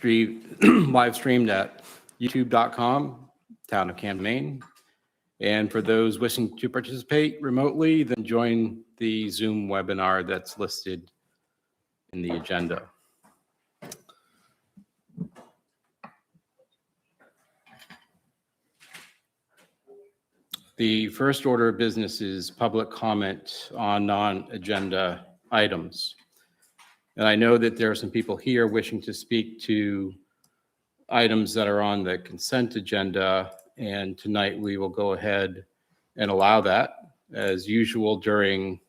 live streamed at youtube.com, Town of Camden, Maine. And for those wishing to participate remotely, then join the Zoom webinar that's listed in the agenda. The first order of business is public comment on non-agenda items. And I know that there are some people here wishing to speak to items that are on the consent agenda, and tonight we will go ahead and allow that. As usual during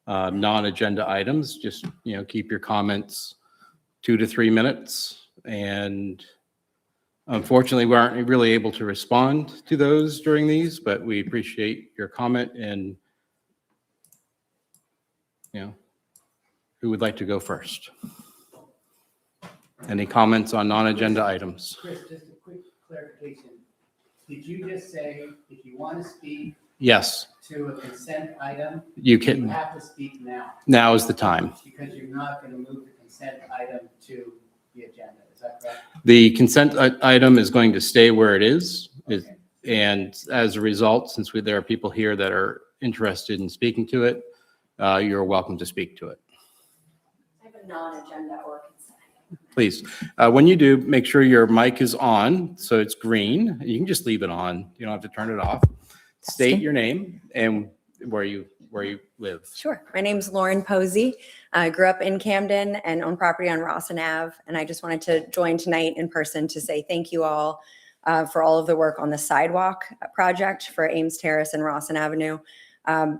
non-agenda items, just keep your comments 2 to 3 minutes, and unfortunately, we aren't really able to respond to those during these, but we appreciate your comment. And, who would like to go first? Any comments on non-agenda items? Chris, just a quick clarification. Did you just say if you want to speak Yes. to a consent item, You you have to speak now? Now is the time. Because you're not going to move the consent item to the agenda. Is that correct? The consent item is going to stay where it is. Okay. And as a result, since there are people here that are interested in speaking to it, you're welcome to speak to it. I have a non-agenda or consent. Please. When you do, make sure your mic is on, so it's green. You can just leave it on. You don't have to turn it off. State your name and where you live. Sure. My name's Lauren Posey. I grew up in Camden and own property on Rawson Ave. And I just wanted to join tonight in person to say thank you all for all of the work on the sidewalk project for Ames Terrace and Rawson Avenue,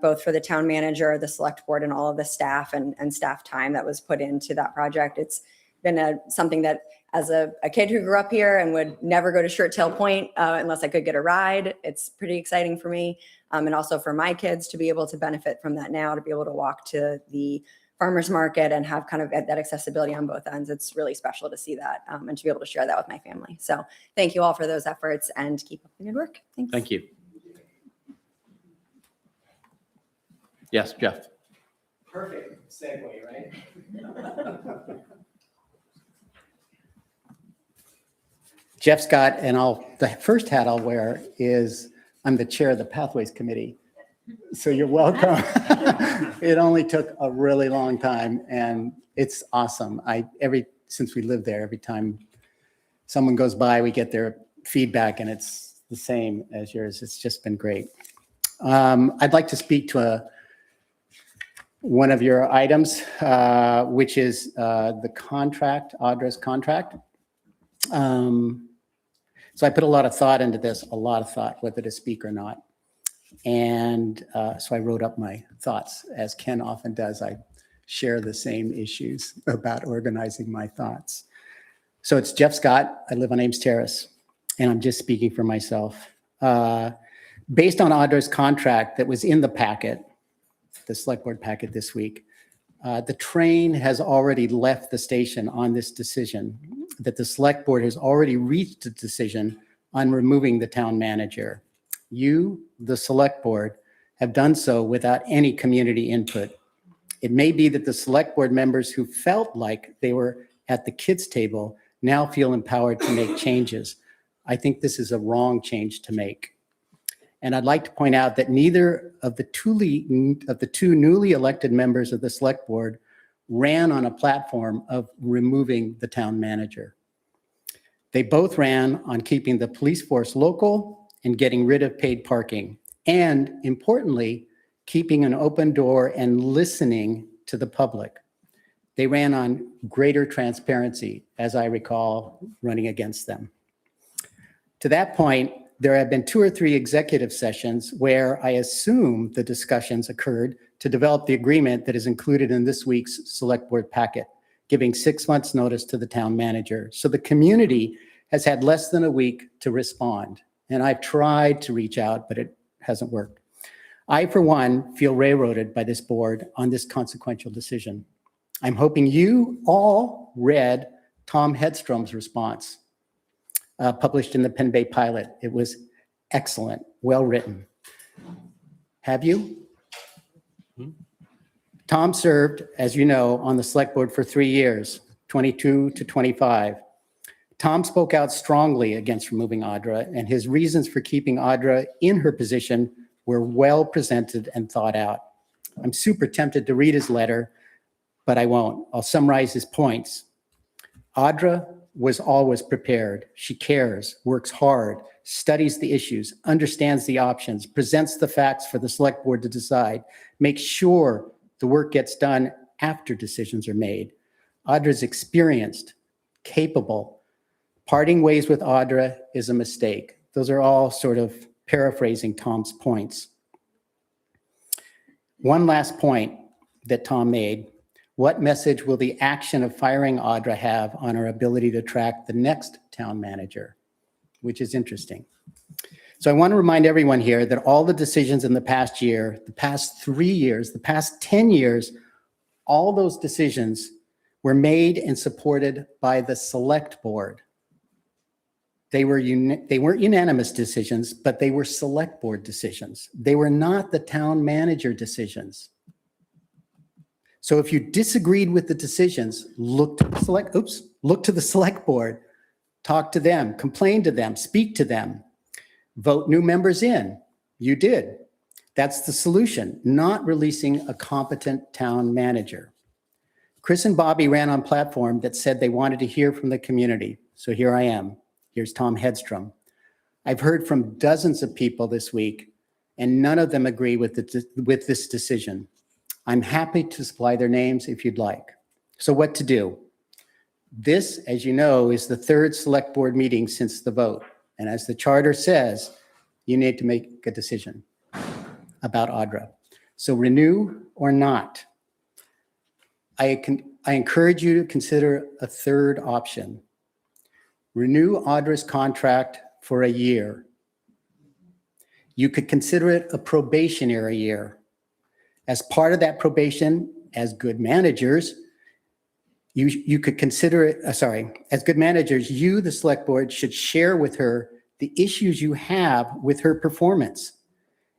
both for the town manager, the select board, and all of the staff and staff time that was put into that project. It's been something that, as a kid who grew up here and would never go to Shirt Tail Point unless I could get a ride, it's pretty exciting for me. And also for my kids to be able to benefit from that now, to be able to walk to the farmer's market and have kind of that accessibility on both ends. It's really special to see that and to be able to share that with my family. So thank you all for those efforts and keep up the good work. Thanks. Thank you. Yes, Jeff. Perfect segue, right? Jeff Scott, and the first hat I'll wear is I'm the chair of the Pathways Committee. So you're welcome. It only took a really long time, and it's awesome. Since we live there, every time someone goes by, we get their feedback, and it's the same as yours. It's just been great. I'd like to speak to one of your items, which is the contract, Audra's contract. So I put a lot of thought into this, whether to speak or not. And so I wrote up my thoughts, as Ken often does. I share the same issues about organizing my thoughts. So it's Jeff Scott. I live on Ames Terrace, and I'm just speaking for myself. Based on Audra's contract that was in the packet, the select board packet this week, the train has already left the station on this decision, that the select board has already reached a decision on removing the town manager. You, the select board, have done so without any community input. It may be that the select board members who felt like they were at the kids' table now feel empowered to make changes. I think this is a wrong change to make. And I'd like to point out that neither of the two newly elected members of the select board ran on a platform of removing the town manager. They both ran on keeping the police force local and getting rid of paid parking, and importantly, keeping an open door and listening to the public. They ran on greater transparency, as I recall running against them. To that point, there have been 2 or 3 executive sessions where I assume the discussions occurred to develop the agreement that is included in this week's select board packet, giving 6 months notice to the town manager. So the community has had less than a week to respond. And I've tried to reach out, but it hasn't worked. I, for one, feel railroaded by this board on this consequential decision. I'm hoping you all read Tom Hedstrom's response, published in the Penn Bay Pilot. It was excellent, well written. Have you? Tom served, as you know, on the select board for 3 years, 22 to 25. Tom spoke out strongly against removing Audra, and his reasons for keeping Audra in her position were well presented and thought out. I'm super tempted to read his letter, but I won't. I'll summarize his points. Audra was always prepared. She cares, works hard, studies the issues, understands the options, presents the facts for the select board to decide, makes sure the work gets done after decisions are made. Audra's experienced, capable. Parting ways with Audra is a mistake. Those are all sort of paraphrasing Tom's points. One last point that Tom made. What message will the action of firing Audra have on our ability to attract the next town manager? Which is interesting. So I want to remind everyone here that all the decisions in the past year, the past 3 years, the past 10 years, all those decisions were made and supported by the select board. They weren't unanimous decisions, but they were select board decisions. They were not the town manager decisions. So if you disagreed with the decisions, look to the select board, talk to them, complain to them, speak to them, vote new members in. You did. That's the solution, not releasing a competent town manager. Chris and Bobby ran on a platform that said they wanted to hear from the community. So here I am. Here's Tom Hedstrom. I've heard from dozens of people this week, and none of them agree with this decision. I'm happy to supply their names if you'd like. So what to do? This, as you know, is the third select board meeting since the vote. And as the charter says, you need to make a decision about Audra. So renew or not. I encourage you to consider a third option. Renew Audra's contract for a year. You could consider it a probationary year. As part of that probation, as good managers, you could consider it, as good managers, you, the select board, should share with her the issues you have with her performance.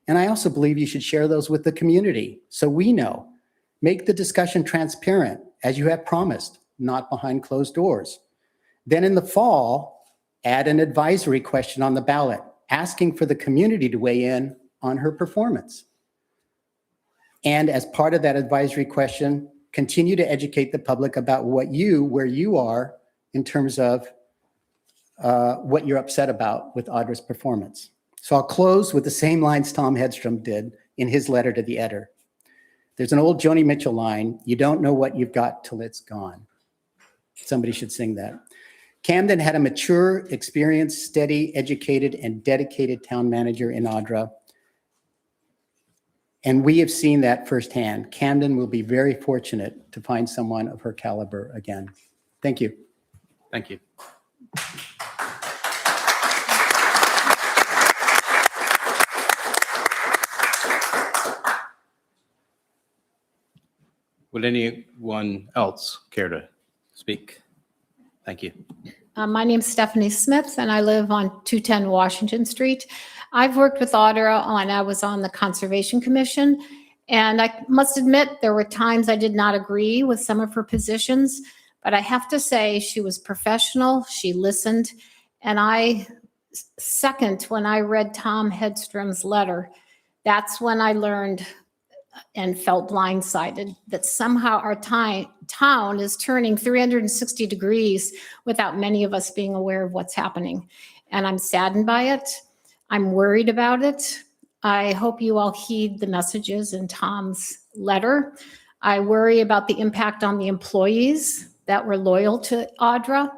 And I also believe you should share those with the community so we know. Make the discussion transparent, as you have promised, not behind closed doors. Then in the fall, add an advisory question on the ballot, asking for the community to weigh in on her performance. And as part of that advisory question, continue to educate the public about where you are in terms of what you're upset about with Audra's performance. So I'll close with the same lines Tom Hedstrom did in his letter to the editor. There's an old Joni Mitchell line, you don't know what you've got till it's gone. Somebody should sing that. Camden had a mature, experienced, steady, educated, and dedicated town manager in Audra. And we have seen that firsthand. Camden will be very fortunate to find someone of her caliber again. Thank you. Thank you. Would anyone else care to speak? Thank you. My name's Stephanie Smith, and I live on 210 Washington Street. I've worked with Audra when I was on the Conservation Commission, and I must admit there were times I did not agree with some of her positions, but I have to say she was professional, she listened, and I second when I read Tom Hedstrom's letter, that's when I learned and felt blindsided that somehow our town is turning 360 degrees without many of us being aware of what's happening. And I'm saddened by it. I'm worried about it. I hope you all heed the messages in Tom's letter. I worry about the impact on the employees that were loyal to Audra.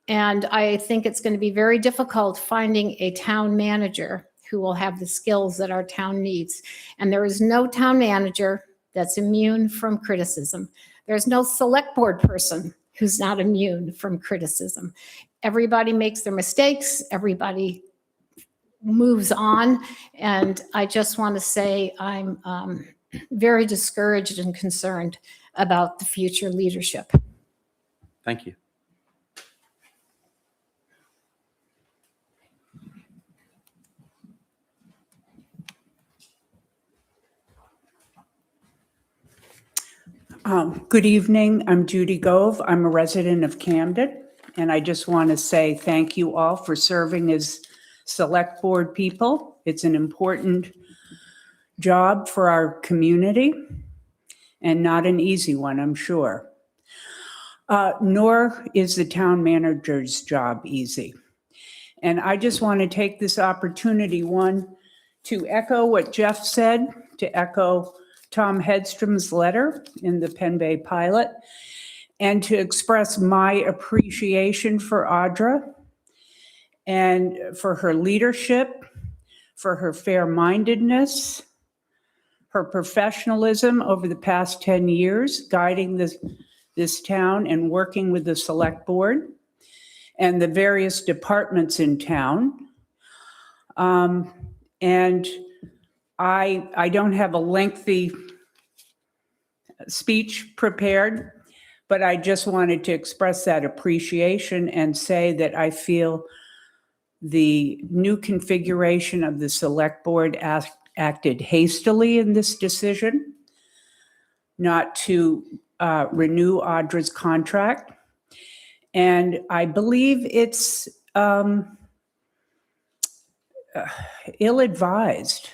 And I think it's going to be very difficult finding a town manager who will have the skills that our town needs. And there is no town manager that's immune from criticism. There's no select board person who's not immune from criticism. Everybody makes their mistakes, everybody moves on. And I just want to say I'm very discouraged and concerned about the future leadership. Thank you. Good evening. I'm Judy Gove. I'm a resident of Camden. And I just want to say thank you all for serving as select board people. It's an important job for our community and not an easy one, I'm sure. Nor is the town manager's job easy. And I just want to take this opportunity, one, to echo what Jeff said, to echo Tom Hedstrom's letter in the Penn Bay Pilot, and to express my appreciation for Audra and for her leadership, for her fair-mindedness, her professionalism over the past 10 years, guiding this town and working with the select board and the various departments in town. And I don't have a lengthy speech prepared, but I just wanted to express that appreciation and say that I feel the new configuration of the select board acted hastily in this decision not to renew Audra's contract. And I believe it's ill-advised.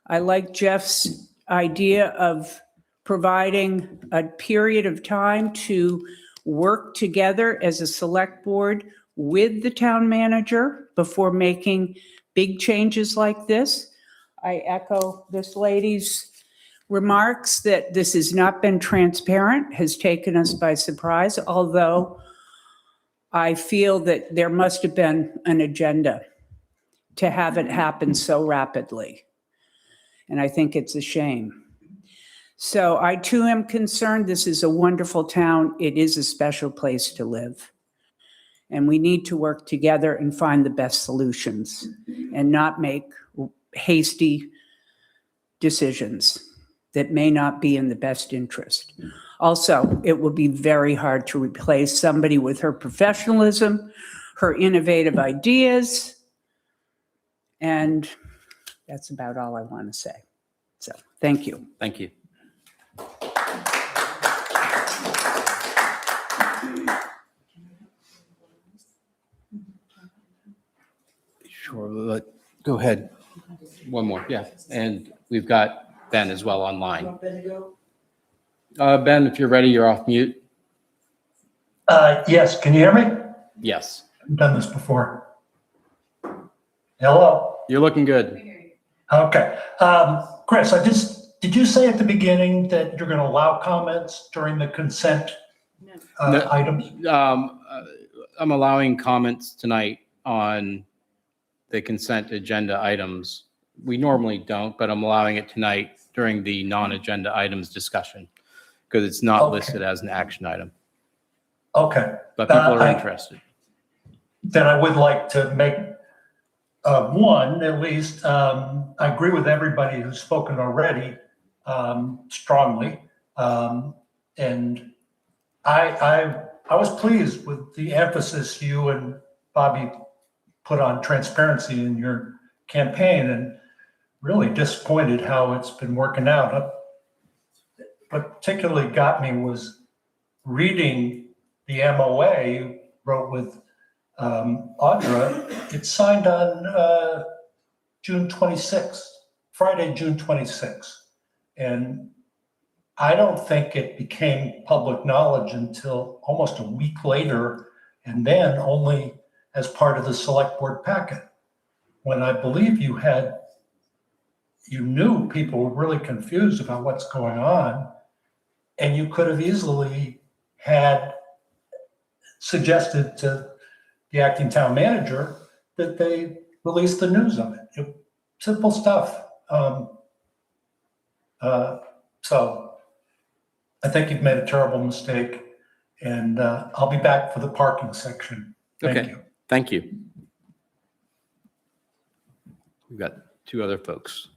I like Jeff's idea of providing a period of time to work together as a select board with the town manager before making big changes like this. I echo this lady's remarks that this has not been transparent, has taken us by surprise, although I feel that there must have been an agenda to have it happen so rapidly. And I think it's a shame. So I too am concerned. This is a wonderful town. It is a special place to live. And we need to work together and find the best solutions and not make hasty decisions that may not be in the best interest. Also, it will be very hard to replace somebody with her professionalism, her innovative ideas, and that's about all I want to say. So, thank you. Thank you. Sure, go ahead. One more, yeah. And we've got Ben as well online. Ben, if you're ready, you're off mute. Yes, can you hear me? Yes, I've done this before. Hello? you're looking good. Okay. Chris, did you say at the beginning that you're going to allow comments during the consent No. items? I'm allowing comments tonight on the consent agenda items. We normally don't, but I'm allowing it tonight during the non-agenda items discussion because it's not Okay. listed as an action item, Okay. but people are I- interested. Then I would like to make one, at least, I agree with everybody who's spoken already strongly. And I was pleased with the emphasis you and Bobby put on transparency in your campaign, and really disappointed how it's been working out. What particularly got me was reading the MOA you wrote with Audra. It's signed on June 26th, Friday, June 26th. And I don't think it became public knowledge until almost a week later, and then only as part of the select board packet, when I believe you knew people were really confused about what's going on, and you could have easily had suggested to the acting town manager that they release the news of it. Simple stuff. So I think you've made a terrible mistake, and I'll be back for the parking section. Thank Okay. you. Thank you. We've got two other folks.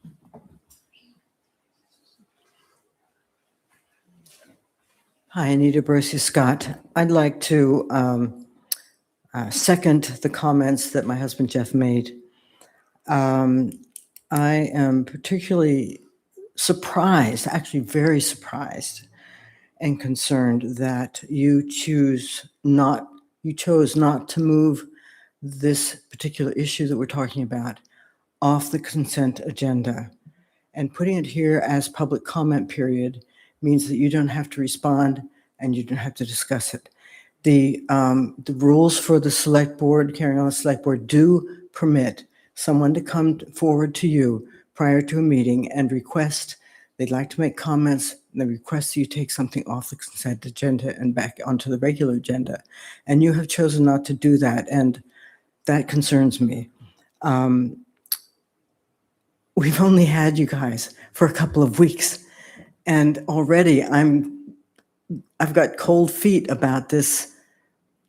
Hi, Anita Brosi Scott. I'd like to second the comments that my husband Jeff made. I am particularly surprised, actually very surprised and concerned that you choose not you chose not to move this particular issue that we're talking about off the consent agenda. And putting it here as public comment period means that you don't have to respond and you don't have to discuss it. The rules for the select board, carrying on the select board, do permit someone to come forward to you prior to a meeting and request, they'd like to make comments, and they request that you take something off the consent agenda and back onto the regular agenda. And you have chosen not to do that, and that concerns me. We've only had you guys for a couple of weeks, and already I've got cold feet about this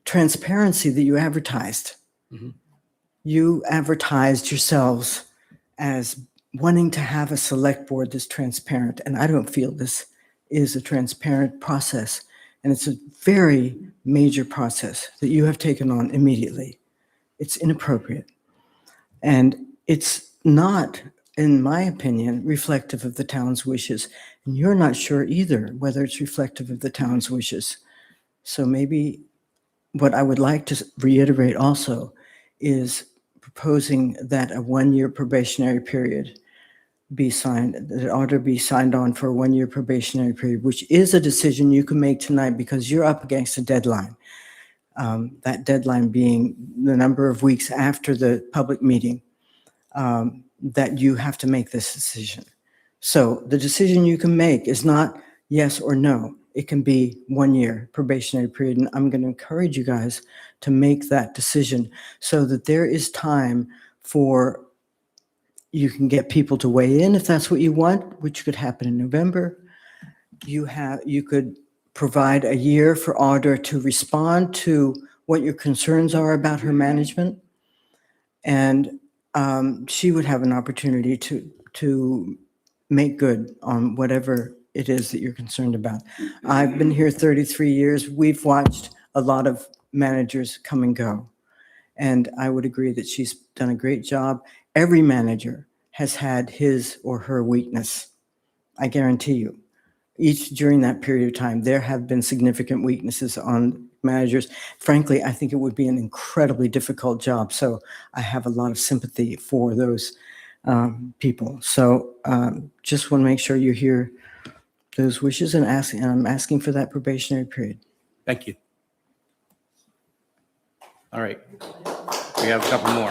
transparency that you advertised. Mhm. You advertised yourselves as wanting to have a select board that's transparent, and I don't feel this is a transparent process, and it's a very major process that you have taken on immediately. It's inappropriate, and it's not, in my opinion, reflective of the town's wishes, and you're not sure either whether it's reflective of the town's wishes. So maybe what I would like to reiterate also is proposing that a one-year probationary period be signed, that it ought to be signed on for a one-year probationary period, which is a decision you can make tonight because you're up against a deadline. That deadline being the number of weeks after the public meeting that you have to make this decision. So the decision you can make is not yes or no. It can be 1 year probationary period. And I'm going to encourage you guys to make that decision so that there is time for, you can get people to weigh in if that's what you want, which could happen in November. You could provide a year for Audra to respond to what your concerns are about her management. And she would have an opportunity to make good on whatever it is that you're concerned about. I've been here 33 years. We've watched a lot of managers come and go. And I would agree that she's done a great job. Every manager has had his or her weakness. I guarantee you. Each during that period of time, there have been significant weaknesses on managers. Frankly, I think it would be an incredibly difficult job. So I have a lot of sympathy for those people. So just want to make sure you hear those wishes and I'm asking for that probationary period. Thank you. All right. We have a couple more.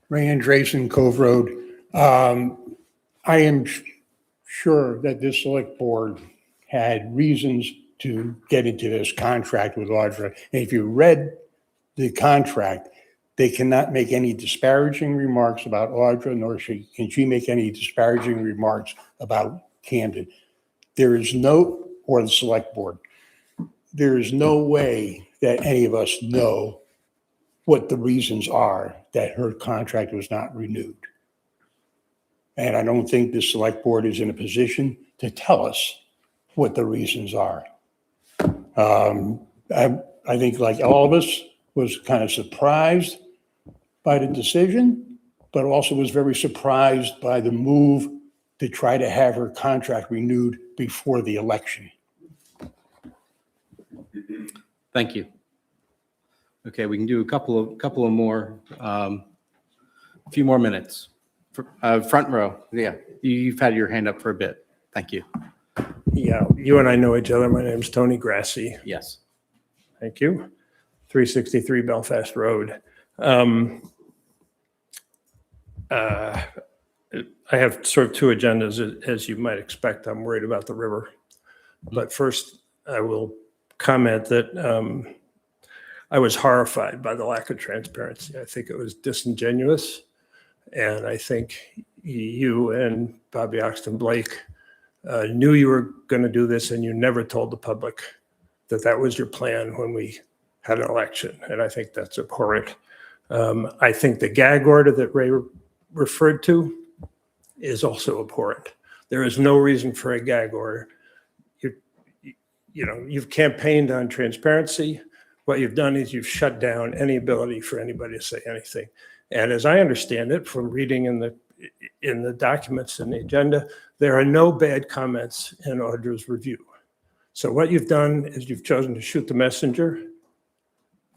Ray Andresen, Cove Road. I am sure that this select board had reasons to get into this contract with Audra. And if you read the contract, they cannot make any disparaging remarks about Audra, nor can she make any disparaging remarks about Camden. There is no, or the select board, there is no way that any of us know what the reasons are that her contract was not renewed. And I don't think the select board is in a position to tell us what the reasons are. I think, like all of us, was kind of surprised by the decision, but also was very surprised by the move to try to have her contract renewed before the election. Thank you. Okay, we can do a couple of more, a few more minutes. Front row, yeah, you've had your hand up for a bit. Thank you. Yeah, you and I know each other. My name's Tony Grassi. Yes. Thank you. 363 Belfast Road. I have sort of two agendas, as you might expect. I'm worried about the river. But first, I will comment that I was horrified by the lack of transparency. I think it was disingenuous. And I think you and Bobby Oxton Blake knew you were going to do this, and you never told the public that that was your plan when we had an election. And I think that's abhorrent. I think the gag order that Ray referred to is also abhorrent. There is no reason for a gag order. You've campaigned on transparency. What you've done is you've shut down any ability for anybody to say anything. And as I understand it from reading in in the documents in the agenda, there are no bad comments in Audra's review. So what you've done is you've chosen to shoot the messenger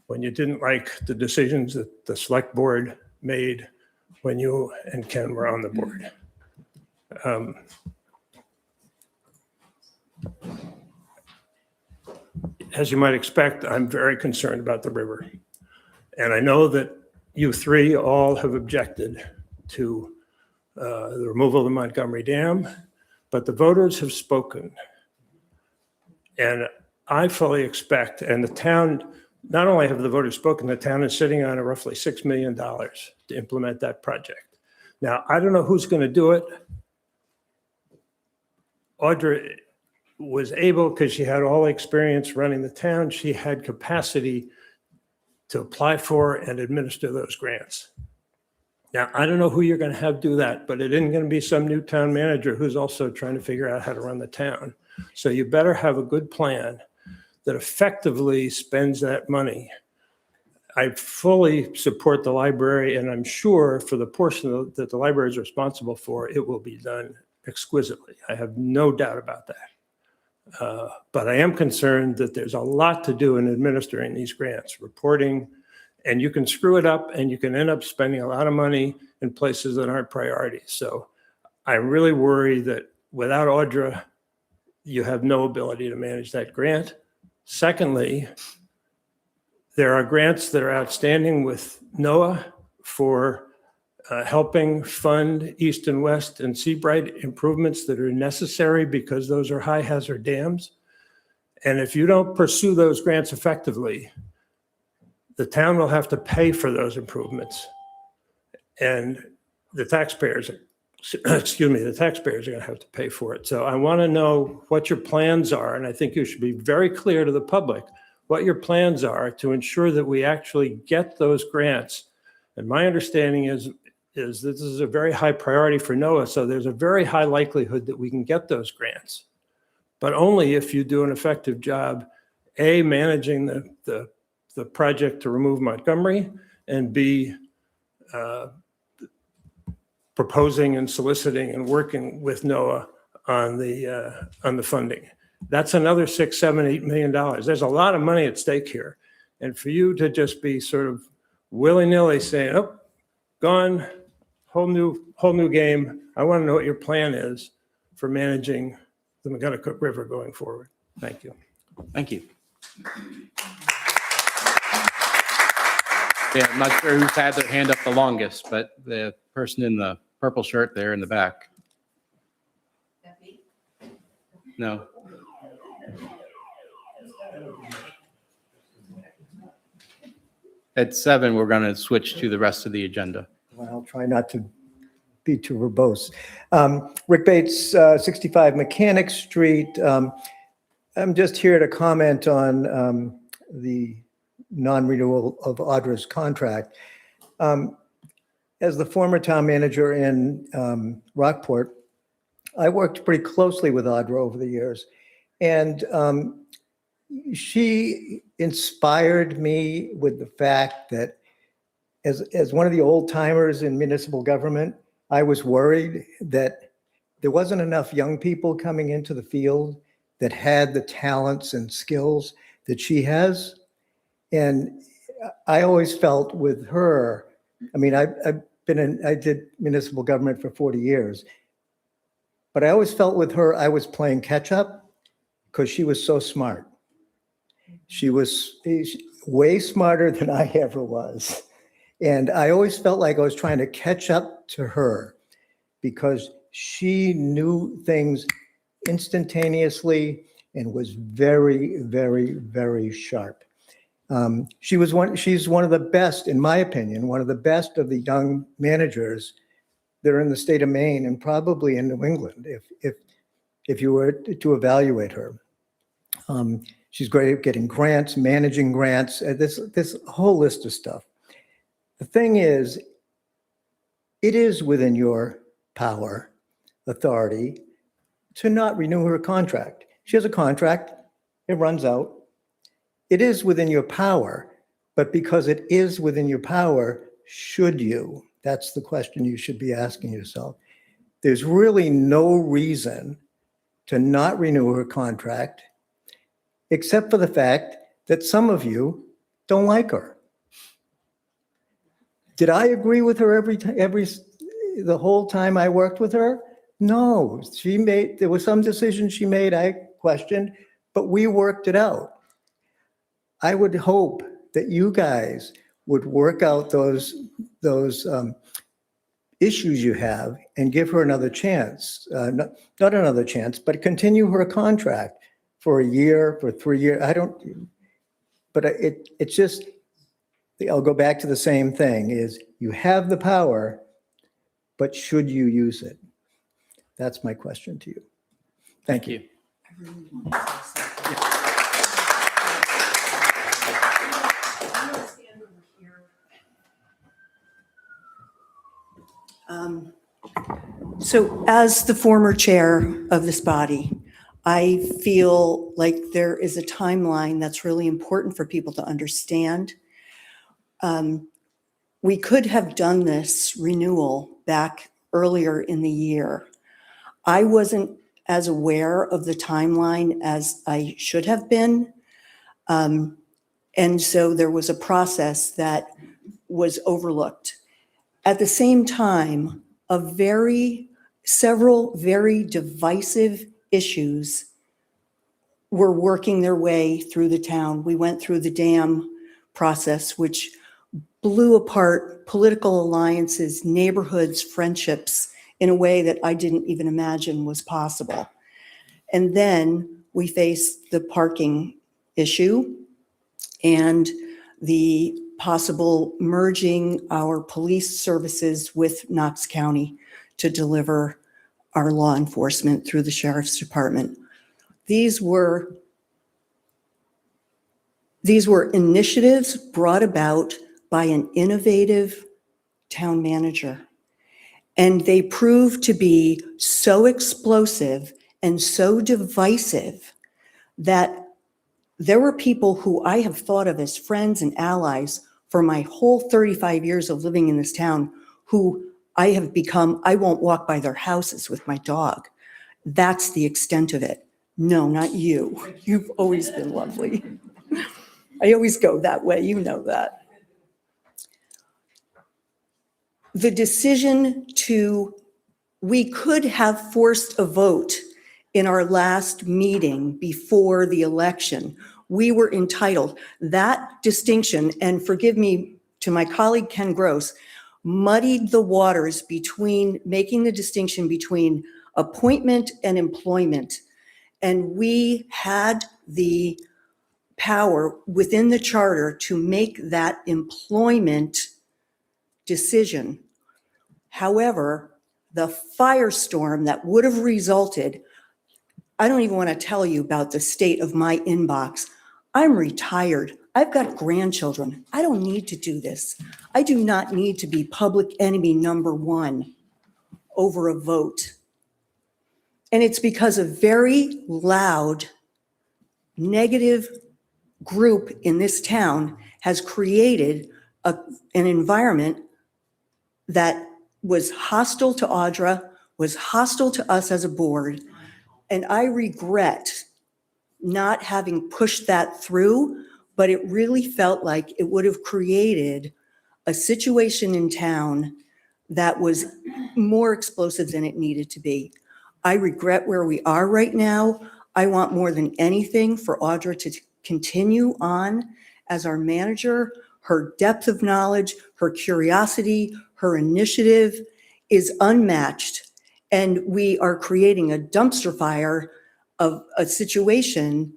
when you didn't like the decisions that the select board made when you and Ken were on the board. As you might expect, I'm very concerned about the river. And I know that you three all have objected to the removal of the Montgomery Dam, but the voters have spoken. And I fully expect, and the town, not only have the voters spoken, the town is sitting on a roughly $6 million to implement that project. Now, I don't know who's going to do it. Audra was able, because she had all the experience running the town, she had capacity to apply for and administer those grants. Now, I don't know who you're going to have do that, but it isn't going to be some new town manager who's also trying to figure out how to run the town. So you better have a good plan that effectively spends that money. I fully support the library, and I'm sure for the portion that the library is responsible for, it will be done exquisitely. I have no doubt about that. But I am concerned that there's a lot to do in administering these grants, reporting, and you can screw it up and you can end up spending a lot of money in places that aren't priorities. So I really worry that without Audra, you have no ability to manage that grant. Secondly, there are grants that are outstanding with NOAA for helping fund East and West and Seabright improvements that are necessary because those are high hazard dams. And if you don't pursue those grants effectively, the town will have to pay for those improvements. And the taxpayers, the taxpayers are going to have to pay for it. So I want to know what your plans are. And I think you should be very clear to the public what your plans are to ensure that we actually get those grants. And my understanding is that this is a very high priority for NOAA. So there's a very high likelihood that we can get those grants, but only if you do an effective job, A, managing the project to remove Montgomery, and B, proposing and soliciting and working with NOAA on the funding. That's another $6, $7, $8 million. There's a lot of money at stake here. And for you to just be sort of willy-nilly saying, oh, gone, whole new game. I want to know what your plan is for managing the McGonagall River going forward. Thank you. Thank you. Yeah, I'm not sure who's had their hand up the longest, but the person in the purple shirt there in the back. No. At 7, we're going to switch to the rest of the agenda. Well, I'll try not to be too verbose. Rick Bates, 65 Mechanic Street. I'm just here to comment on the non-renewal of Audra's contract. As the former town manager in Rockport, I worked pretty closely with Audra over the years. And she inspired me with the fact that as one of the old timers in municipal government, I was worried that there wasn't enough young people coming into the field that had the talents and skills that she has. And I always felt with her, I mean, I did municipal government for 40 years, but I always felt with her, I was playing catch up because she was so smart. She was way smarter than I ever was. And I always felt like I was trying to catch up to her because she knew things instantaneously and was very, very, very sharp. She's one of the best, in my opinion, one of the best of the young managers that are in the state of Maine and probably in New England, if you were to evaluate her. She's great at getting grants, managing grants, this whole list of stuff. The thing is, it is within your power, authority, to not renew her contract. She has a contract, it runs out. It is within your power, but because it is within your power, should you That's the question you should be asking yourself. There's really no reason to not renew her contract, except for the fact that some of you don't like her. Did I agree with her the whole time I worked with her? No, there were some decisions she made I questioned, but we worked it out. I would hope that you guys would work out those issues you have and give her another chance. Not another chance, but continue her contract for a year, for 3 years. But it's just, I'll go back to the same thing, is you have the power, but should you use it? That's my question to you. Thank you. So as the former chair of this body, I feel like there is a timeline that's really important for people to understand. We could have done this renewal back earlier in the year. I wasn't as aware of the timeline as I should have been. And so there was a process that was overlooked. At the same time, several very divisive issues were working their way through the town. We went through the dam process, which blew apart political alliances, neighborhoods, friendships in a way that I didn't even imagine was possible. And then we faced the parking issue and the possible merging our police services with Knox County to deliver our law enforcement through the sheriff's department. These were initiatives brought about by an innovative town manager. And they proved to be so explosive and so divisive that there were people who I have thought of as friends and allies for my whole 35 years of living in this town who I won't walk by their houses with my dog. That's the extent of it. No, not you. You've always been lovely. I always go that way, you know that. The decision we could have forced a vote in our last meeting before the election. We were entitled. That distinction, and forgive me to my colleague Ken Gross, muddied the waters between making the distinction between appointment and employment. And we had the power within the charter to make that employment decision. However, the firestorm that would have resulted, I don't even want to tell you about the state of my inbox. I'm retired. I've got grandchildren. I don't need to do this. I do not need to be public enemy number one over a vote. And it's because a very loud, negative group in this town has created an environment that was hostile to Audra, was hostile to us as a board. And I regret not having pushed that through, but it really felt like it would have created a situation in town that was more explosive than it needed to be. I regret where we are right now. I want more than anything for Audra to continue on as our manager. Her depth of knowledge, her curiosity, her initiative is unmatched. And we are creating a dumpster fire of a situation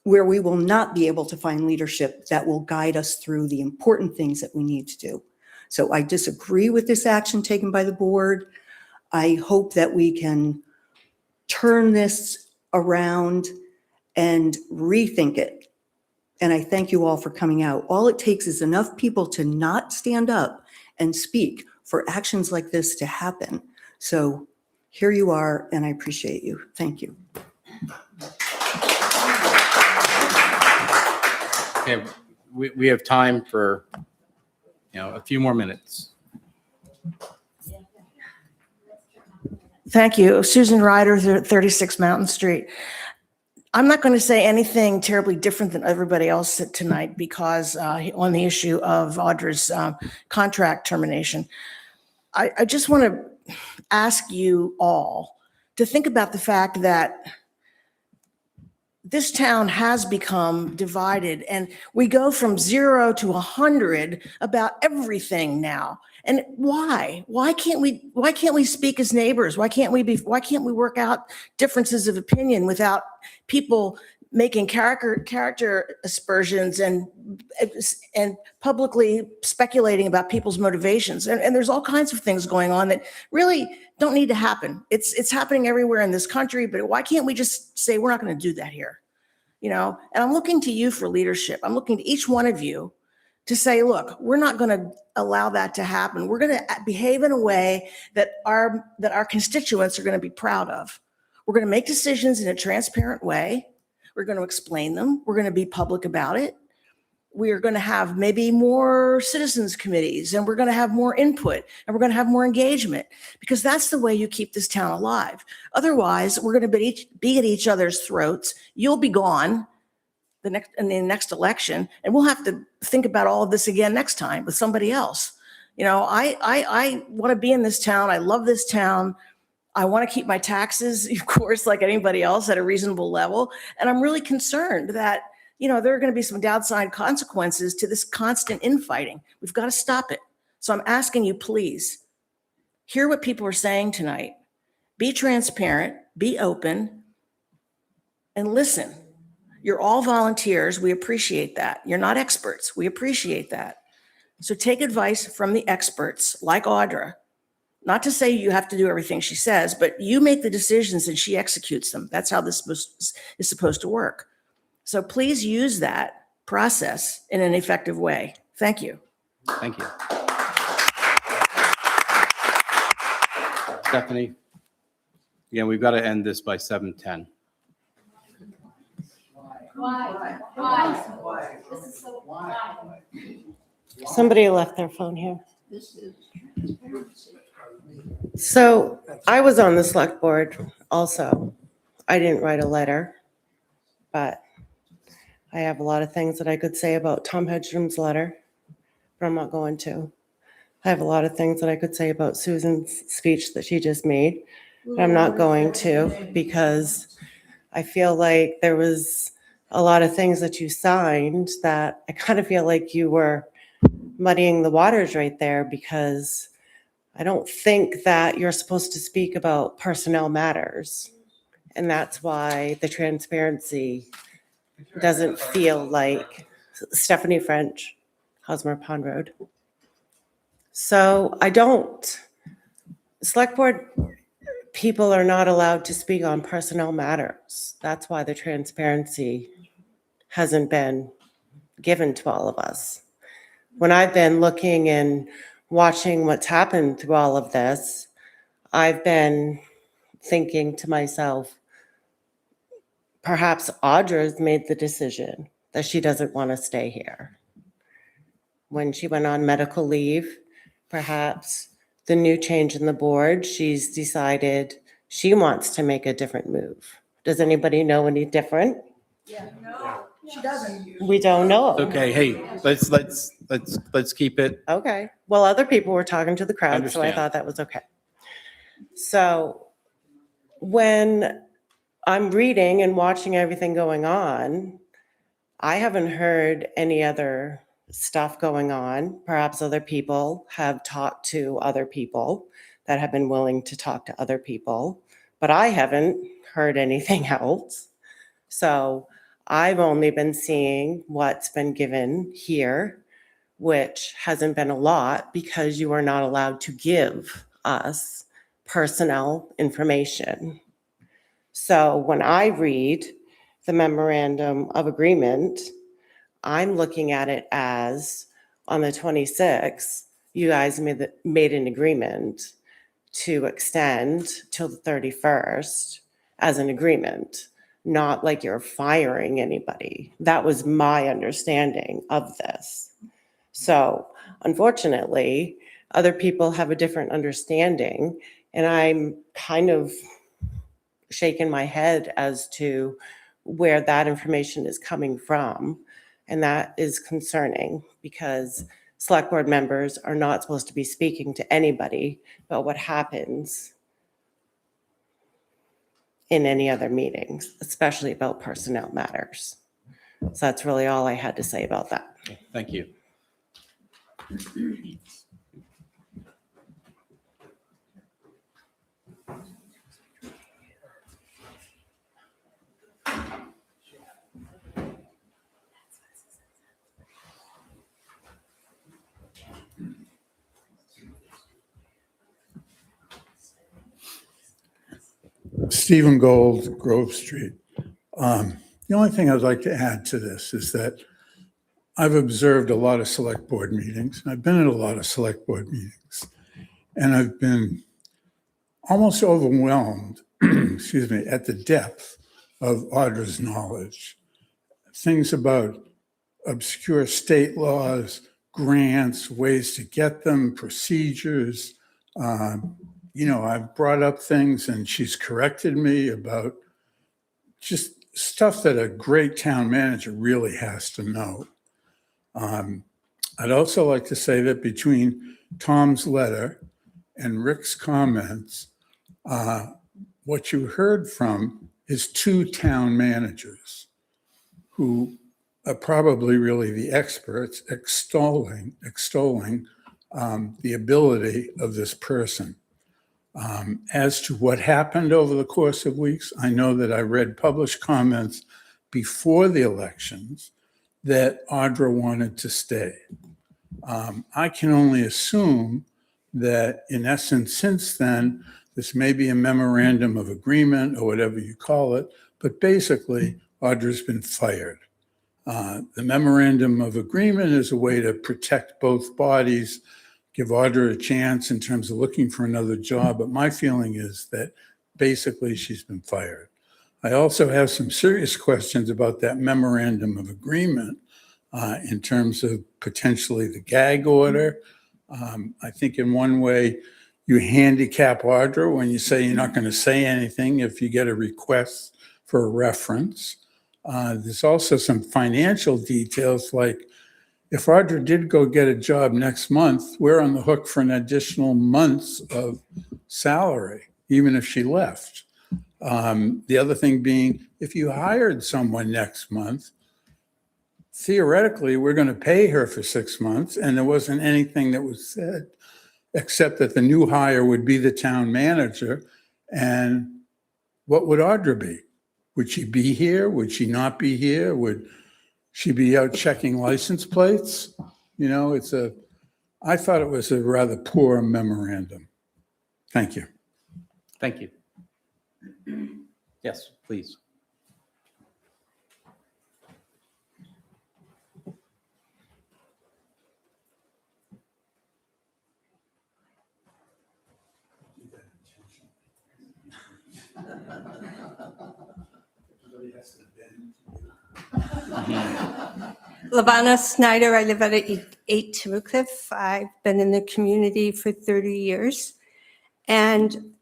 where we will not be able to find leadership that will guide us through the important things that we need to do. So I disagree with this action taken by the board. I hope that we can turn this around and rethink it. And I thank you all for coming out. All it takes is enough people to not stand up and speak for actions like this to happen. So here you are, and I appreciate you. Thank you. Okay, we have time for, a few more minutes. Thank you. Susan Ryder, 36 Mountain Street. I'm not going to say anything terribly different than everybody else tonight because on the issue of Audra's contract termination, I just want to ask you all to think about the fact that this town has become divided and we go from 0 to 100 about everything now. And why? Why can't we speak as neighbors? Why can't we work out differences of opinion without people making character aspersions and publicly speculating about people's motivations? And there's all kinds of things going on that really don't need to happen. It's happening everywhere in this country, but why can't we just say we're not going to do that here? You know, and I'm looking to you for leadership. I'm looking to each one of you to say, look, we're not going to allow that to happen. We're going to behave in a way that our constituents are going to be proud of. We're going to make decisions in a transparent way. We're going to explain them. We're going to be public about it. We are going to have maybe more citizens committees, and we're going to have more input, and we're going to have more engagement, because that's the way you keep this town alive. Otherwise, we're going to be at each other's throats. You'll be gone in the next election, and we'll have to think about all of this again next time with somebody else. You know, I want to be in this town. I love this town. I want to keep my taxes, of course, like anybody else, at a reasonable level. And I'm really concerned that, you know, there are going to be some downside consequences to this constant infighting. We've got to stop it. So I'm asking you, please, hear what people are saying tonight. Be transparent, be open, and listen. You're all volunteers. We appreciate that. You're not experts. We appreciate that. So take advice from the experts like Audra. Not to say you have to do everything she says, but you make the decisions and she executes them. That's how this is supposed to work. So please use that process in an effective way. Thank you. Thank you. Stephanie, again, we've got to end this by 7:10. Why? This is so why. Somebody left their phone here. So I was on the select board also. I didn't write a letter, but I have a lot of things that I could say about Tom Hedstrom's letter, but I'm not going to. I have a lot of things that I could say about Susan's speech that she just made, but I'm not going to, because I feel like there was a lot of things that you signed that I kind of feel like you were muddying the waters right there, because I don't think that you're supposed to speak about personnel matters. And that's why the transparency doesn't feel like Stephanie French, Hosmer Pond Road. So select board people are not allowed to speak on personnel matters. That's why the transparency hasn't been given to all of us. When I've been looking and watching what's happened through all of this, I've been thinking to myself, perhaps Audra's made the decision that she doesn't want to stay here. When she went on medical leave, perhaps the new change in the board, she's decided she wants to make a different move. Does anybody know any different? Yeah, no, she doesn't. We don't know. Okay, hey, let's keep it. Okay. Well, other people were talking to the crowd, so I Understand. thought that was okay. So when I'm reading and watching everything going on, I haven't heard any other stuff going on. Perhaps other people have talked to other people that have been willing to talk to other people, but I haven't heard anything else. So I've only been seeing what's been given here, which hasn't been a lot, because you are not allowed to give us personnel information. So when I read the memorandum of agreement, I'm looking at it as on the 26th, you guys made an agreement to extend till the 31st as an agreement, not like you're firing anybody. That was my understanding of this. So unfortunately, other people have a different understanding. And I'm kind of shaking my head as to where that information is coming from. And that is concerning because select board members are not supposed to be speaking to anybody about what happens in any other meetings, especially about personnel matters. So that's really all I had to say about that. Thank you. Stephen Gold, Grove Street. The only thing I'd like to add to this is that I've observed a lot of select board meetings. I've been at a lot of select board meetings, and I've been almost overwhelmed, excuse me, at the depth of Audra's knowledge. Things about obscure state laws, grants, ways to get them, procedures. I've brought up things and she's corrected me about just stuff that a great town manager really has to know. I'd also like to say that between Tom's letter and Rick's comments, what you heard from is two town managers who are probably really the experts extolling the ability of this person. As to what happened over the course of weeks, I know that I read published comments before the elections that Audra wanted to stay. I can only assume that in essence, since then, this may be a memorandum of agreement or whatever you call it, but basically Audra's been fired. The memorandum of agreement is a way to protect both bodies, give Audra a chance in terms of looking for another job. But my feeling is that basically she's been fired. I also have some serious questions about that memorandum of agreement in terms of potentially the gag order. I think in one way you handicap Audra when you say you're not going to say anything if you get a request for a reference. There's also some financial details, like if Audra did go get a job next month, we're on the hook for an additional months of salary, even if she left. The other thing being, if you hired someone next month, theoretically, we're going to pay her for 6 months, and there wasn't anything that was said except that the new hire would be the town manager. And what would Audra be? Would she be here? Would she not be here? Would she be out checking license plates? I thought it was a rather poor memorandum. Thank you. Thank you. Yes, please. Lavana Snyder, I live at 8 Timbercliff. I've been in the community for 30 years. And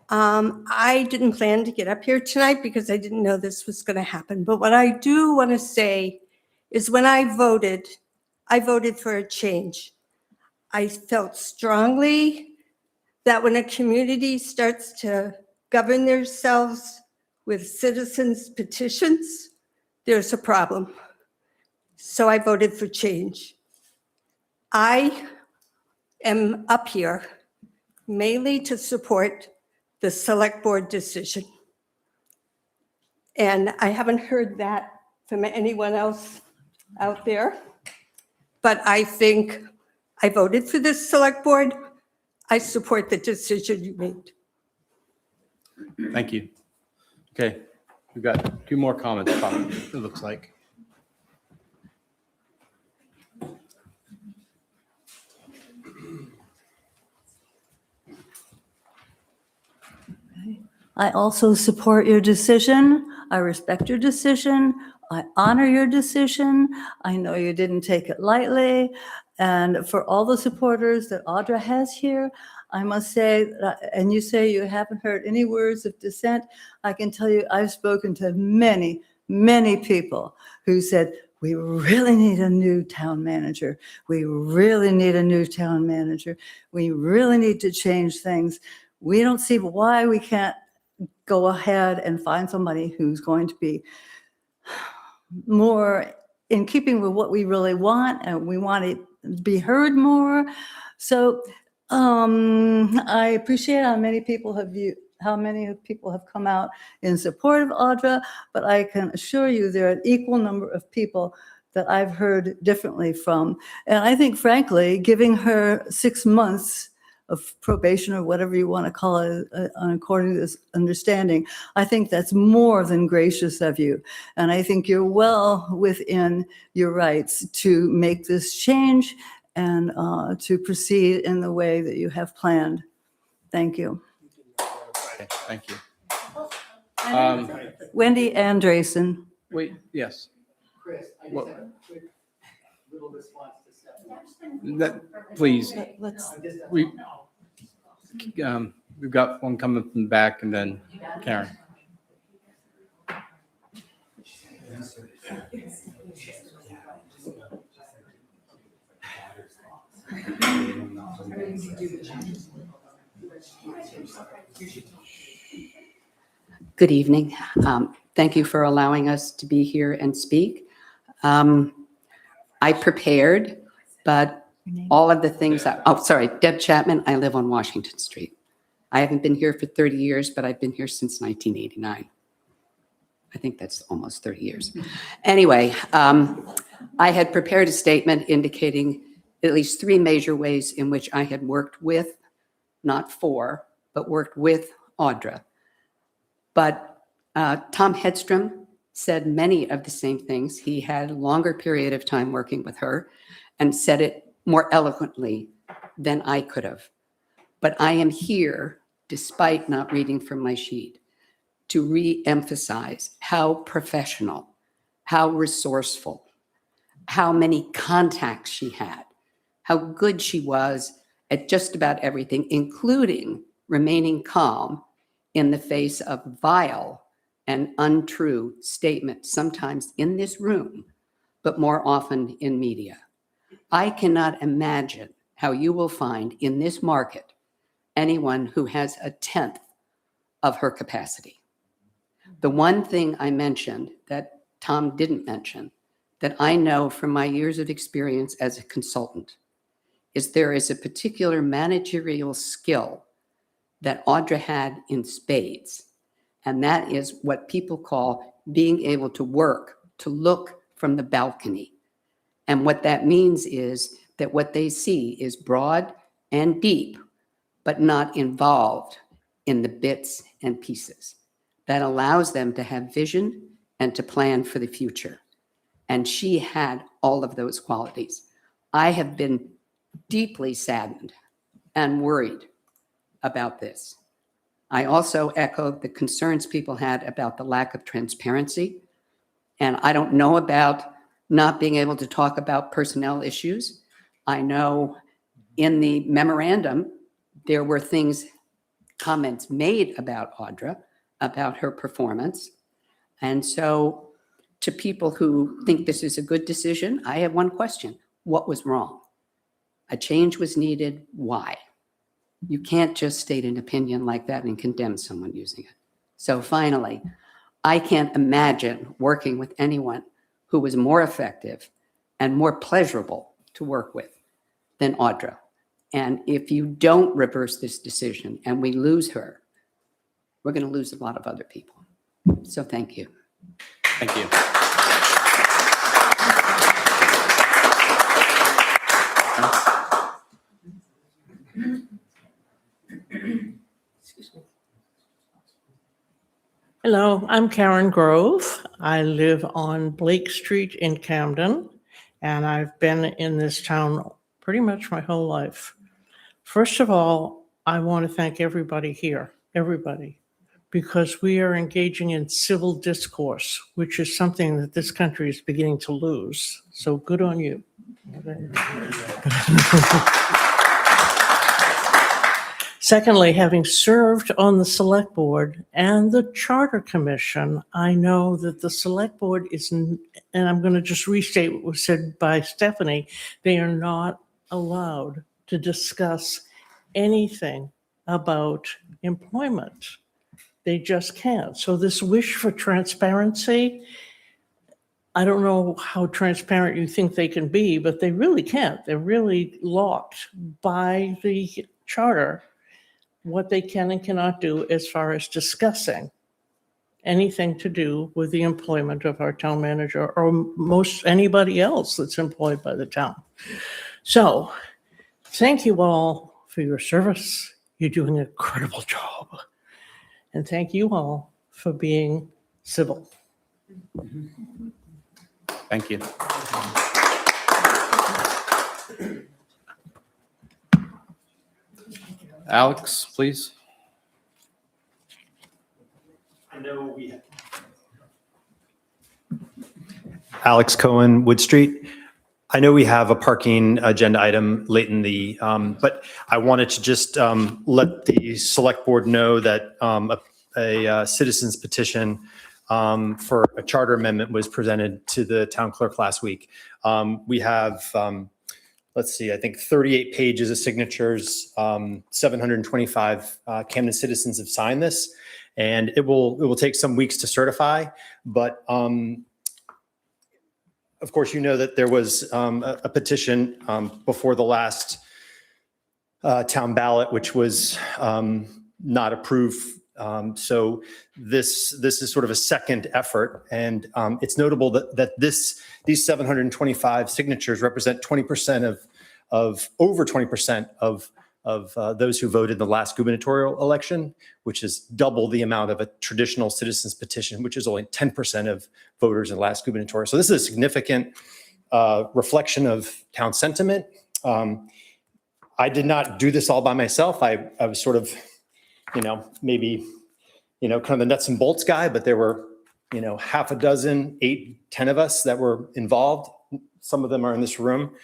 I didn't plan to get up here tonight because I didn't know this was going to happen. But what I do want to say is when I voted for a change. I felt strongly that when a community starts to govern themselves with citizens' petitions, there's a problem. So I voted for change. I am up here mainly to support the select board decision. And I haven't heard that from anyone else out there. But I think I voted for this select board. I support the decision you made. Thank you. Okay, we've got 2 more comments, it looks like. I also support your decision. I respect your decision. I honor your decision. I know you didn't take it lightly. And for all the supporters that Audra has here, I must say, and you say you haven't heard any words of dissent, I can tell you I've spoken to many, many people who said, we really need a new town manager. We really need a new town manager. We really need to change things. We don't see why we can't go ahead and find somebody who's going to be more in keeping with what we really want, and we want to be heard more. So I appreciate how many people have come out in support of Audra, but I can assure you there are an equal number of people that I've heard differently from. And I think, frankly, giving her 6 months of probation or whatever you want to call it, according to this understanding, I think that's more than gracious of you. And I think you're well within your rights to make this change and to proceed in the way that you have planned. Thank you. Okay, thank you. Wendy Andresen. Wait, yes. Chris, I just Well- have a quick little response to Stephanie. Please, Let's, we've got one coming from the back and then Karen. Good evening. Thank you for allowing us to be here and speak. I prepared, but all of the things Deb Chapman, I live on Washington Street. I haven't been here for 30 years, but I've been here since 1989. I think that's almost 30 years. Anyway, I had prepared a statement indicating at least 3 major ways in which I had worked with, not for, but worked with Audra. But Tom Hedstrom said many of the same things. He had a longer period of time working with her and said it more eloquently than I could have. But I am here, despite not reading from my sheet, to re-emphasize how professional, how resourceful, how many contacts she had, how good she was at just about everything, including remaining calm in the face of vile and untrue statements, sometimes in this room, but more often in media. I cannot imagine how you will find in this market anyone who has a 10th of her capacity. The one thing I mentioned that Tom didn't mention, that I know from my years of experience as a consultant, is there is a particular managerial skill that Audra had in spades. And that is what people call being able to work, to look from the balcony. And what that means is that what they see is broad and deep, but not involved in the bits and pieces. That allows them to have vision and to plan for the future. And she had all of those qualities. I have been deeply saddened and worried about this. I also echoed the concerns people had about the lack of transparency. And I don't know about not being able to talk about personnel issues. I know in the memorandum, there were comments made about Audra, about her performance. And so to people who think this is a good decision, I have one question. What was wrong? A change was needed. Why? You can't just state an opinion like that and condemn someone using it. So finally, I can't imagine working with anyone who was more effective and more pleasurable to work with than Audra. And if you don't reverse this decision and we lose her, we're going to lose a lot of other people. So thank you. Thank you. Hello, I'm Karen Grove. I live on Blake Street in Camden, and I've been in this town pretty much my whole life. First of all, I want to thank everybody here, everybody, because we are engaging in civil discourse, which is something that this country is beginning to lose. So good on you. Secondly, having served on the Select Board and the Charter Commission, I know that the Select Board isn't, and I'm going to just restate what was said by Stephanie, they are not allowed to discuss anything about employment. They just can't. So this wish for transparency, I don't know how transparent you think they can be, but they really can't. They're really locked by the charter what they can and cannot do as far as discussing anything to do with the employment of our town manager or most anybody else that's employed by the town. So thank you all for your service. You're doing an incredible job. And thank you all for being civil. Thank you. Alex, please. I know we. Alex Cohen, Wood Street. I know we have a parking agenda item late in the, but I wanted to just let the select board know that a citizen's petition for a charter amendment was presented to the town clerk last week. We have, let's see, I think 38 pages of signatures, 725 Camden citizens have signed this, and it will take some weeks to certify, but of course, you know that there was a petition before the last town ballot, which was not approved. So this is sort of a second effort, and it's notable that these 725 signatures represent 20% of over 20% of those who voted in the last gubernatorial election, which is double the amount of a traditional citizens petition, which is only 10% of voters in the last gubernatorial. So this is a significant reflection of town sentiment. I did not do this all by myself. I was sort of, maybe, kind of the nuts and bolts guy, but there were, half a dozen, 8, 10 of us that were involved. Some of them are in this room.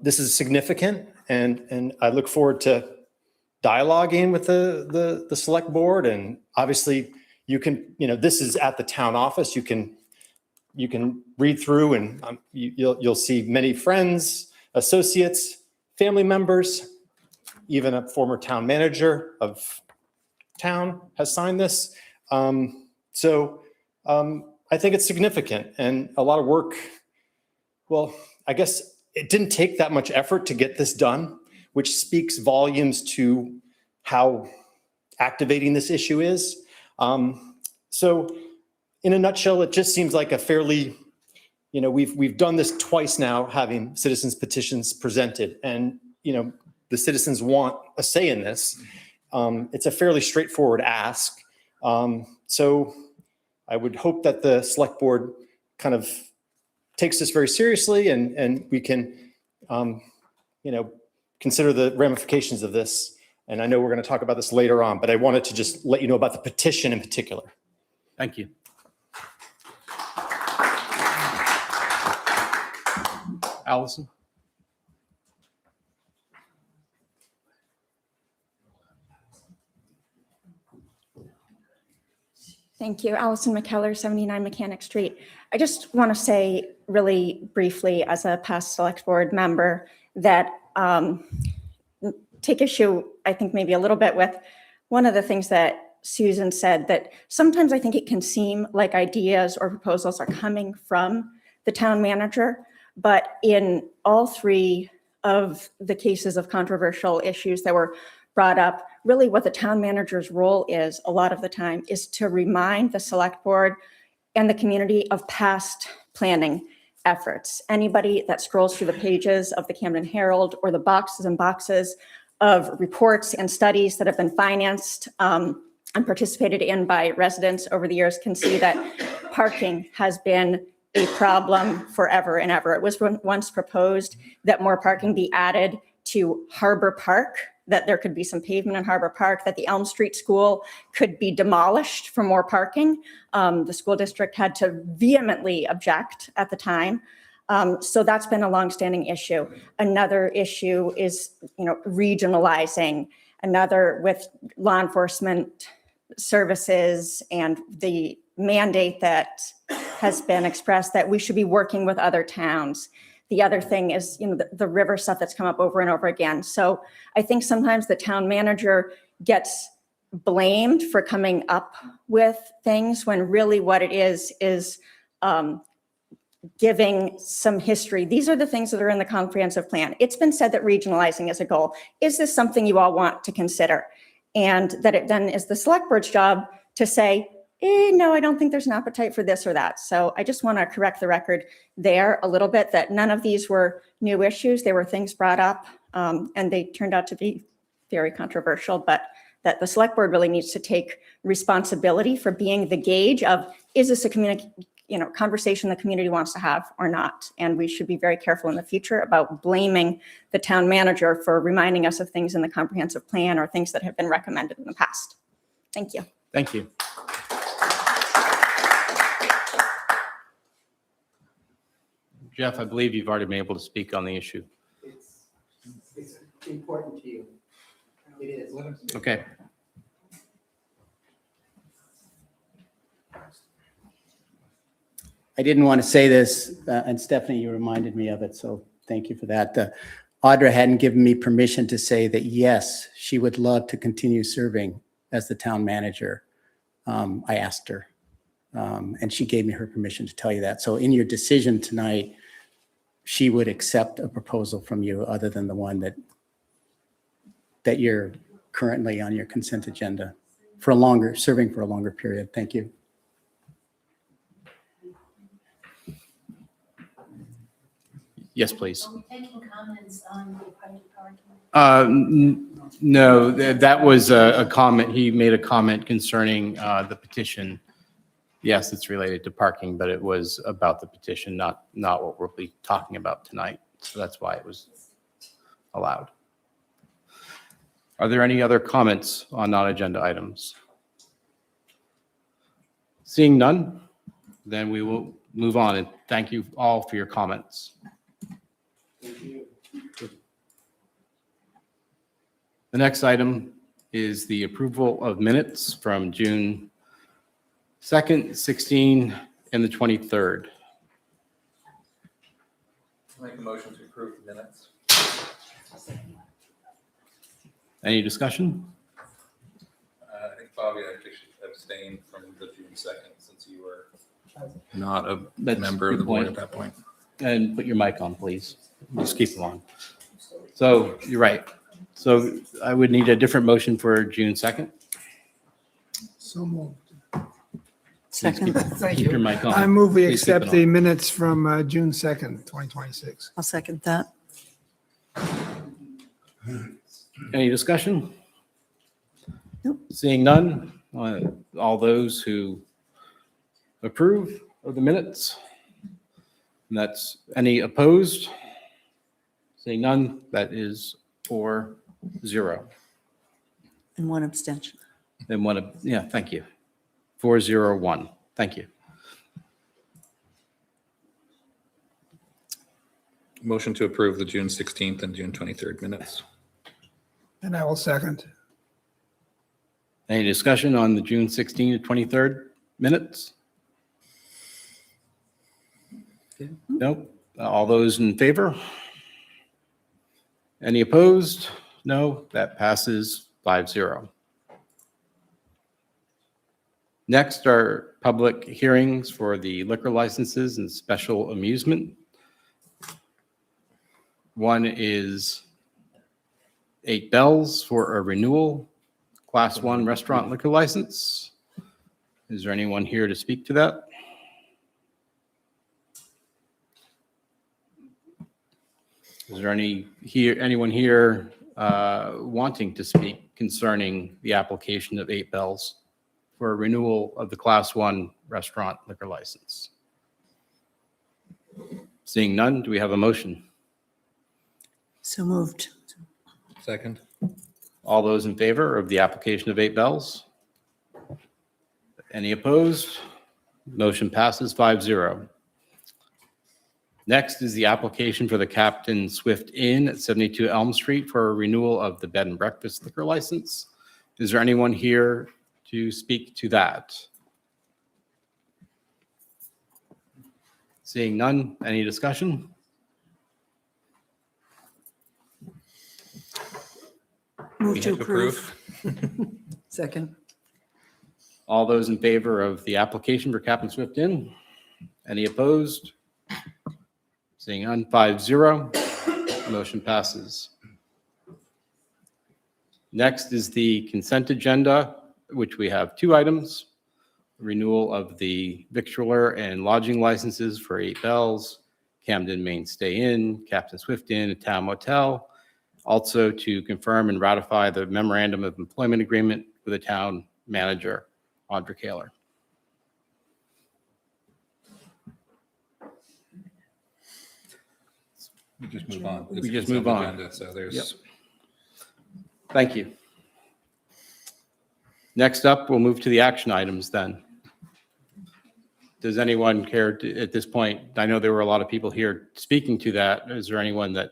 This is significant, and I look forward to dialoguing with the select board. And obviously, you can, this is at the town office. You can read through, and you'll see many friends, associates, family members, even a former town manager of town has signed this. I think it's significant and a lot of work. Well, I guess it didn't take that much effort to get this done, which speaks volumes to how activating this issue is. So in a nutshell, it just seems like a fairly, we've done this twice now, having citizens petitions presented, and, the citizens want a say in this. It's a fairly straightforward ask. So I would hope that the select board kind of takes this very seriously, and we can, consider the ramifications of this. And I know we're going to talk about this later on, but I wanted to just let you know about the petition in particular. Thank you. Allison? Thank you. Allison McKellar, 79 Mechanic Street. I just want to say really briefly, as a past select board member, that take issue, I think, maybe a little bit with one of the things that Susan said, that sometimes I think it can seem like ideas or proposals are coming from the town manager, but in all three of the cases of controversial issues that were brought up, really what the town manager's role is a lot of the time is to remind the select board and the community of past planning efforts. Anybody that scrolls through the pages of the Camden Herald or the boxes and boxes of reports and studies that have been financed and participated in by residents over the years can see that parking has been a problem forever and ever. It was once proposed that more parking be added to Harbor Park, that there could be some pavement in Harbor Park, that the Elm Street School could be demolished for more parking. The school district had to vehemently object at the time. So that's been a longstanding issue. Another issue is, regionalizing. Another with law enforcement services and the mandate that has been expressed that we should be working with other towns. The other thing is, the river stuff that's come up over and over again. So I think sometimes the town manager gets blamed for coming up with things when really what it is giving some history. These are the things that are in the comprehensive plan. It's been said that regionalizing is a goal. Is this something you all want to consider? And that it then is the select board's job to say, no, I don't think there's an appetite for this or that. So I just want to correct the record there a little bit, that none of these were new issues. They were things brought up and they turned out to be very controversial, but that the select board really needs to take responsibility for being the gauge of, is this a conversation the community wants to have or not? And we should be very careful in the future about blaming the town manager for reminding us of things in the comprehensive plan or things that have been recommended in the past. Thank you. Thank you. Jeff, I believe you've already been able to speak on the issue. It's important to you. It is. Okay. I didn't want to say this, and Stephanie, you reminded me of it, so thank you for that. Audra hadn't given me permission to say that, yes, she would love to continue serving as the town manager. I asked her, and she gave me her permission to tell you that. So in your decision tonight, she would accept a proposal from you other than the one that you're currently on your consent agenda for serving for a longer period. Thank you. Yes, please. Are we taking comments on the private parking? No, that was a comment. He made a comment concerning the petition. Yes, it's related to parking, but it was about the petition, not what we'll be talking about tonight. So that's why it was allowed. Are there any other comments on non-agenda items? Seeing none, then we will move on, and thank you all for your comments. Thank you. The next item is the approval of minutes from June 2nd, 16, and the 23rd. Make a motion to approve the minutes. Any discussion? I think Bobby actually should abstain from the June 2nd since you were not a member of the board at that point. And put your mic on, please. Just keep it on. So you're right. So I would need a different motion for June 2nd. So moved. Second. Keep your mic on. I move we Please keep accept it the on. minutes from June 2nd, 2026. I'll second that. Any discussion? Nope. Seeing none, all those who approve of the minutes? And that's any opposed? Seeing none, that is 4-0. And one abstention. Then thank you. 4-0-1. Thank you. Motion to approve the June 16th and June 23rd minutes. And I will second. Any discussion on the June 16th to 23rd minutes? Nope. All those in favor? Any opposed? No, that passes 5-0. Next are public hearings for the liquor licenses and special amusement. One is 8 Bells for a renewal, Class 1 restaurant liquor license. Is there anyone here to speak to that? Is there anyone here wanting to speak concerning the application of 8 Bells for a renewal of the Class 1 restaurant liquor license? Seeing none, do we have a motion? So moved. Second. All those in favor of the application of 8 bells? Any opposed? Motion passes 5-0. Next is the application for the Captain Swift Inn at 72 Elm Street for a renewal of the bed and breakfast liquor license. Is there anyone here to speak to that? Seeing none, any discussion? Move to approve. Second. All those in favor of the application for Captain Swift Inn? Any opposed? Seeing none, 5-0. Motion passes. Next is the consent agenda, which we have 2 items. Renewal of the victualler and lodging licenses for 8 bells, Camden Mainstay Inn, Captain Swift Inn, a Town Motel. Also to confirm and ratify the memorandum of employment agreement with the town manager, Audra Kaler. We just move on. We just move on. Agenda, so there's. Yep. Thank you. Next up, we'll move to the action items then. Does anyone care to, at this point, I know there were a lot of people here speaking to that. Is there anyone that,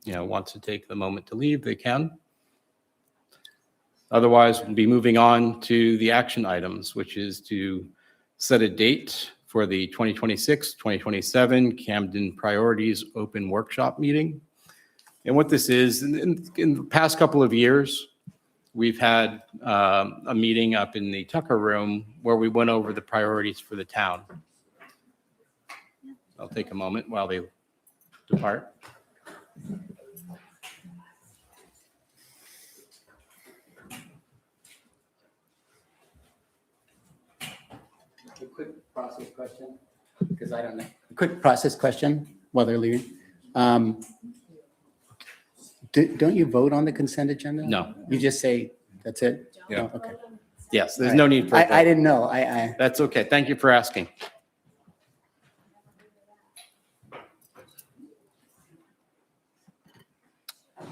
wants to take the moment to leave? They can. Otherwise, we'll be moving on to the action items, which is to set a date for the 2026-2027 Camden Priorities Open Workshop Meeting. And what this is, in the past couple of years, we've had a meeting up in the Tucker Room where we went over the priorities for the town. I'll take a moment while they depart. A quick process question, because I don't know. A quick process question while they're leaving. Don't you vote on the consent agenda? No. You just say, that's it? Yeah. Oh, okay. Yes, there's no need for it. I didn't know. That's okay. Thank you for asking.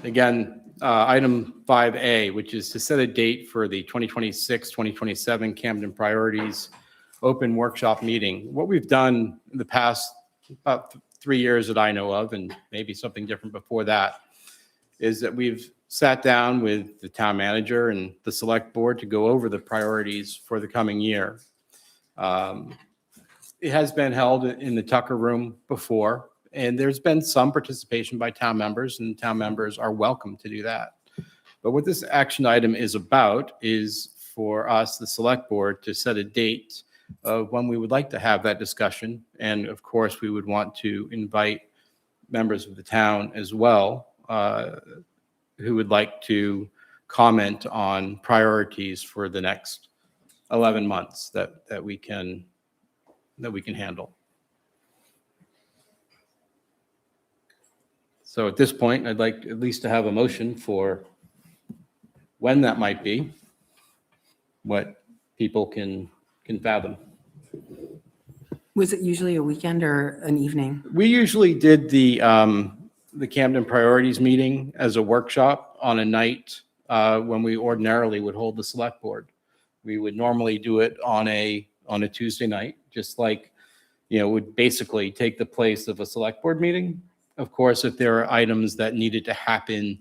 Again, item 5A, which is to set a date for the 2026-2027 Camden Priorities Open Workshop Meeting. What we've done in the past about 3 years that I know of, and maybe something different before that, is that we've sat down with the town manager and the select board to go over the priorities for the coming year. It has been held in the Tucker Room before, and there's been some participation by town members, and town members are welcome to do that. But what this action item is about is for us, the select board, to set a date of when we would like to have that discussion. And of course, we would want to invite members of the town as well, who would like to comment on priorities for the next 11 months that we can handle. So at this point, I'd like at least to have a motion for when that might be, what people can fathom. Was it usually a weekend or an evening? We usually did the Camden Priorities meeting as a workshop on a night when we ordinarily would hold the select board. We would normally do it on a Tuesday night, just like, would basically take the place of a select board meeting. Of course, if there are items that needed to happen,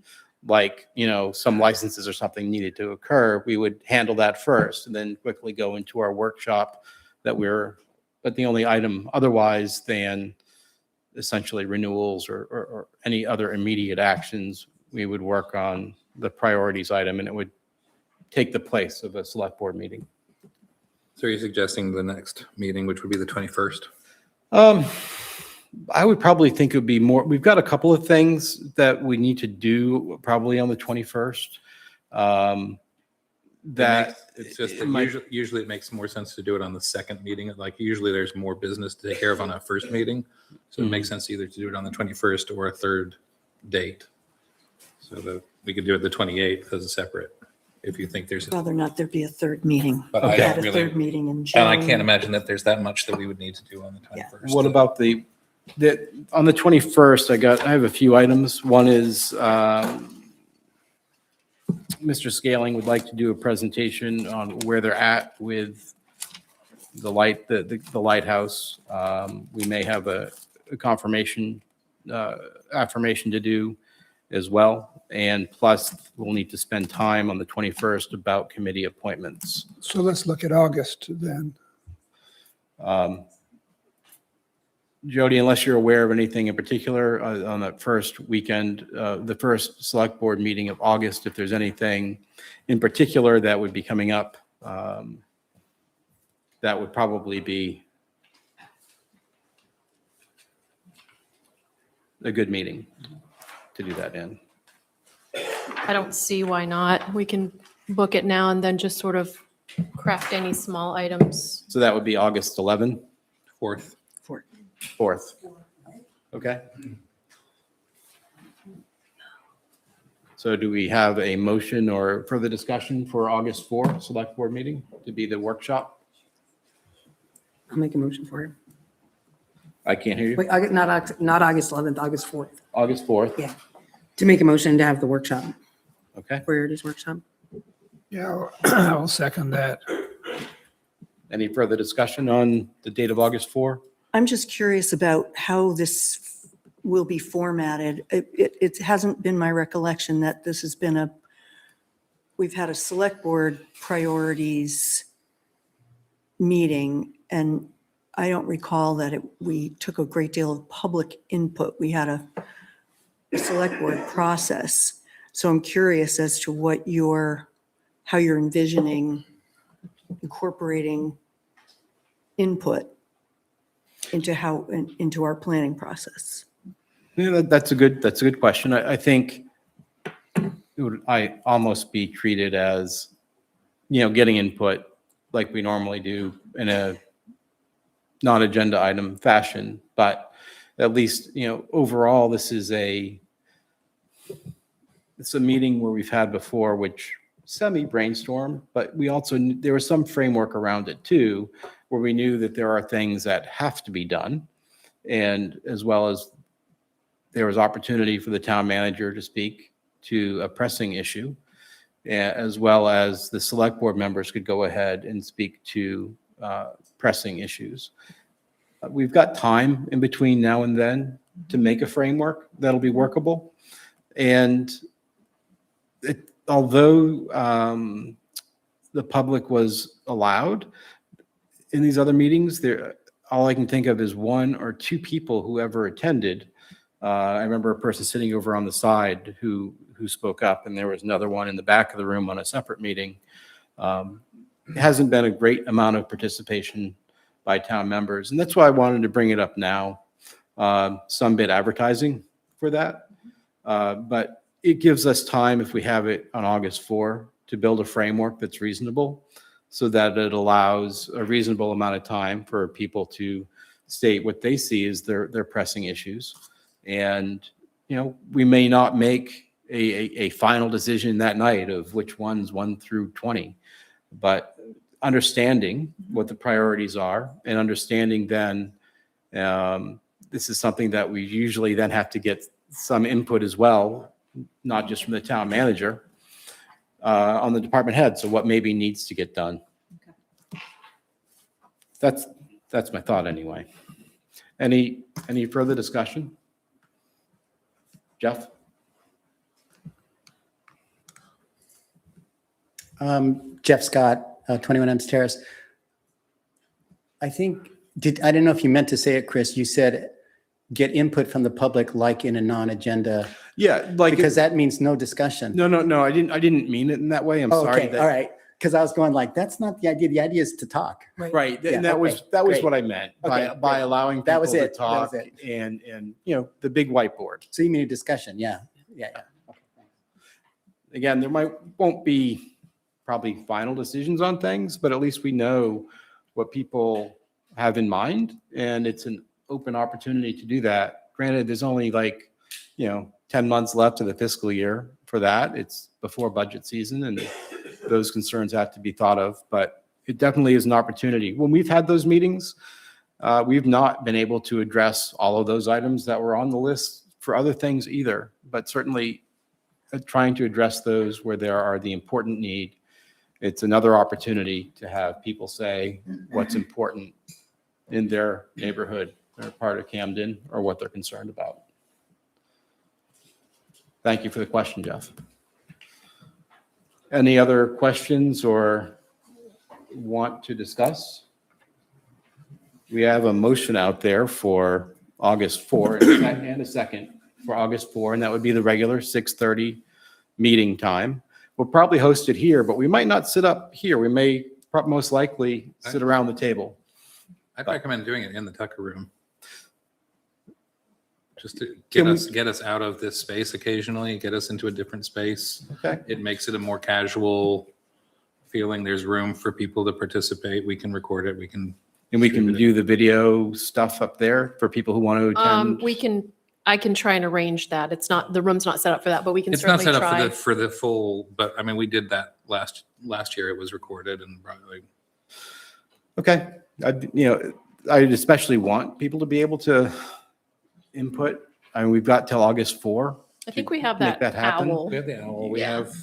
like, some licenses or something needed to occur, we would handle that first and then quickly go into our workshop but the only item otherwise than essentially renewals or any other immediate actions, we would work on the priorities item, and it would take the place of a select board meeting. So you're suggesting the next meeting, which would be the 21st? I would probably think it would be more, we've got a couple of things that we need to do probably on the 21st. It's just that usually it makes more sense to do it on the second meeting. Like usually there's more business to take care of on a first meeting. So it makes sense either to do it on the 21st or a third date. So that we could do it the 28th as a separate, if you think there's. Rather not there be a third meeting. But We I had don't a really- third meeting in June. And I can't imagine that there's that much that we would need to do on the 21st. What about on the 21st, I have a few items. One is Mr. Scaling would like to do a presentation on where they're at with the lighthouse. We may have a confirmation, affirmation to do as well. And plus, we'll need to spend time on the 21st about committee appointments. So let's look at August then. Jody, unless you're aware of anything in particular on that first weekend, the first select board meeting of August, if there's anything in particular that would be coming up, that would probably be a good meeting to do that in. I don't see why not. We can book it now and then just sort of craft any small items. So that would be August 11th? 4th. 4th. Okay. So do we have a motion or further discussion for August 4th select board meeting to be the workshop? I'll make a motion for it. I can't hear you. Wait, not August 11th, August 4th. August 4th? Yeah. To make a motion to have the workshop, Okay. priorities workshop. Yeah, I'll second that. Any further discussion on the date of August 4? I'm just curious about how this will be formatted. It hasn't been my recollection that this has been we've had a select board priorities meeting, and I don't recall that we took a great deal of public input. We had a select board process. So I'm curious as to how you're envisioning incorporating input into our planning process. Yeah, that's a good question. I think I almost be treated as, getting input like we normally do in a non-agenda item fashion, but at least, overall, this is it's a meeting where we've had before, which semi-brainstorm, but there was some framework around it too, where we knew that there are things that have to be done. And as well as there was opportunity for the town manager to speak to a pressing issue, as well as the select board members could go ahead and speak to pressing issues. We've got time in between now and then to make a framework that'll be workable. And although the public was allowed in these other meetings, all I can think of is one or two people who ever attended. I remember a person sitting over on the side who spoke up, and there was another one in the back of the room on a separate meeting. It hasn't been a great amount of participation by town members, and that's why I wanted to bring it up now. Some bit advertising for that, but it gives us time, if we have it on August 4, to build a framework that's reasonable, so that it allows a reasonable amount of time for people to state what they see as their pressing issues. And, we may not make a final decision that night of which ones 1 through 20, but understanding what the priorities are and understanding then this is something that we usually then have to get some input as well, not just from the town manager, on the department head. So what maybe needs to get done. That's my thought anyway. Any further discussion? Jeff? Jeff Scott, 21 Ems Terrace. I think, I don't know if you meant to say it, Chris, you said get input from the public like in a non-agenda. Yeah, like. Because that means no discussion. No, I didn't mean it in that way. I'm sorry. Okay, all right. Because I was going like, that's not the idea. The idea is to talk. Right. Yeah, And that was great. what I meant by great. allowing That people was to it. talk That was it. and the big whiteboard. So you mean a discussion? Yeah. Okay, Again, there won't be probably final decisions on things, but at least we know what people have in mind, and it's an open opportunity to do that. Granted, there's only 10 months left of the fiscal year for that. It's before budget season, and those concerns have to be thought of, but it definitely is an opportunity. When we've had those meetings, we've not been able to address all of those items that were on the list for other things either, but certainly trying to address those where there are the important need. It's another opportunity to have people say what's important in their neighborhood, their part of Camden, or what they're concerned about. Thank you for the question, Jeff. Any other questions or want to discuss? We have a motion out there for August 4 and a second for August 4, and that would be the regular 6:30 meeting time. We'll probably host it here, but we might not sit up here. We may most likely sit around the table. I'd recommend doing it in the Tucker room. Just to Can get us out of this space occasionally, get us into a different space. Okay. It makes it a more casual feeling. There's room for people to participate. We can record it. We can do the video stuff up there for people who want to attend. I can try and arrange that. It's not, the room's not set up for that, but we can It's not certainly set up try. for the full, but I mean, we did that last year. It was recorded and probably. Okay. I'd especially want people to be able to input. I mean, we've got till August 4. I think we have make that that happen. owl. We have the owl. We Yeah. have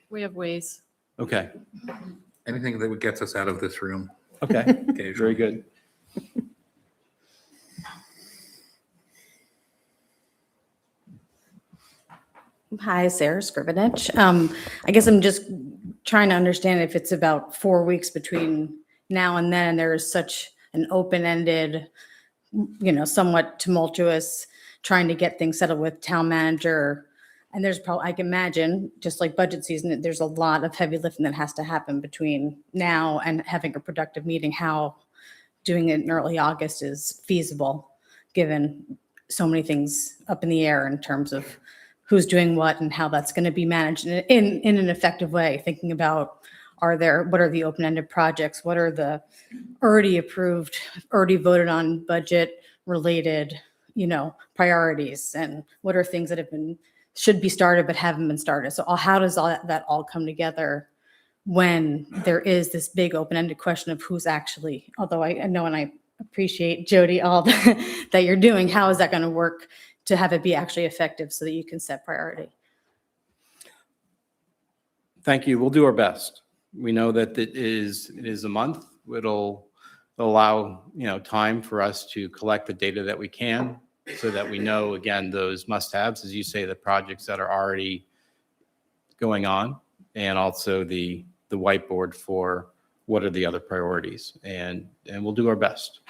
We have ways. Okay. anything that gets us out of this room. Okay. Very good. Hi, Sarah Scrivenich. I guess I'm just trying to understand if it's about 4 weeks between now and then, there is such an open-ended, somewhat tumultuous, trying to get things settled with town manager. And there's probably, I can imagine, just like budget season, there's a lot of heavy lifting that has to happen between now and having a productive meeting, how doing it in early August is feasible, given so many things up in the air in terms of who's doing what and how that's going to be managed in an effective way, thinking about what are the open-ended projects? What are the already approved, already voted on budget related, priorities? And what are things that should be started but haven't been started? So how does all that all come together when there is this big open-ended question of who's actually, although I know and I appreciate, Jody, all that you're doing, how is that going to work to have it be actually effective so that you can set priority? Thank you. We'll do our best. We know that it is a month. It'll allow, time for us to collect the data that we can so that we know, again, those must-haves, as you say, the projects that are already going on, and also the whiteboard for what are the other priorities. And we'll do our best.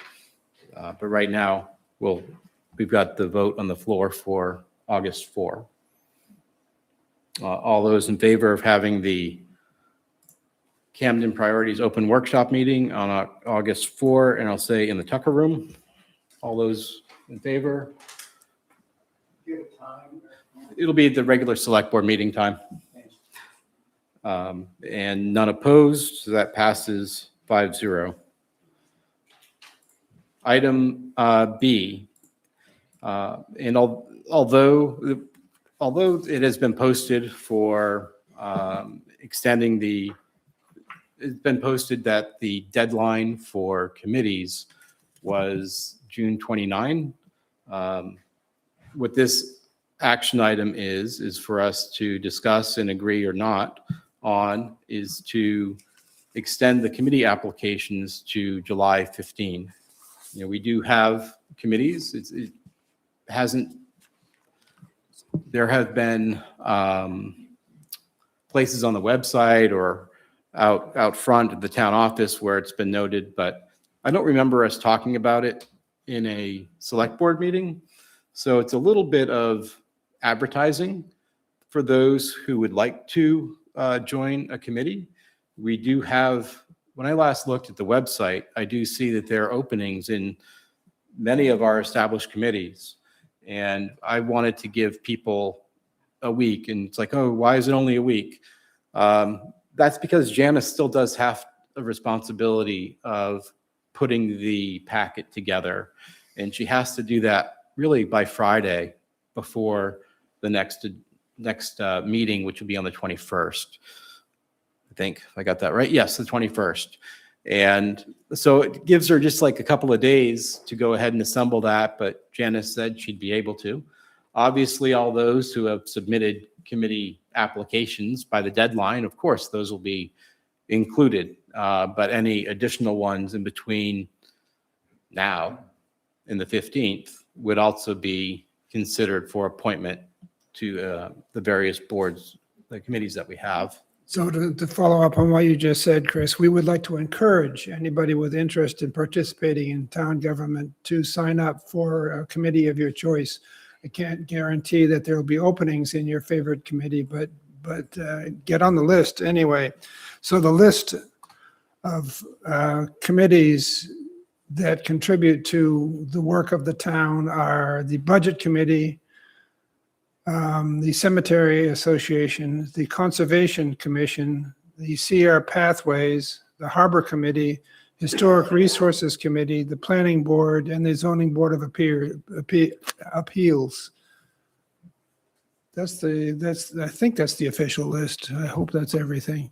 But right now, we've got the vote on the floor for August 4. All those in favor of having the Camden Priorities Open Workshop meeting on August 4, and I'll say in the Tucker Room. All those in favor? It'll be the regular select board meeting time. And none opposed, so that passes 5-0. Item B. And although it has been posted for it's been posted that the deadline for committees was June 29. What this action item is for us to discuss and agree or not on is to extend the committee applications to July 15. We do have committees. There have been places on the website or out front at the town office where it's been noted, but I don't remember us talking about it in a select board meeting. So it's a little bit of advertising for those who would like to join a committee. We do have, when I last looked at the website, I do see that there are openings in many of our established committees. And I wanted to give people a week, and it's like, oh, why is it only a week? That's because Janice still does have a responsibility of putting the packet together. And she has to do that really by Friday before the next meeting, which will be on the 21st. I think, if I got that right. Yes, the 21st. And so it gives her just like a couple of days to go ahead and assemble that, but Janice said she'd be able to. Obviously, all those who have submitted committee applications by the deadline, of course, those will be included. But any additional ones in between now and the 15th would also be considered for appointment to the various boards, the committees that we have. So to follow up on what you just said, Chris, we would like to encourage anybody with interest in participating in town government to sign up for a committee of your choice. I can't guarantee that there will be openings in your favorite committee, but get on the list anyway. So the list of committees that contribute to the work of the town are the Budget Committee, the Cemetery Association, the Conservation Commission, the CR Pathways, the Harbor Committee, Historic Resources Committee, the Planning Board, and the Zoning Board of Appeals. I think that's the official list. I hope that's everything.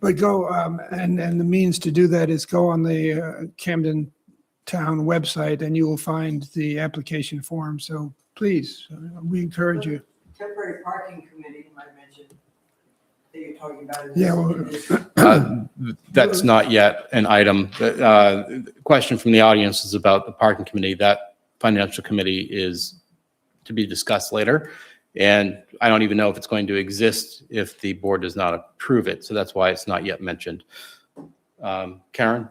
But go, and the means to do that is go on the Camden Town website and you will find the application form. So please, we encourage you. Temporary parking committee, you might mention, that you're talking about. Yeah, well, That's not yet an item. The question from the audience is about the parking committee. That financial committee is to be discussed later. And I don't even know if it's going to exist if the board does not approve it. So that's why it's not yet mentioned. Karen?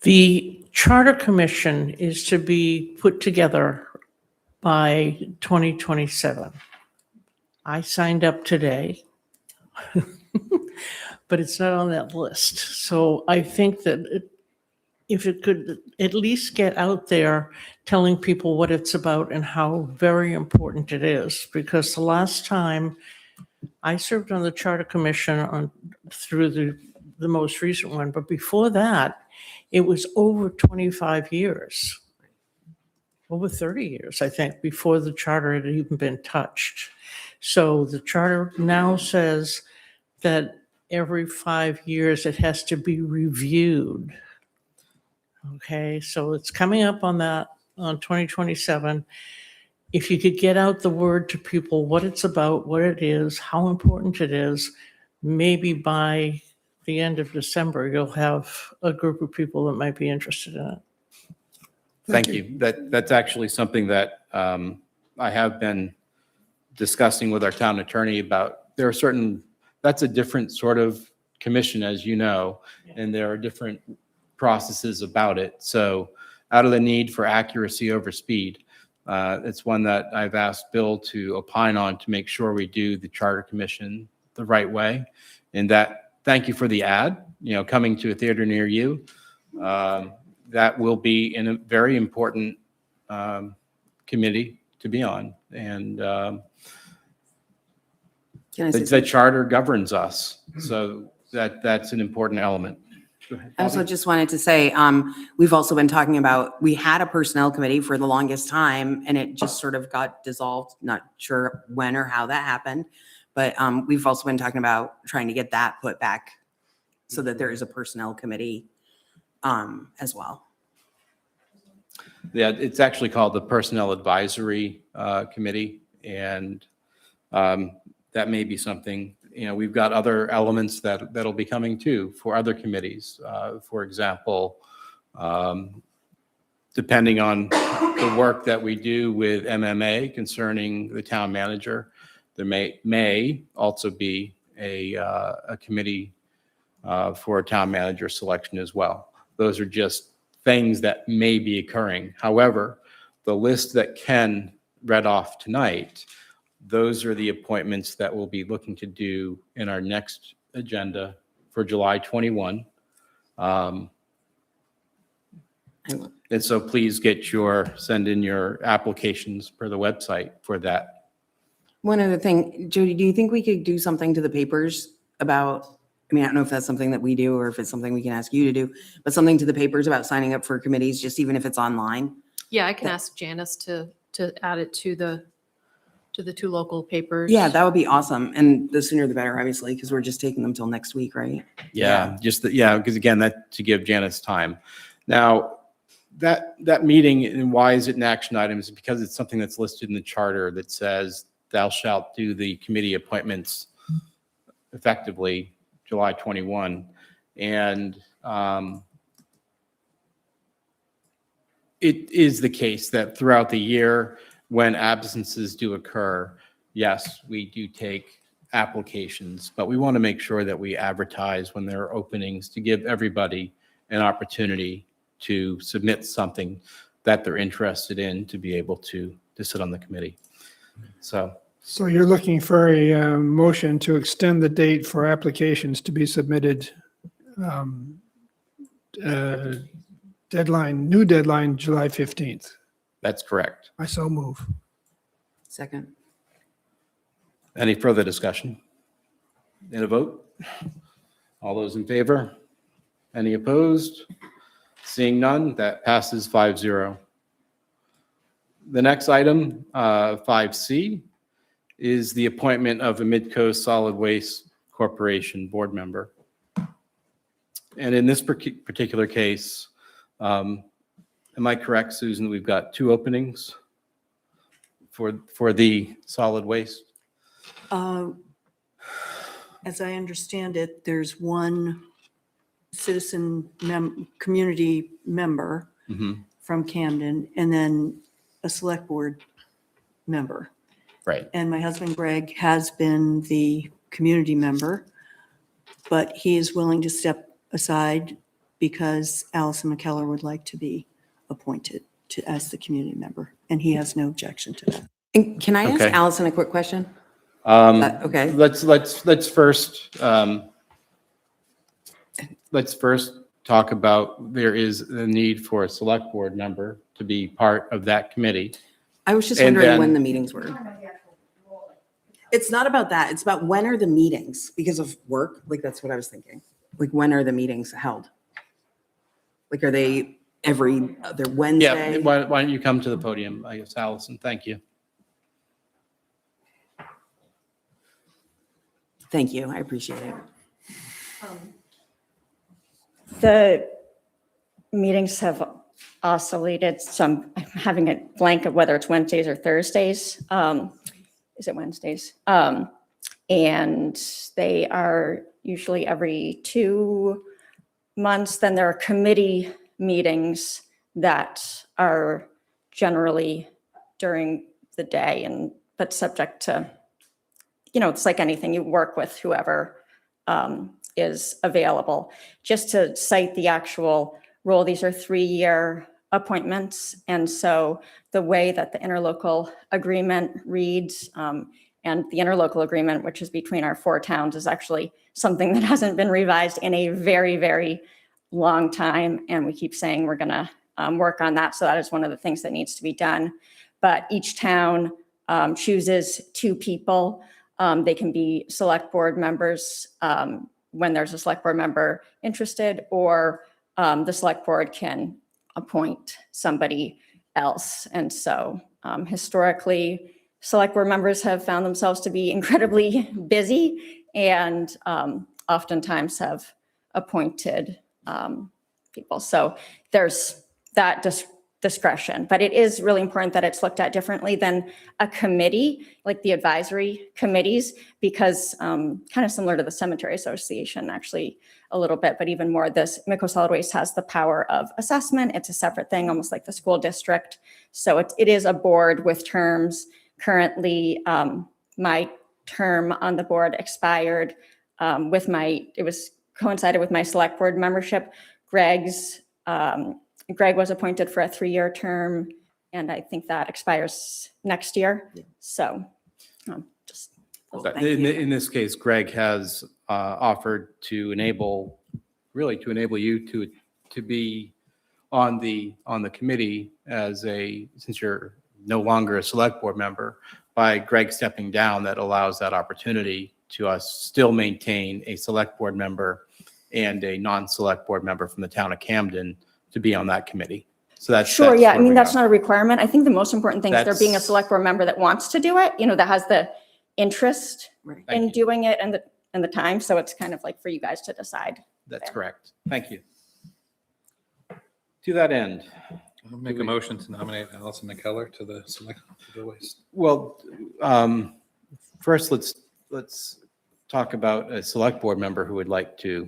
The Charter Commission is to be put together by 2027. I signed up today, but it's not on that list. So I think that if it could at least get out there telling people what it's about and how very important it is, because the last time I served on the Charter Commission through the most recent one, but before that, it was over 25 years, over 30 years, I think, before the charter had even been touched. So the charter now says that every 5 years it has to be reviewed. Okay, so it's coming up on that on 2027. If you could get out the word to people, what it's about, what it is, how important it is, maybe by the end of December, you'll have a group of people that might be interested in it. Thank you. That's actually something that I have been discussing with our town attorney about. There are certain, that's a different sort of commission, as you know, and there are different processes about it. So out of the need for accuracy over speed, it's one that I've asked Bill to opine on to make sure we do the Charter Commission the right way. And that, thank you for the ad, coming to a theater near you. That will be in a very important committee to be on. And the charter governs us. So that's an important element. I also just wanted to say, we've also been talking about, we had a personnel committee for the longest time and it just sort of got dissolved. Not sure when or how that happened, but we've also been talking about trying to get that put back so that there is a personnel committee as well. Yeah, it's actually called the Personnel Advisory Committee, and that may be something. We've got other elements that'll be coming too for other committees. For example, depending on the work that we do with MMA concerning the town manager, there may also be a committee for a town manager selection as well. Those are just things that may be occurring. However, the list that Ken read off tonight, those are the appointments that we'll be looking to do in our next agenda for July 21. And so please send in your applications per the website for that. One other thing, Jody, do you think we could do something to the papers about, I don't know if that's something that we do or if it's something we can ask you to do, but something to the papers about signing up for committees, just even if it's online? Yeah, I can ask Janice to add it to to the 2 local papers. Yeah, that would be awesome. And the sooner the better, obviously, because we're just taking them till next week, right? Yeah, because again, that to give Janice time. Now, that meeting, and why is it an action item, is because it's something that's listed in the charter that says thou shalt do the committee appointments effectively July 21. And it is the case that throughout the year, when absences do occur, yes, we do take applications, but we want to make sure that we advertise when there are openings to give everybody an opportunity to submit something that they're interested in to be able to sit on the committee. So you're looking for a motion to extend the date for applications to be submitted. New deadline, July 15th. that's correct. I so move. Second. Any further discussion? In a vote? All those in favor? Any opposed? Seeing none, that passes 5-0. The next item, 5C, is the appointment of a Midcoast Solid Waste Corporation board member. And in this particular case, am I correct, Susan, we've got 2 openings for the solid waste? As I understand it, there's one citizen community member from Camden, and then a select board member. Right. And my husband Greg has been the community member, but he is willing to step aside because Allison McKellar would like to be appointed as the community member, and he has no objection to that. And can I ask Okay. Allison a quick question? Okay. Let's first talk about, there is a need for a select board member to be part of that committee. I was just And wondering then- when the meetings were. It's not about that. It's about when are the meetings because of work? Like, that's what I was thinking. Like, when are the meetings held? Like, are they every other Yeah, Wednesday? why don't you come to the podium, I guess, Allison, thank you. Thank you. I appreciate it. The meetings have oscillated, so I'm having a blank of whether it's Wednesdays or Thursdays. Is it Wednesdays? And they are usually every 2 months. Then there are committee meetings that are generally during the day, but subject to, it's like anything, you work with whoever is available. Just to cite the actual role, these are 3-year appointments. And so the way that the interlocal agreement reads, and the interlocal agreement, which is between our 4 towns, is actually something that hasn't been revised in a very, very long time. And we keep saying we're going to work on that. So that is one of the things that needs to be done. But each town chooses 2 people. They can be select board members when there's a select board member interested, or the select board can appoint somebody else. And so historically, select board members have found themselves to be incredibly busy and oftentimes have appointed people. So there's that discretion, but it is really important that it's looked at differently than a committee, like the advisory committees, because kind of similar to the Cemetery Association, actually a little bit, but even more, this Midco Solid Waste has the power of assessment. It's a separate thing, almost like the school district. So it is a board with terms. Currently, my term on the board expired coincided with my select board membership. Greg was appointed for a 3-year term, and I think that expires next year. So In this case, Greg has offered to enable you to be on the committee since you're no longer a select board member. By Greg stepping down, that allows that opportunity to us still maintain a select board member and a non-select board member from the town of Camden to be on that committee. So that's. Sure, yeah, I where mean, we that's are. not a requirement. I think the most important thing is there being a That's- select board member that wants to do it, that has the interest Thank in you. doing it and the time. So it's kind of like for you guys to decide. That's correct. Thank you. To that end, I'll make a motion to nominate Allison McKellar to the select to the waste. well, first let's talk about a select board member who would like to.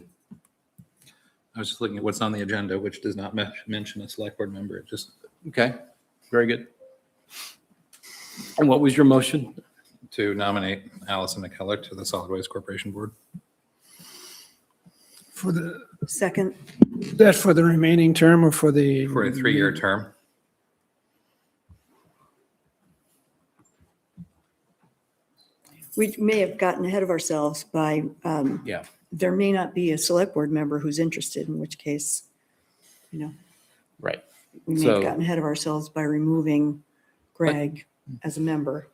I was just looking at what's on the agenda, which does not mention a select board member. It just Okay, very good. And what was your motion? to nominate Allison McKellar to the Solid Waste Corporation Board. For the, Second, that for the remaining term or for the? For a 3-year term. we may have gotten ahead of ourselves by, Yeah. there may not be a select board member who's interested, in which case, Right. we may So- have gotten ahead of ourselves by removing Greg as a member.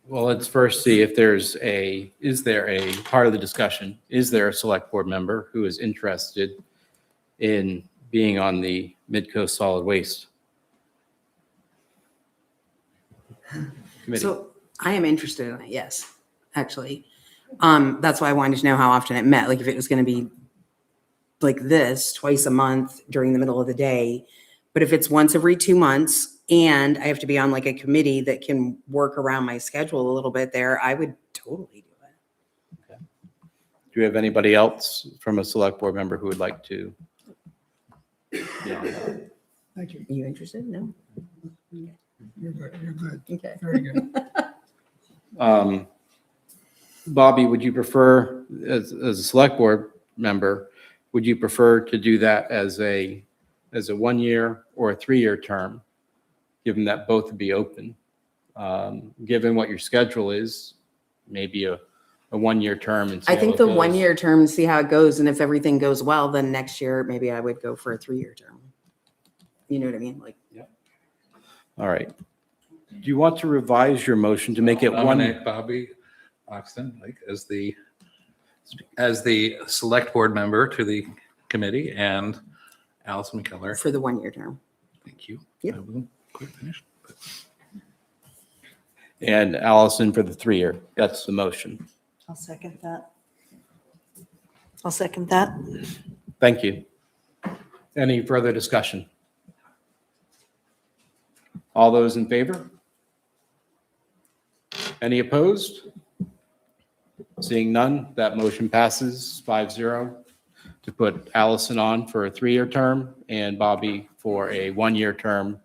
Well, let's first see if is there a part of the discussion, is there a select board member who is interested in being on the Midcoast Solid Waste Committee? So I am interested in it, yes, actually. That's why I wanted to know how often it met, like if it was going to be like this twice a month during the middle of the day. But if it's once every 2 months and I have to be on like a committee that can work around my schedule a little bit there, I would totally do it. Do you have anybody else from a select board member who would like to? Yeah. Thank you. Are you interested? No? You're good. You're good. Okay. Very good. Bobby, would you prefer, as a select board member, would you prefer to do that as a 1-year or a 3-year term, given that both would be open? Given what your schedule is, maybe a 1-year term. And see I how think it the goes. 1-year term, see how it goes. And if everything goes well, then next year, maybe I would go for a 3-year term. You know what I mean? Like, All right. Do you want to revise your motion to make it Nominate Bobby Oxton, like as the select board member to the committee, and Allison McKellar. for the 1-year term. Thank you. Yep. I will quick finish. and Allison for the 3-year? That's the motion. I'll second that. I'll second that. Thank you. Any further discussion? All those in favor? Any opposed? Seeing none, that motion passes 5-0 to put Allison on for a 3-year term and Bobby for a 1-year term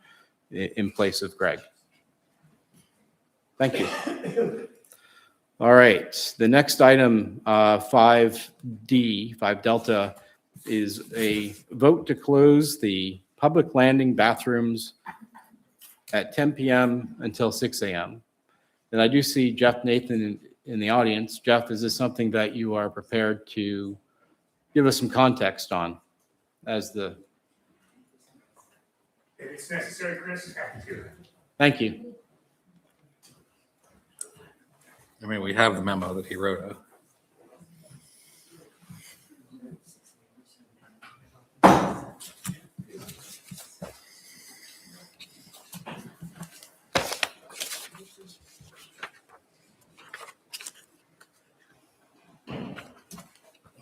in place of Greg. Thank you. All right, the next item, 5D, 5 Delta, is a vote to close the public landing bathrooms at 10 p.m. until 6 a.m. And I do see Jeff Nathan in the audience. Jeff, is this something that you are prepared to give us some context on as the? If it's necessary, Chris, happy to. Thank you. I mean, we have the memo that he wrote.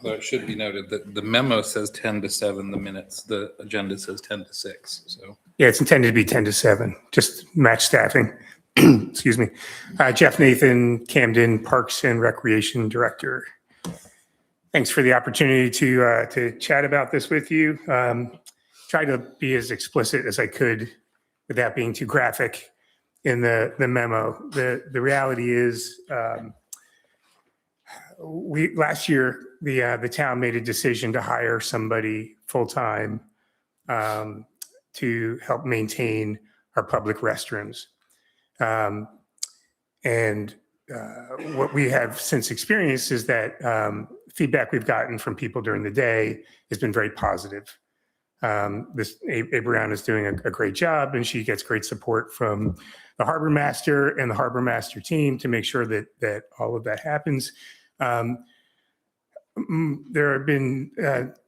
Although it should be noted that the memo says 10 to 7, the minutes, the agenda says 10 to 6, so. Yeah, it's intended to be 10 to 7, just match staffing. Excuse me. Jeff Nathan, Camden Parks and Recreation Director. Thanks for the opportunity to chat about this with you. Try to be as explicit as I could without being too graphic in the memo. The reality is, last year, the town made a decision to hire somebody full-time to help maintain our public restrooms. What we have since experienced is that feedback we've gotten from people during the day has been very positive. A Brown is doing a great job, and she gets great support from the harbor master and the harbor master team to make sure that all of that happens. There have been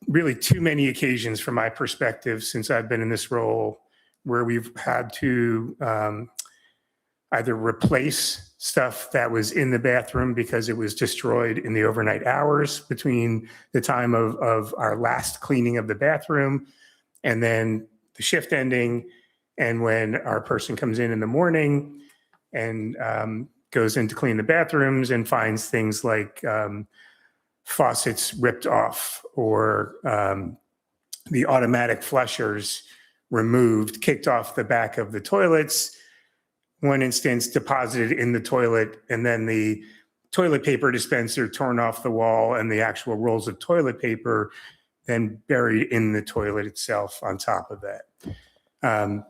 really too many occasions from my perspective since I've been in this role where we've had to either replace stuff that was in the bathroom because it was destroyed in the overnight hours between the time of our last cleaning of the bathroom and then the shift ending, and when our person comes in the morning and goes in to clean the bathrooms and finds things like faucets ripped off or the automatic flushers removed, kicked off the back of the toilets, one instance deposited in the toilet, and then the toilet paper dispenser torn off the wall and the actual rolls of toilet paper then buried in the toilet itself on top of that. I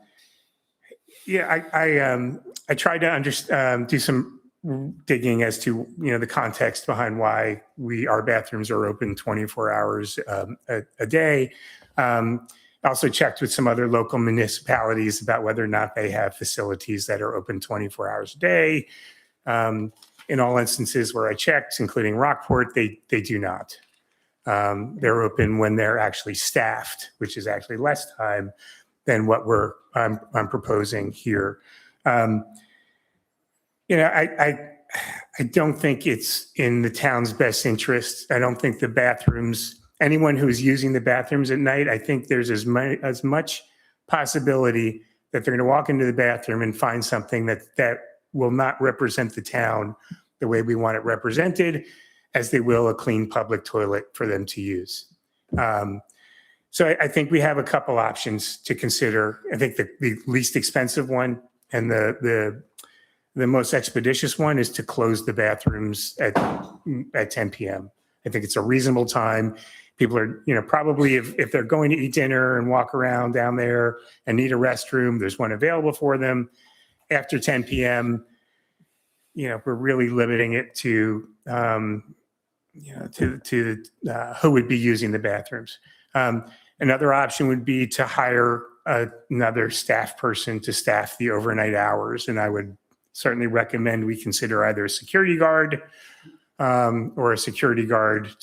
tried to do some digging as to the context behind why our bathrooms are open 24 hours a day. Also checked with some other local municipalities about whether or not they have facilities that are open 24 hours a day. In all instances where I checked, including Rockport, they do not. They're open when they're actually staffed, which is actually less time than what I'm proposing here. I don't think it's in the town's best interest. I don't think the bathrooms, anyone who's using the bathrooms at night, I think there's as much possibility that they're going to walk into the bathroom and find something that will not represent the town the way we want it represented, as they will a clean public toilet for them to use. So I think we have a couple options to consider. I think the least expensive one and the most expeditious one is to close the bathrooms at 10 p.m. I think it's a reasonable time. People are, probably if they're going to eat dinner and walk around down there and need a restroom, there's one available for them. After 10 p.m., we're really limiting it to who would be using the bathrooms. Another option would be to hire another staff person to staff the overnight hours, and I would certainly recommend we consider either a security guard or a security guard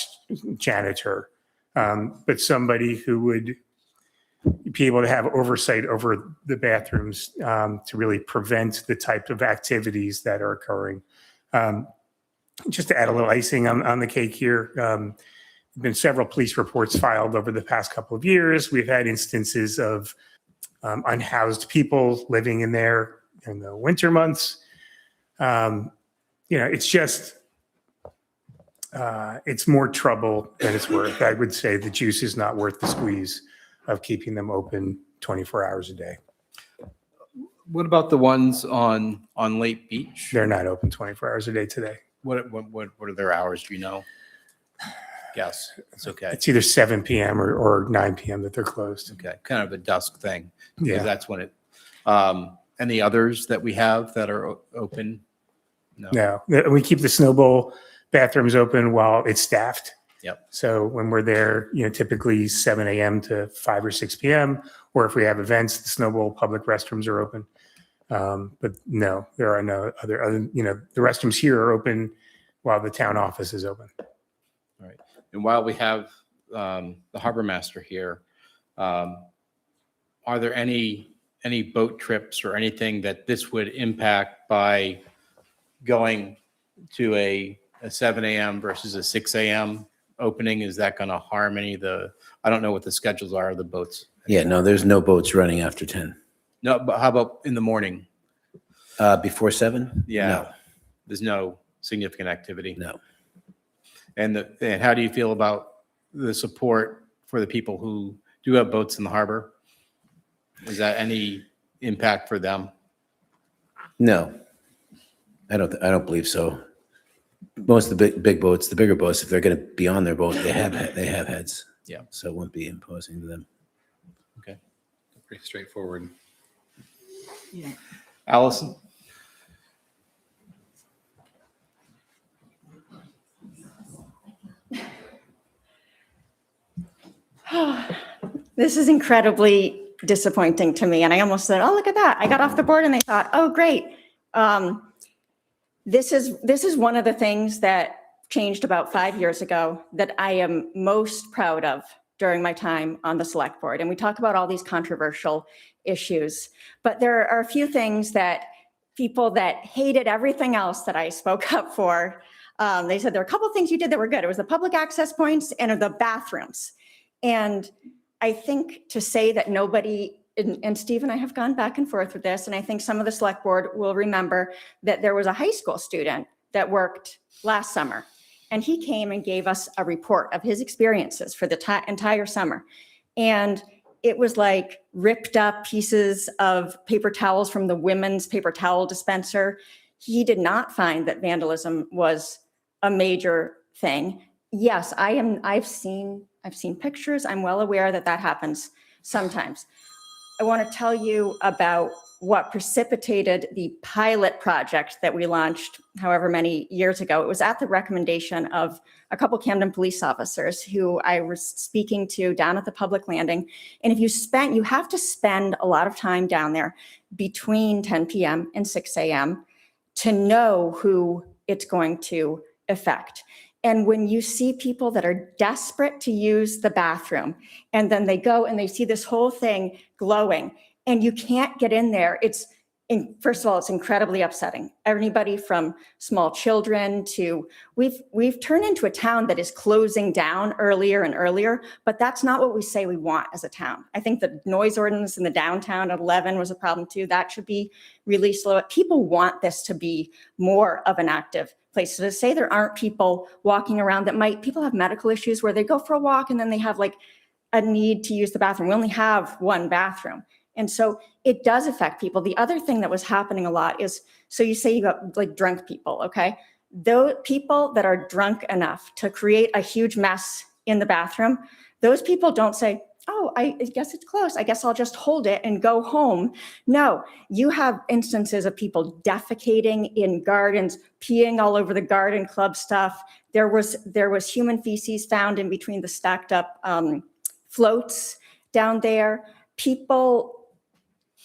/ janitor, but somebody who would be able to have oversight over the bathrooms to really prevent the type of activities that are occurring. Just to add a little icing on the cake here, there have been several police reports filed over the past couple of years. We've had instances of unhoused people living in there in the winter months. It's just, it's more trouble than it's worth. I would say the juice is not worth the squeeze of keeping them open 24 hours a day. What about the ones on Lake Beach? They're not open 24 hours a day today. What are their hours? Do you know? Guess. It's okay. It's either 7 p.m. or 9 p.m. that they're closed. Okay. Kind of a dusk thing. Yeah. Because that's when it, any others that we have that are open? No. We keep the Snow Bowl bathrooms open while it's staffed. Yep. So when we're there, typically 7 a.m. to 5 or 6 p.m. Or if we have events, the Snow Bowl public restrooms are open. But no, there are no other, the restrooms here are open while the town office is open. All right. And while we have the harbor master here, are there any boat trips or anything that this would impact by going to a 7 a.m. versus a 6 a.m. opening? Is that going to harm any of I don't know what the schedules are of the boats. Yeah, no, there's no boats running after 10. No, but how about in the morning? Before 7? Yeah. No. There's no significant activity. No. And how do you feel about the support for the people who do have boats in the harbor? Is that any impact for them? No. I don't believe so. Most of the big boats, the bigger boats, if they're going to be on their boat, they have heads. Yeah. So it won't be imposing to them. Okay. Pretty straightforward. Yeah. Allison? This is incredibly disappointing to me. And I almost said, oh, look at that. I got off the board and I thought, oh, great. This is one of the things that changed about 5 years ago that I am most proud of during my time on the select board. And we talk about all these controversial issues. But there are a few things that people that hated everything else that I spoke up for, they said there are a couple things you did that were good. It was the public access points and the bathrooms. And I think to say that nobody, and Steve and I have gone back and forth with this, and I think some of the select board will remember that there was a high school student that worked last summer. And he came and gave us a report of his experiences for the entire summer. And it was like ripped up pieces of paper towels from the women's paper towel dispenser. He did not find that vandalism was a major thing. Yes, I've seen pictures. I'm well aware that that happens sometimes. I want to tell you about what precipitated the pilot project that we launched however many years ago. It was at the recommendation of a couple Camden police officers who I was speaking to down at the public landing. And if you have to spend a lot of time down there between 10 p.m. and 6 a.m. to know who it's going to affect. And when you see people that are desperate to use the bathroom, and then they go and they see this whole thing glowing, and you can't get in there, first of all, it's incredibly upsetting. Everybody from small children to, we've turned into a town that is closing down earlier and earlier, but that's not what we say we want as a town. I think the noise ordinance in the downtown at 11 was a problem too. That should be really slow. People want this to be more of an active place. So to say there aren't people walking around people have medical issues where they go for a walk and then they have like a need to use the bathroom. We only have one bathroom. And so it does affect people. The other thing that was happening a lot is, so you say you got like drunk people, okay? Those people that are drunk enough to create a huge mess in the bathroom, those people don't say, oh, I guess it's close. I guess I'll just hold it and go home. No, you have instances of people defecating in gardens, peeing all over the garden club stuff. There was human feces found in between the stacked up floats down there. People,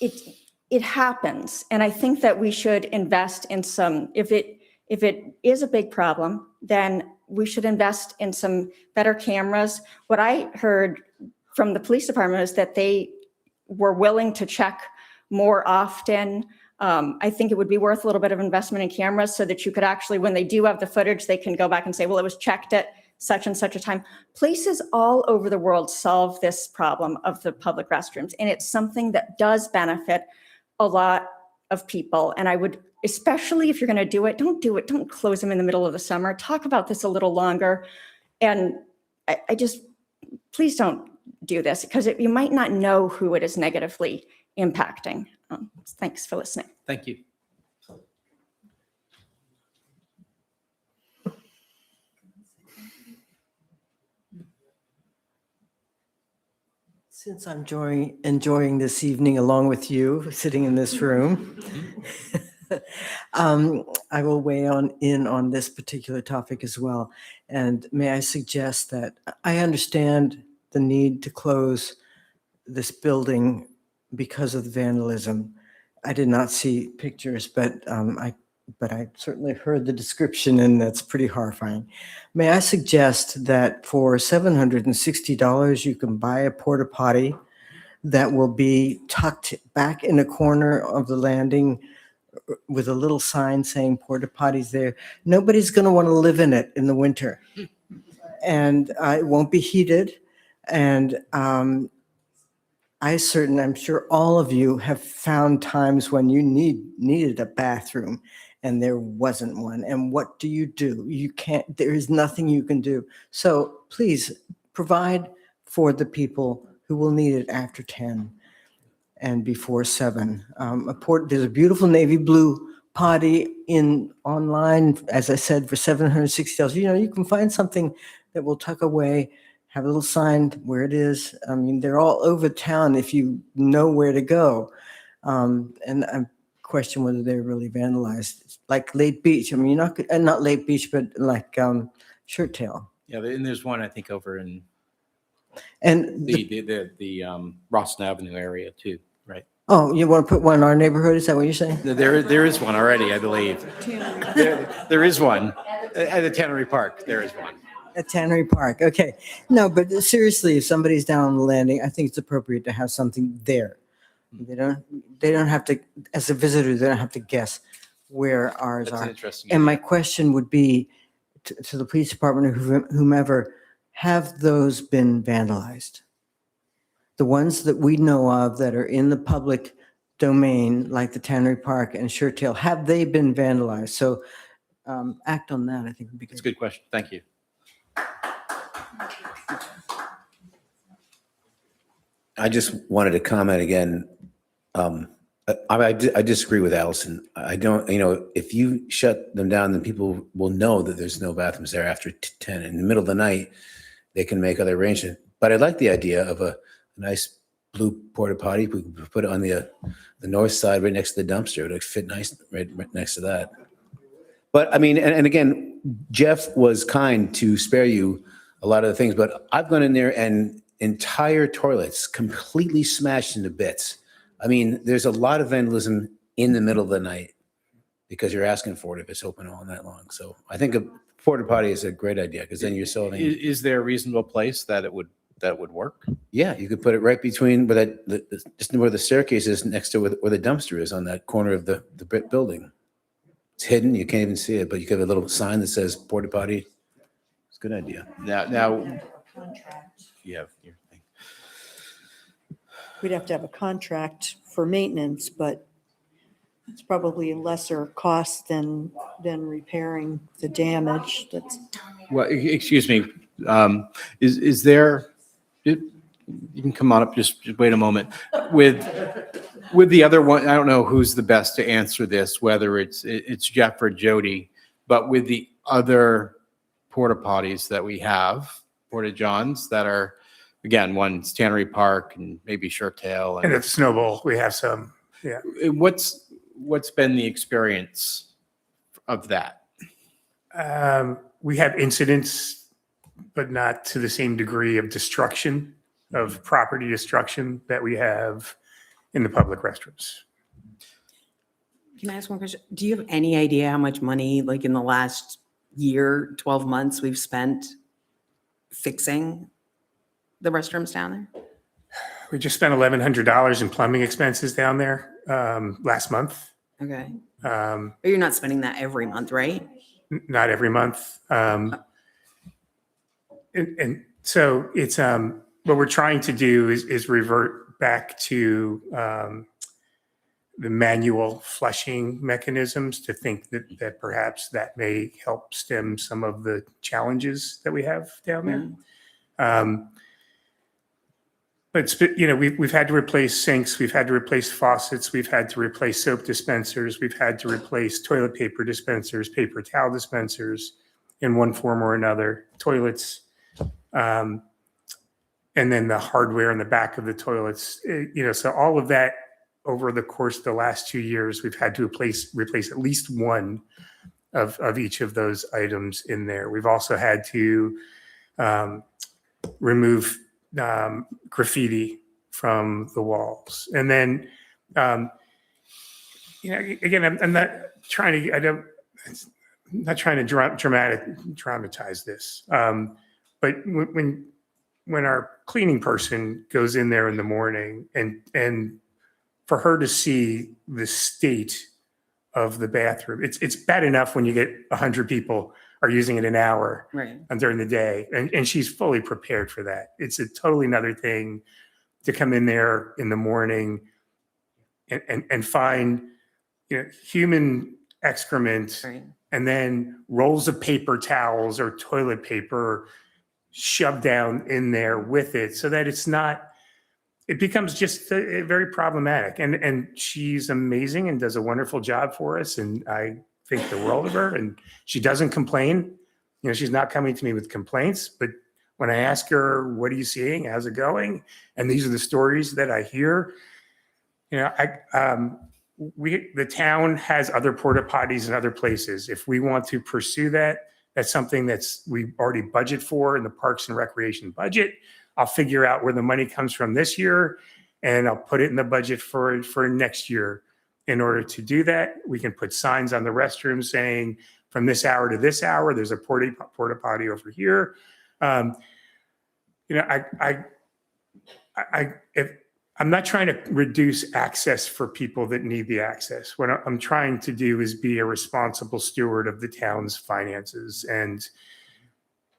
it happens. And I think that we should invest in some, if it is a big problem, then we should invest in some better cameras. What I heard from the police department is that they were willing to check more often. I think it would be worth a little bit of investment in cameras so that you could actually, when they do have the footage, they can go back and say, well, it was checked at such and such a time. Places all over the world solve this problem of the public restrooms. And it's something that does benefit a lot of people. And I would, especially if you're going to do it, don't close them in the middle of the summer. Talk about this a little longer. And I just, please don't do this because you might not know who it is negatively impacting. Thanks for listening. Thank you. Since I'm enjoying this evening along with you, sitting in this room, I will weigh in on this particular topic as well. And may I suggest that I understand the need to close this building because of the vandalism. I did not see pictures, but I certainly heard the description, and that's pretty horrifying. May I suggest that for $760, you can buy a porta potty that will be tucked back in a corner of the landing with a little sign saying porta potties there. Nobody's going to want to live in it in the winter. And it won't be heated. And I'm sure all of you have found times when you needed a bathroom and there wasn't one. And what do? There is nothing you can do. So please provide for the people who will need it after 10 and before 7. There's a beautiful navy blue potty online, as I said, for $760. You can find something that will tuck away, have a little sign where it is. I mean, they're all over town if you know where to go. And I question whether they're really vandalized. It's like Lake Beach. I mean, not Lake Beach, but like Shirt Tail. Yeah, and there's one I think over in And the Rawson Avenue area too, right? Oh, you want to put one in our neighborhood? Is that what you're saying? There is one already, I believe. There is one at the Tannery Park. There is one. At Tannery Park. Okay. No, but seriously, if somebody's down on the landing, I think it's appropriate to have something there They don't have to, as a visitor, they don't have to guess where ours That's an are. interesting And my idea. question would be to the police department or whomever, have those been vandalized? The ones that we know of that are in the public domain, like the Tannery Park and Sure Tail, have they been vandalized? So act on that, I think would be That's a good. good question. Thank you. I just wanted to comment again. I disagree with Allison. I don't, if you shut them down, then people will know that there's no bathrooms there after 10. In the middle of the night, they can make other arrangements. But I like the idea of a nice blue porta potty. We could put it on the north side, right next to the dumpster. It would fit nice right next to that. But I mean, and again, Jeff was kind to spare you a lot of the things, but I've gone in there and entire toilets completely smashed into bits. I mean, there's a lot of vandalism in the middle of the night because you're asking for it if it's open all night long. So I think a porta potty is a great idea because then you're solving. Is there a reasonable place that would work? Yeah, you could put it right between where just where the staircase is next to where the dumpster is on that corner of the brick building. It's hidden, you can't even see it, but you could have a little sign that says porta potty. It's a good idea. Now, you have your thing. We'd have to have a contract for maintenance, but it's probably a lesser cost than repairing the damage. That's Well, excuse me. Is there? You can come on up. Just wait a moment. With the other one, I don't know who's the best to answer this. Whether it's Jeff or Jody, but with the other porta potties that we have, porta johns that are, again, one's Tannery Park and maybe Sure Tail. And at the Snowball, we have some. Yeah. What's been the experience of that? We have incidents, but not to the same degree of destruction, of property destruction that we have in the public restrooms. Can I ask one question? Do you have any idea how much money, like in the last year, 12 months, we've spent fixing the restrooms down there? We just spent $1,100 in plumbing expenses down there last month. Okay. But you're not spending that every month, right? Not every month. And so it's what we're trying to do is revert back to the manual flushing mechanisms to think that perhaps that may help stem some of the challenges that we have down there. But we've had to replace sinks, we've had to replace faucets, we've had to replace soap dispensers, we've had to replace toilet paper dispensers, paper towel dispensers in one form or another, toilets, and then the hardware in the back of the toilets. So all of that over the course of the last 2 years, we've had to replace at least one of each of those items in there. We've also had to remove graffiti from the walls. And then, again, I'm not trying to, dramatize this. But when our cleaning person goes in there in the morning and for her to see the state of the bathroom, it's bad enough when you get 100 people are using it an hour Right. during the day. And she's fully prepared for that. It's a totally another thing to come in there in the morning and find human excrement and then rolls of paper towels or toilet paper shoved down in there with it so that it becomes just very problematic. And she's amazing and does a wonderful job for us. And I think the world of her, and she doesn't complain. She's not coming to me with complaints, but when I ask her, what are you seeing? How's it going? And these are the stories that I hear. The town has other porta potties in other places. If we want to pursue that, that's something we already budget for in the Parks and Recreation budget. I'll figure out where the money comes from this year, and I'll put it in the budget for next year. In order to do that, we can put signs on the restroom saying, from this hour to this hour, there's a porta potty over here. If I'm not trying to reduce access for people that need the access. What I'm trying to do is be a responsible steward of the town's finances and,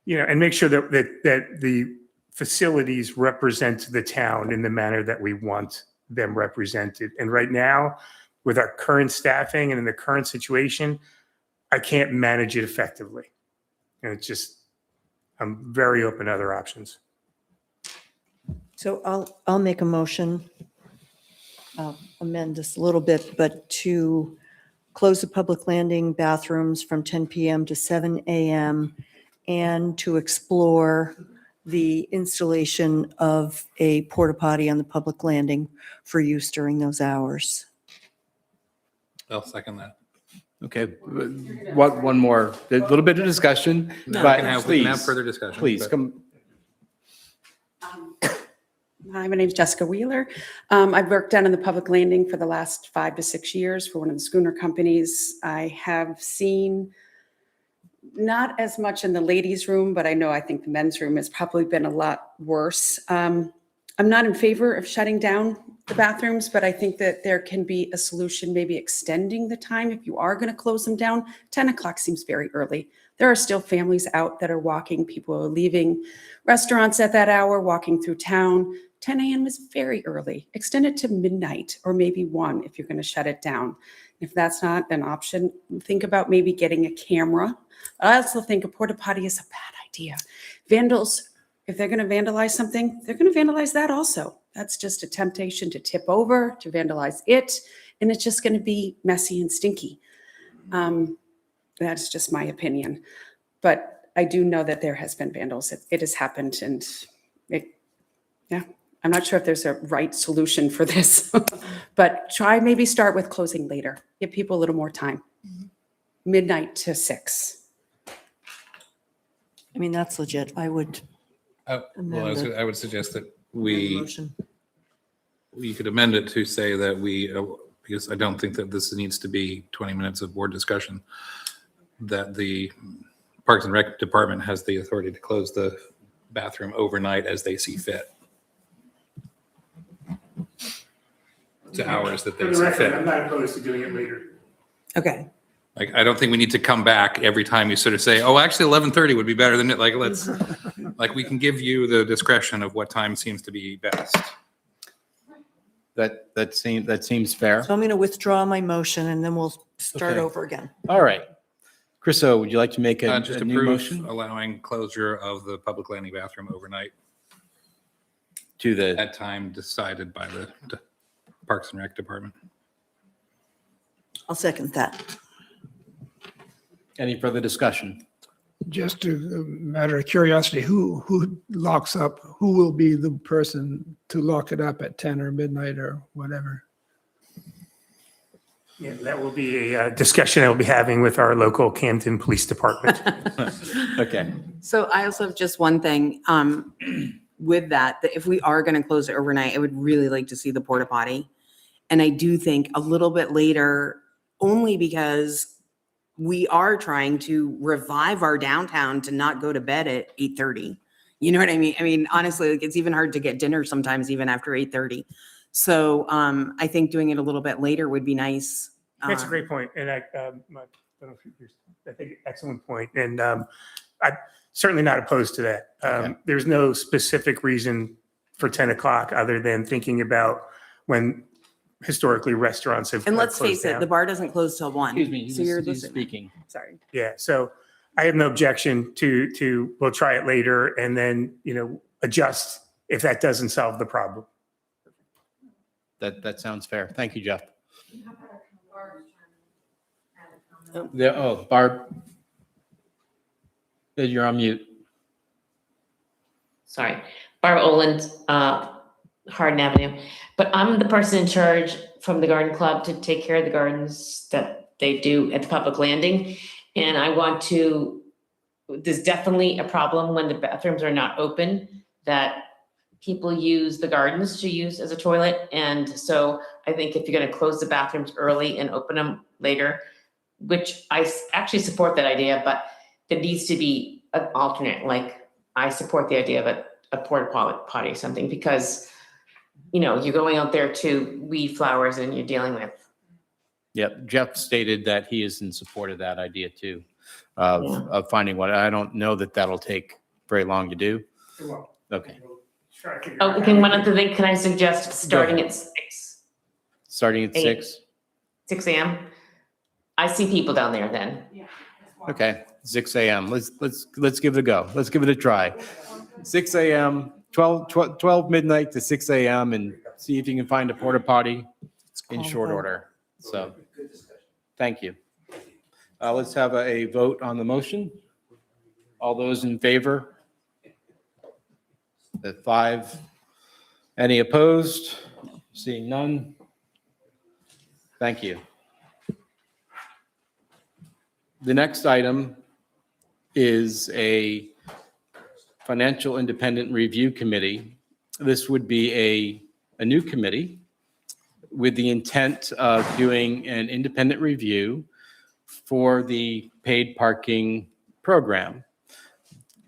and make sure that the facilities represent the town in the manner that we want them represented. And right now, with our current staffing and in the current situation, I can't manage it effectively. And it's just, I'm very open to other options. So I'll make a motion, I'll amend this a little bit, but to close the public landing bathrooms from 10 PM to 7 AM and to explore the installation of a porta potty on the public landing for use during those hours. I'll second that. Okay, one more, a little bit of discussion, No, but we can have please, further discussion. please but- come. Hi, my name's Jessica Wheeler. I've worked down in the public landing for the last 5 to 6 years for one of the schooner companies. I have seen not as much in the ladies' room, but I think the men's room has probably been a lot worse. I'm not in favor of shutting down the bathrooms, but I think that there can be a solution, maybe extending the time if you are going to close them down. 10 o'clock seems very early. There are still families out that are walking. People are leaving restaurants at that hour, walking through town. 10 a.m. is very early. Extend it to midnight or maybe 1 if you're going to shut it down. If that's not an option, think about maybe getting a camera. I also think a porta potty is a bad idea. Vandals, if they're going to vandalize something, they're going to vandalize that also. That's just a temptation to tip over, to vandalize it, and it's just going to be messy and stinky. That's just my opinion. But I do know that there has been vandals. It has happened, and I'm not sure if there's a right solution for this, but maybe start with closing later. Give people a little more time. Midnight to 6. I mean, that's legit. I would. amend it. I would suggest that Motion. we could amend it to say that because I don't think that this needs to be 20 minutes of board discussion, that the Parks and Rec Department has the authority to close the bathroom overnight as they see fit. To hours that they see fit. I'm not opposed to doing it later. Okay. Like, I don't think we need to come back every time you sort of say, oh, actually 11:30 would be better than it. Like, we can give you the discretion of what time seems to be best. That seems fair. So I'm going to withdraw my motion and then we'll start Okay. over again. All right. Chriso, would you like to make a Just new approve motion allowing closure of the public landing bathroom overnight to the, at time decided by the Parks and Rec Department. I'll second that. any further discussion? Just a matter of curiosity, who locks up? Who will be the person to lock it up at 10 or midnight or whatever? Yeah, that will be a discussion I'll be having with our local Camden Police Department. Okay. So I also have just one thing with that if we are going to close it overnight, I would really like to see the porta potty. And I do think a little bit later, only because we are trying to revive our downtown to not go to bed at 8:30. You know what I mean? I mean, honestly, like, it's even hard to get dinner sometimes, even after 8:30. So I think doing it a little bit later would be nice. That's a great point. And I think excellent point. And I'm certainly not opposed to that. There's no specific reason for 10 o'clock other than thinking about when historically restaurants have And let's closed face it, down. the bar doesn't close till 1. Excuse me, So you're he's listening. speaking. Sorry. Yeah, so I have no objection to we'll try it later and then, adjust if that doesn't solve the problem. That sounds fair. Thank you, Jeff. Oh. Barb. You're on mute. Sorry, Barb Oland, Hardin Avenue. But I'm the person in charge from the garden club to take care of the gardens that they do at the public landing. And there's definitely a problem when the bathrooms are not open, that people use the gardens to use as a toilet. And so I think if you're gonna close the bathrooms early and open them later, which I actually support that idea, but there needs to be an alternate. Like, I support the idea of a porta potty or something, because you're going out there to weed flowers and you're dealing with. Yep, Jeff stated that he is in support of that idea too, Yeah. of finding one. I don't know that that'll take very long to do. Okay, Oh, one other thing, can I suggest starting at 6? starting at 6? 6 a.m.? I see people down there then. Okay, 6 a.m. Let's give it a go. Let's give it a try. 6 a.m., 12 midnight to 6 a.m. and see if you can find a porta potty in short order. So, thank you. Let's have a vote on the motion. All those in favor? At 5. Any opposed? Seeing none? Thank you. The next item is a Financial Independent Review Committee. This would be a new committee with the intent of doing an independent review for the paid parking program.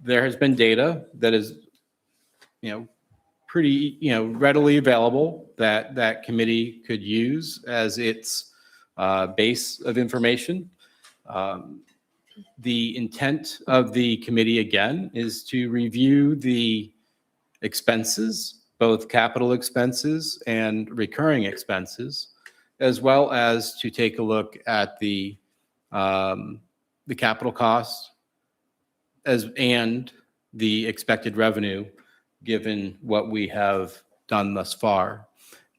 There has been data that is, pretty, readily available that committee could use as its base of information. The intent of the committee, again, is to review the expenses, both capital expenses and recurring expenses, as well as to take a look at the capital costs and the expected revenue, given what we have done thus far.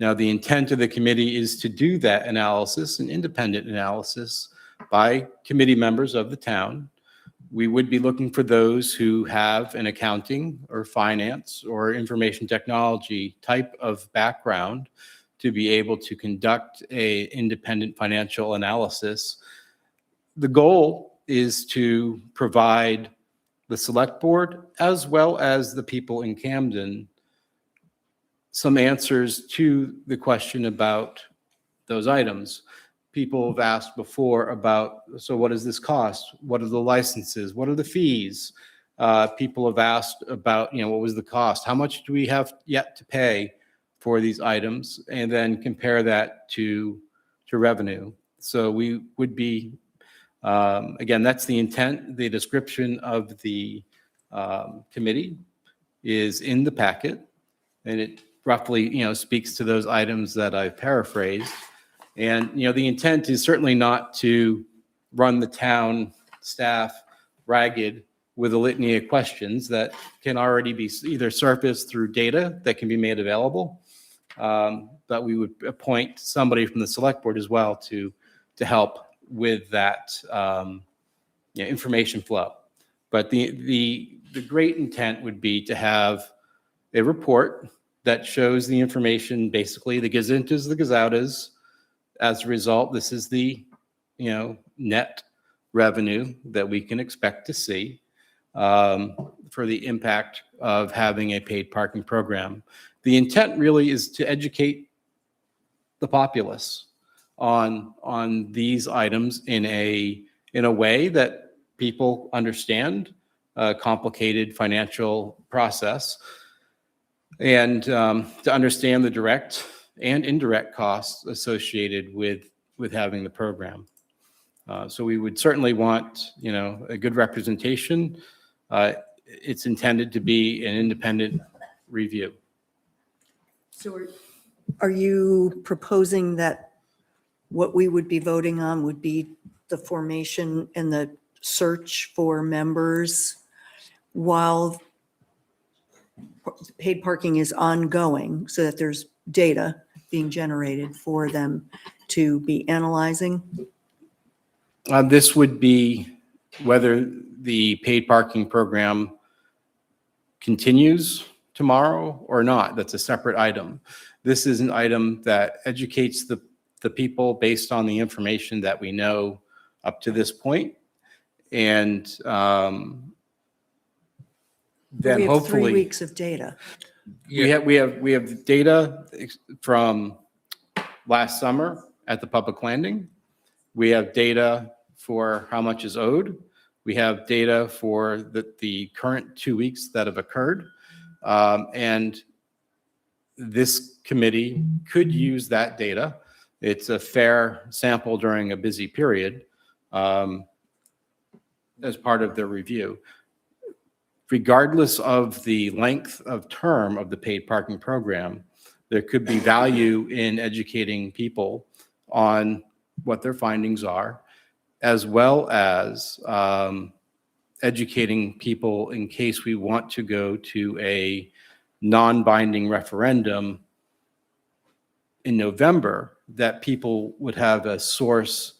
Now, the intent of the committee is to do that analysis, an independent analysis, by committee members of the town. We would be looking for those who have an accounting or finance or information technology type of background to be able to conduct an independent financial analysis. The goal is to provide the select board, as well as the people in Camden, some answers to the question about those items. People have asked before about, so what does this cost? What are the licenses? What are the fees? People have asked about, what was the cost? How much do we have yet to pay for these items? And then compare that to revenue. So we would be, again, that's the intent. The description of the committee is in the packet, and it roughly, speaks to those items that I've paraphrased. And, the intent is certainly not to run the town staff ragged with a litany of questions that can already be either surfaced through data that can be made available, but we would appoint somebody from the select board as well to help with that information flow. But the great intent would be to have a report that shows the information, basically the gazintas, the gazoutas. As a result, this is the, net revenue that we can expect to see for the impact of having a paid parking program. The intent really is to educate the populace on these items in a way that people understand a complicated financial process, and to understand the direct and indirect costs associated with having the program. So we would certainly want, a good representation. It's intended to be an independent review. So are you proposing that what we would be voting on would be the formation and the search for members while paid parking is ongoing, so that there's data being generated for them to be analyzing? This would be whether the paid parking program continues tomorrow or not. That's a separate item. This is an item that educates the people based on the information that we know up to this point. And then We have hopefully 3 weeks of data. we have data from last summer at the public landing. We have data for how much is owed. We have data for the current 2 weeks that have occurred. And this committee could use that data. It's a fair sample during a busy period as part of their review. Regardless of the length of term of the paid parking program, there could be value in educating people on what their findings are, as well as educating people in case we want to go to a non-binding referendum in November, that people would have a source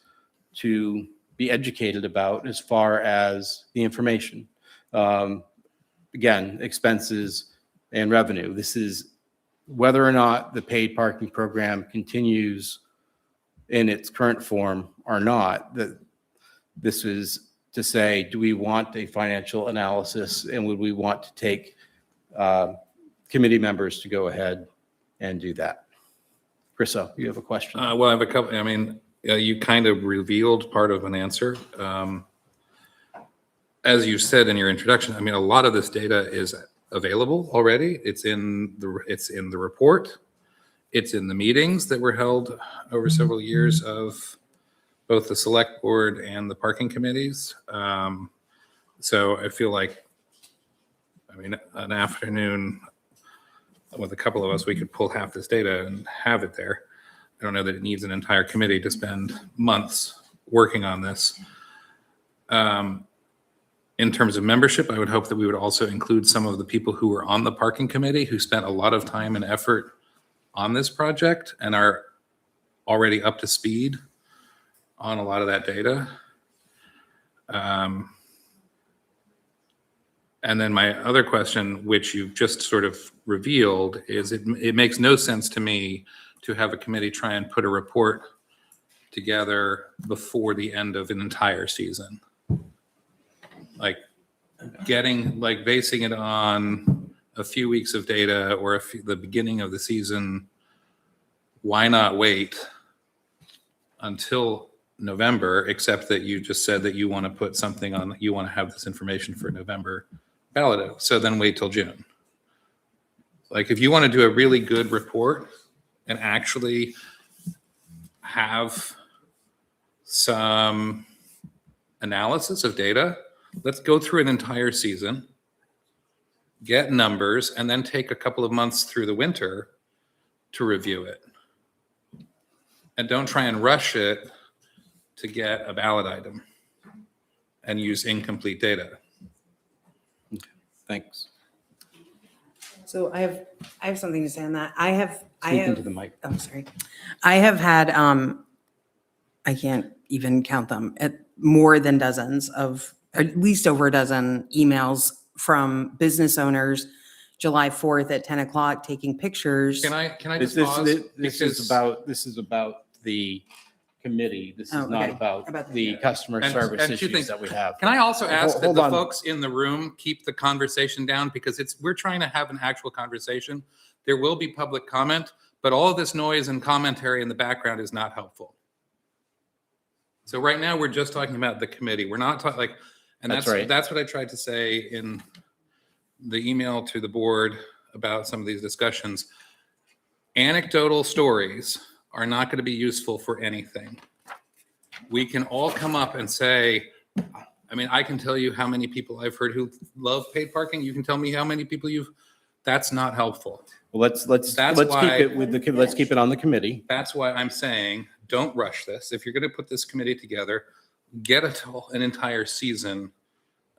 to be educated about as far as the information. Again, expenses and revenue. This is whether or not the paid parking program continues in its current form or not. That this is to say, do we want a financial analysis, and would we want to take committee members to go ahead and do that? Chriso, you have a question? Well, I have a couple. I mean, you kind of revealed part of an answer. As you said in your introduction, I mean, a lot of this data is available already. It's in the report. It's in the meetings that were held over several years of both the select board and the parking committees. So I feel like, I mean, an afternoon with a couple of us, we could pull half this data and have it there. I don't know that it needs an entire committee to spend months working on this. In terms of membership, I would hope that we would also include some of the people who were on the parking committee who spent a lot of time and effort on this project and are already up to speed on a lot of that data. And then my other question, which you've just sort of revealed, is it makes no sense to me to have a committee try and put a report together before the end of an entire season. Like basing it on a few weeks of data or the beginning of the season. Why not wait until November, except that you just said that you want to put something on, you want to have this information for November ballot. So then wait till June. Like if you want to do a really good report and actually have some analysis of data, let's go through an entire season, get numbers, and then take a couple of months through the winter to review it. And don't try and rush it to get a ballot item and use incomplete data. Thanks. So I have something to say on that. I have Speak into the mic. I'm sorry. I have had I can't even count them, at more than dozens of, at least over a dozen emails from business owners July 4th at 10 o'clock taking pictures. Can I just This pause? is about the committee. This is Oh, not okay. about the customer service two issues things. that we have. Can I also ask that Hold the on. folks in the room keep the conversation down, because we're trying to have an actual conversation. There will be public comment, but all of this noise and commentary in the background is not helpful. So right now we're just talking about the committee. We're not talking and That's right. That's what I tried to say in the email to the board about some of these discussions. Anecdotal stories are not going to be useful for anything. We can all come up and say, I mean, I can tell you how many people I've heard who love paid parking. You can tell me how many people that's not helpful. Well, let's keep it on the committee. That's why I'm saying, don't rush this. If you're going to put this committee together, get an entire season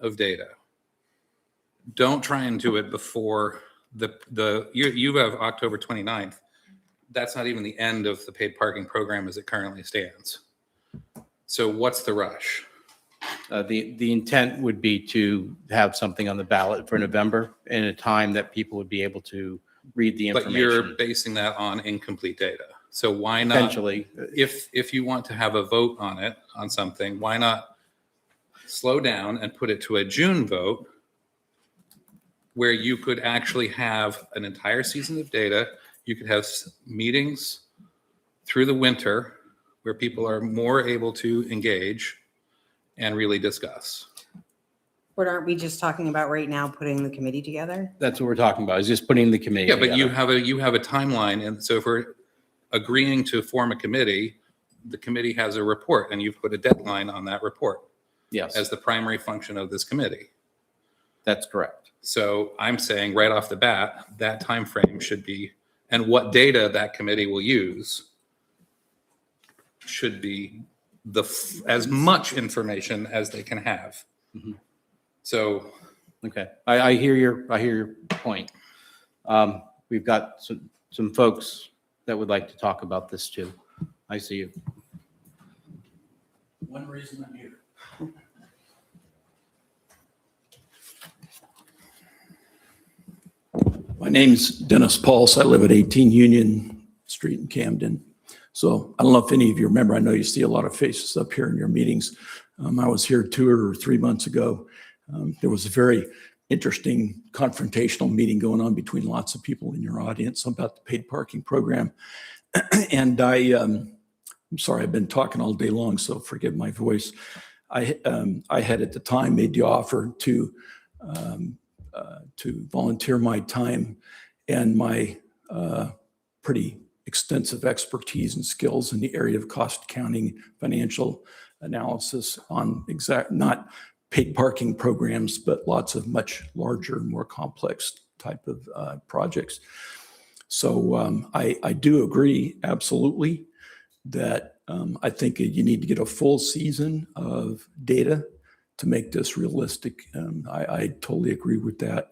of data. Don't try and do it before you have October 29th. That's not even the end of the paid parking program as it currently stands. So what's the rush? The intent would be to have something on the ballot for November in a time that people would be able to read the information. But you're basing that on incomplete data. So why not? Potentially. If you want to have a vote on it, on something, why not slow down and put it to a June vote where you could actually have an entire season of data. You could have meetings through the winter where people are more able to engage and really discuss. What aren't we just talking about right now, putting the committee together? That's what we're talking about, is just putting the committee Yeah, but together. you have a timeline, and so if we're agreeing to form a committee, the committee has a report, and you've put a deadline on that report Yes, as the primary function of this committee. that's correct. So I'm saying right off the bat, that time frame should be, and what data that committee will use should be as much information as they can have. Mhm. So Okay, I hear your point. We've got some folks that would like to talk about this too. I see you. One reason I'm here. My name's Dennis Pulse. I live at 18 Union Street in Camden. So I don't know if any of you remember, I know you see a lot of faces up here in your meetings. I was here 2 or 3 months ago. There was a very interesting confrontational meeting going on between lots of people in your audience about the paid parking program. And I'm sorry, I've been talking all day long, so forgive my voice. I had at the time made the offer to volunteer my time and my pretty extensive expertise and skills in the area of cost accounting, financial analysis on not paid parking programs, but lots of much larger, more complex type of projects. So I do agree absolutely that I think you need to get a full season of data to make this realistic. I totally agree with that.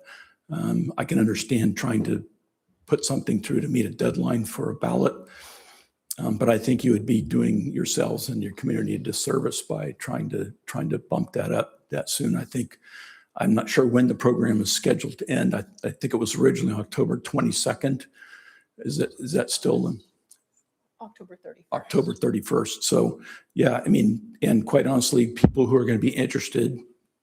I can understand trying to put something through to meet a deadline for a ballot. But I think you would be doing yourselves and your community a disservice by trying to bump that up that soon. I'm not sure when the program is scheduled to end. I think it was originally October 22nd. Is that still October 31st. October 31st? So yeah, I mean, and quite honestly, people who are going to be interested,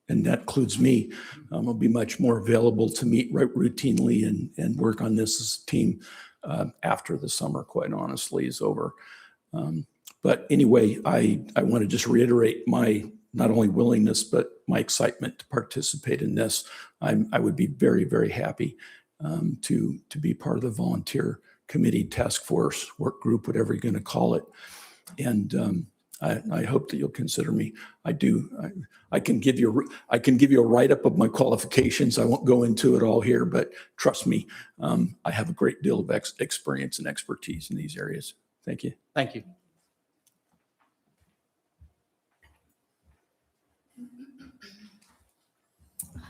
and that includes me, will be much more available to meet routinely and work on this as a team after the summer, quite honestly, is over. But anyway, I want to just reiterate my not only willingness, but my excitement to participate in this. I would be very, very happy to be part of the volunteer committee, task force, work group, whatever you're going to call it. And I hope that you'll consider me. I do. I can give you a write-up of my qualifications. I won't go into it all here, but trust me, I have a great deal of experience and expertise in these areas. Thank you. Thank you.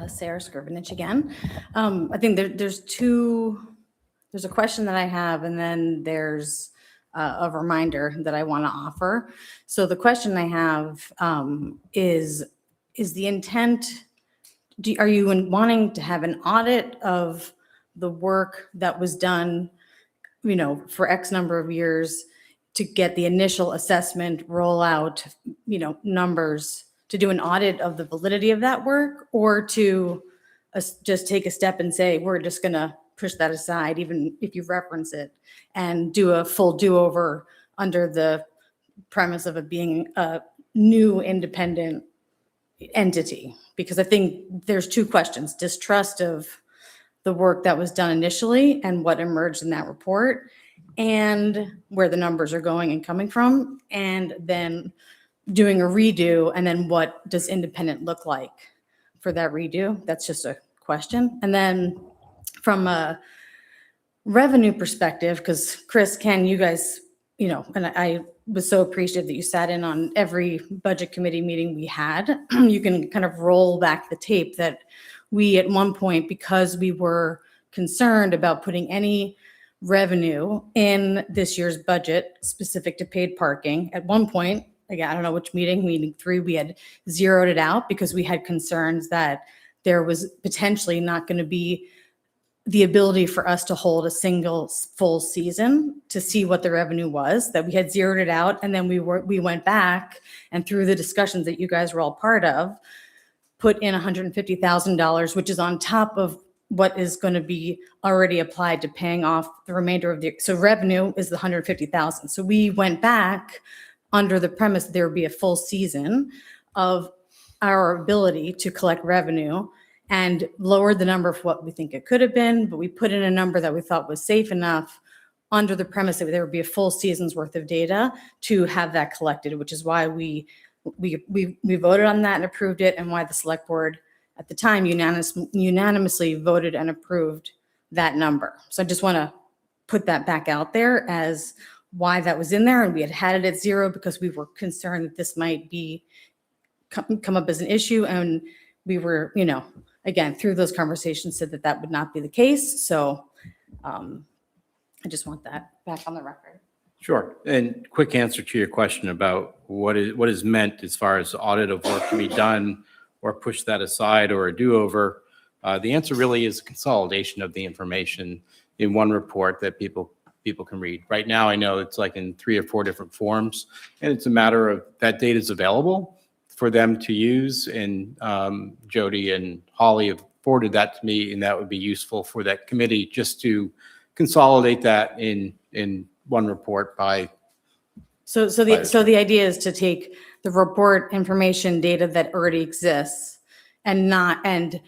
Sarah Scrivenich again. I think there's a question that I have, and then there's a reminder that I want to offer. So the question I have is the intent, are you wanting to have an audit of the work that was done, for X number of years to get the initial assessment, rollout, numbers, to do an audit of the validity of that work, or to just take a step and say, we're just going to push that aside, even if you reference it, and do a full do-over under the premise of it being a new independent entity? Because I think there's two questions: distrust of the work that was done initially and what emerged in that report, and where the numbers are going and coming from, and then doing a redo, and then what does independent look like for that redo? That's just a question. And then from a revenue perspective, because Chris, Ken, you guys, and I was so appreciative that you sat in on every budget committee meeting we had. You can kind of roll back the tape that we at one point, because we were concerned about putting any revenue in this year's budget specific to paid parking, at one point, again, I don't know which meeting 3, we had zeroed it out because we had concerns that there was potentially not going to be the ability for us to hold a single full season to see what the revenue was, that we had zeroed it out. And then we went back, and through the discussions that you guys were all part of, put in $150,000, which is on top of what is going to be already applied to paying off the remainder of the, so revenue is the $150,000. So we went back under the premise that there would be a full season of our ability to collect revenue and lowered the number of what we think it could have been, but we put in a number that we thought was safe enough under the premise that there would be a full season's worth of data to have that collected, which is why we voted on that and approved it, and why the select board at the time unanimously voted and approved that number. So I just want to put that back out there as why that was in there, and we had it at 0 because we were concerned that this might be come up as an issue, and we were, again, through those conversations said that that would not be the case. So I just want that back on the record. Sure. And quick answer to your question about what is meant as far as audit of work to be done or push that aside or a do-over. The answer really is a consolidation of the information in one report that people can read. Right now, I know it's like in 3 or 4 different forms, and it's a matter of that data is available for them to use. And Jody and Holly have forwarded that to me, and that would be useful for that committee just to consolidate that in one report by. So the idea is to take the report information data that already exists and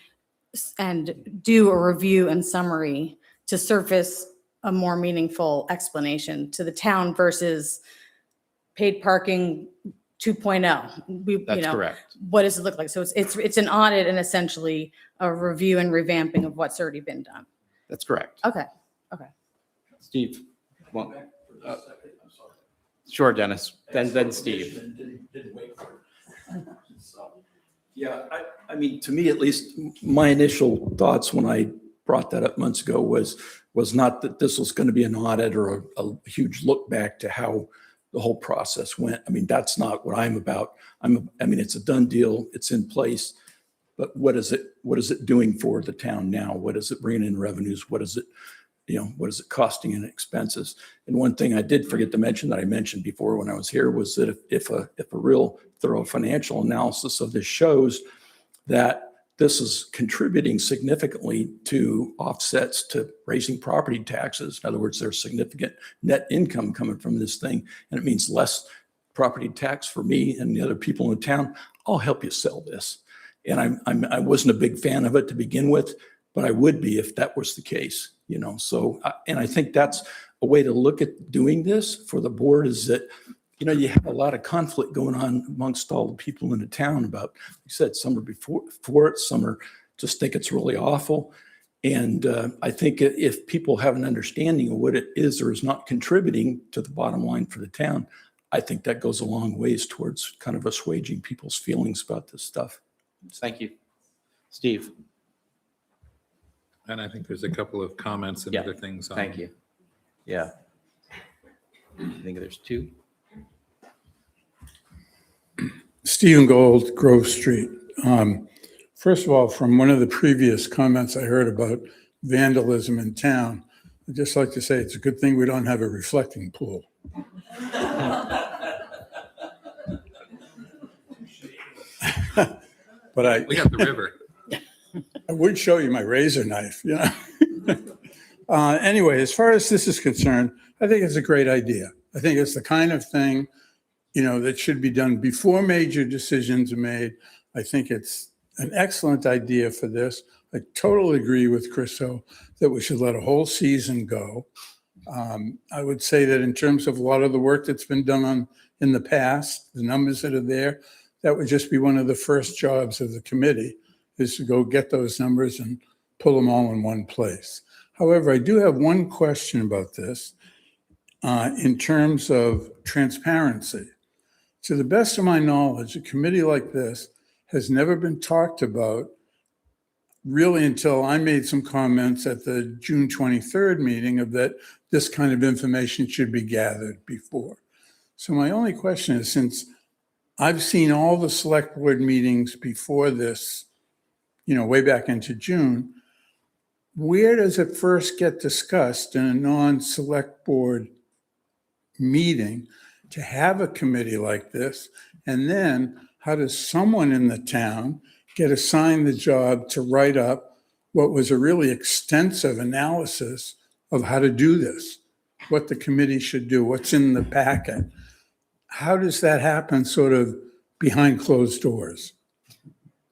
do a review and summary to surface a more meaningful explanation to the town versus paid parking 2.0. That's correct. What does it look like? So it's an audit and essentially a review and revamping of what's already been done. That's correct. Okay. Steve. Sure, Dennis. Then Steve. Didn't wait for it. Yeah, I mean, to me, at least, my initial thoughts when I brought that up months ago was not that this was going to be an audit or a huge look back to how the whole process went. I mean, that's not what I'm about. I mean, it's a done deal. It's in place. But what is it doing for the town now? What is it bringing in revenues? What is it costing in expenses? And one thing I did forget to mention that I mentioned before when I was here was that if a real thorough financial analysis of this shows that this is contributing significantly to offsets to raising property taxes. In other words, there's significant net income coming from this thing, and it means less property tax for me and the other people in the town. I'll help you sell this. And I wasn't a big fan of it to begin with, but I would be if that was the case, So, and I think that's a way to look at doing this for the board is that, you have a lot of conflict going on amongst all the people in the town about, like you said, some are for it, some are just think it's really awful. And I think if people have an understanding of what it is or is not contributing to the bottom line for the town, I think that goes a long ways towards kind of assuaging people's feelings about this stuff. Thank you. Steve. And I think there's a couple of comments and other things. Thank you. Yeah. I think there's 2. Stephen Gold, Grove Street. First of all, from one of the previous comments I heard about vandalism in town, I'd just like to say it's a good thing we don't have a reflecting pool. But we got the river. I would show you my razor knife, Anyway, as far as this is concerned, I think it's a great idea. I think it's the kind of thing, that should be done before major decisions are made. I think it's an excellent idea for this. I totally agree with Chriso that we should let a whole season go. I would say that in terms of a lot of the work that's been done in the past, the numbers that are there, that would just be one of the first jobs of the committee is to go get those numbers and pull them all in one place. However, I do have one question about this in terms of transparency. To the best of my knowledge, a committee like this has never been talked about really until I made some comments at the June 23rd meeting of that this kind of information should be gathered before. So my only question is, since I've seen all the select board meetings before this, way back into June, where does it first get discussed in a non-select board meeting to have a committee like this? And then how does someone in the town get assigned the job to write up what was a really extensive analysis of how to do this, what the committee should do, what's in the packet? How does that happen sort of behind closed doors?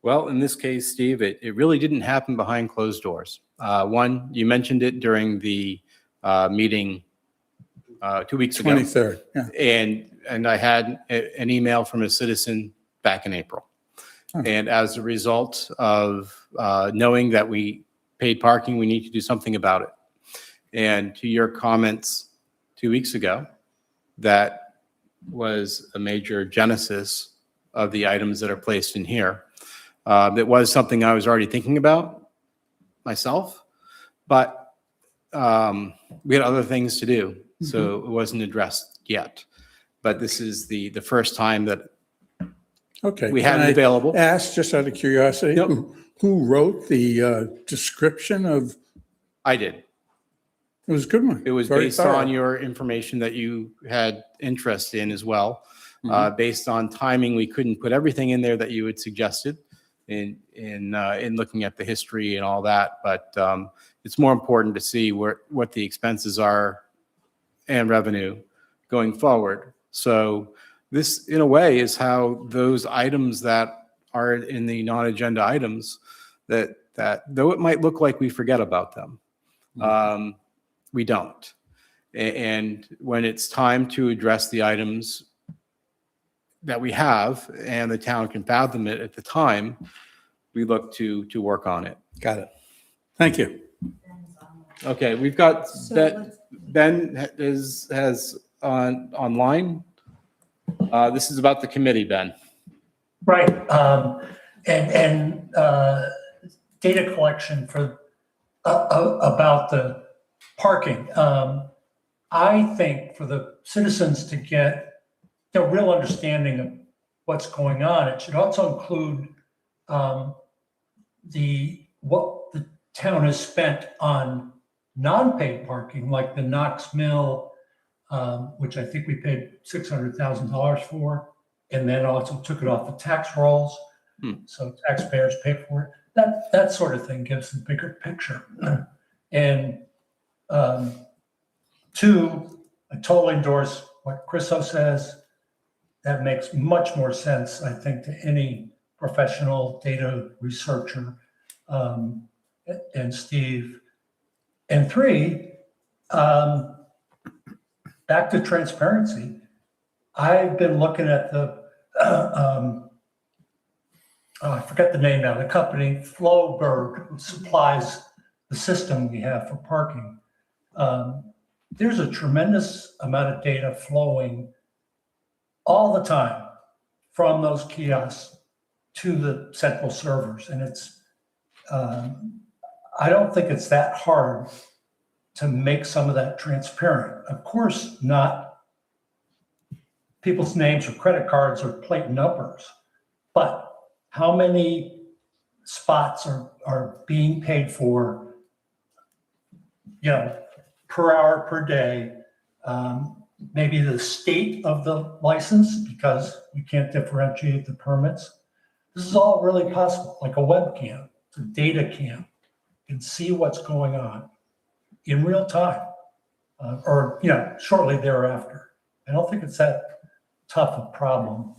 Well, in this case, Steve, it really didn't happen behind closed doors. One, you mentioned it during the meeting 2 weeks ago. 23rd, yeah. And I had an email from a citizen back in April. And as a result of knowing that we paid parking, we need to do something about it. And to your comments 2 weeks ago, that was a major genesis of the items that are placed in here. That was something I was already thinking about myself, but we had other things to do, so it wasn't addressed yet. But this is the first time that Okay. we have can it I available. Ask, just out of curiosity, who wrote the description of? I did. It was a good one. It was Very based thorough. on your information that you had interest in as well. Based on timing, we couldn't put everything in there that you had suggested in looking at the history and all that. But it's more important to see what the expenses are and revenue going forward. So this, in a way, is how those items that are in the non-agenda items that though it might look like we forget about them, we don't. And when it's time to address the items that we have and the town can fathom it at the time, we look to work on it. Got it. Thank you. Okay, we've got So Ben has online. This is about the committee, Ben. Right, and data collection for, about the parking. I think for the citizens to get a real understanding of what's going on, it should also include what the town has spent on non-paid parking, like the Knox Mill, which I think we paid $600,000 for, and then also took it off the tax rolls, so taxpayers pay for it. That sort of thing gives the bigger picture. And two, I totally endorse what Chriso says. That makes much more sense, I think, to any professional data researcher, and Steve. And three, back to transparency. I've been looking at the, I forget the name now, the company Flowbird, who supplies the system we have for parking. There's a tremendous amount of data flowing all the time from those kiosks to the central servers. And it's, I don't think it's that hard to make some of that transparent. Of course, not people's names or credit cards or plate numbers, but how many spots are being paid for, per hour, per day, maybe the state of the license, because we can't differentiate the permits. This is all really possible, like a webcam, it's a data cam. You can see what's going on in real time, or shortly thereafter. I don't think it's that tough a problem.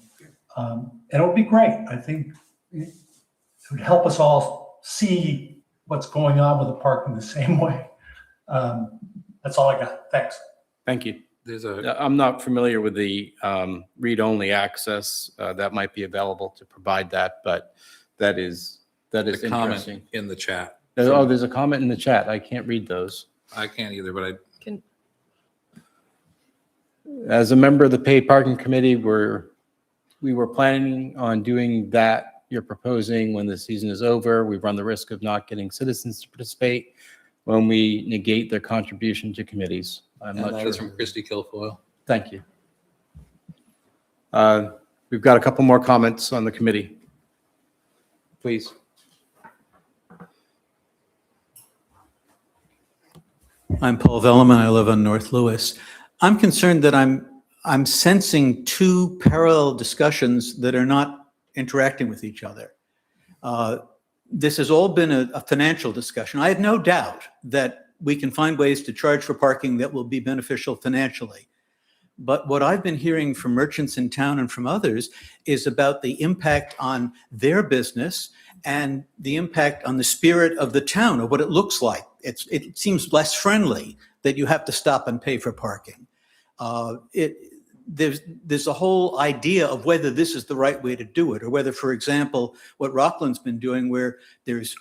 And it would be great. I think it would help us all see what's going on with the parking the same way. That's all I got. Thanks. Thank you. I'm not familiar with the read-only access that might be available to provide that, but that is The comment interesting. in the chat. Oh, there's a comment in the chat. I can't read those. I can't either, but As a member of the paid parking committee, we were planning on doing that you're proposing when the season is over. We run the risk of not getting citizens to participate when we negate their contribution to committees. I'm not that sure. is from Christy Kilfoyle. Thank you. We've got a couple more comments on the committee. Please. I'm Paul Velleman. I live on North Lewis. I'm concerned that I'm sensing two parallel discussions that are not interacting with each other. This has all been a financial discussion. I have no doubt that we can find ways to charge for parking that will be beneficial financially. But what I've been hearing from merchants in town and from others is about the impact on their business and the impact on the spirit of the town, or what it looks like. It seems less friendly that you have to stop and pay for parking. There's a whole idea of whether this is the right way to do it, or whether, for example, what Rockland's been doing, where there's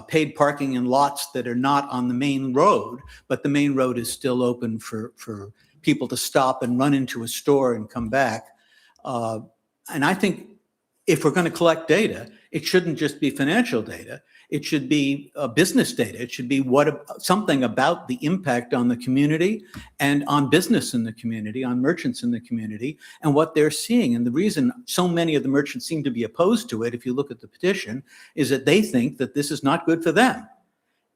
paid parking in lots that are not on the main road, but the main road is still open for people to stop and run into a store and come back. And I think if we're going to collect data, it shouldn't just be financial data. It should be business data. It should be something about the impact on the community and on business in the community, on merchants in the community, and what they're seeing. And the reason so many of the merchants seem to be opposed to it, if you look at the petition, is that they think that this is not good for them.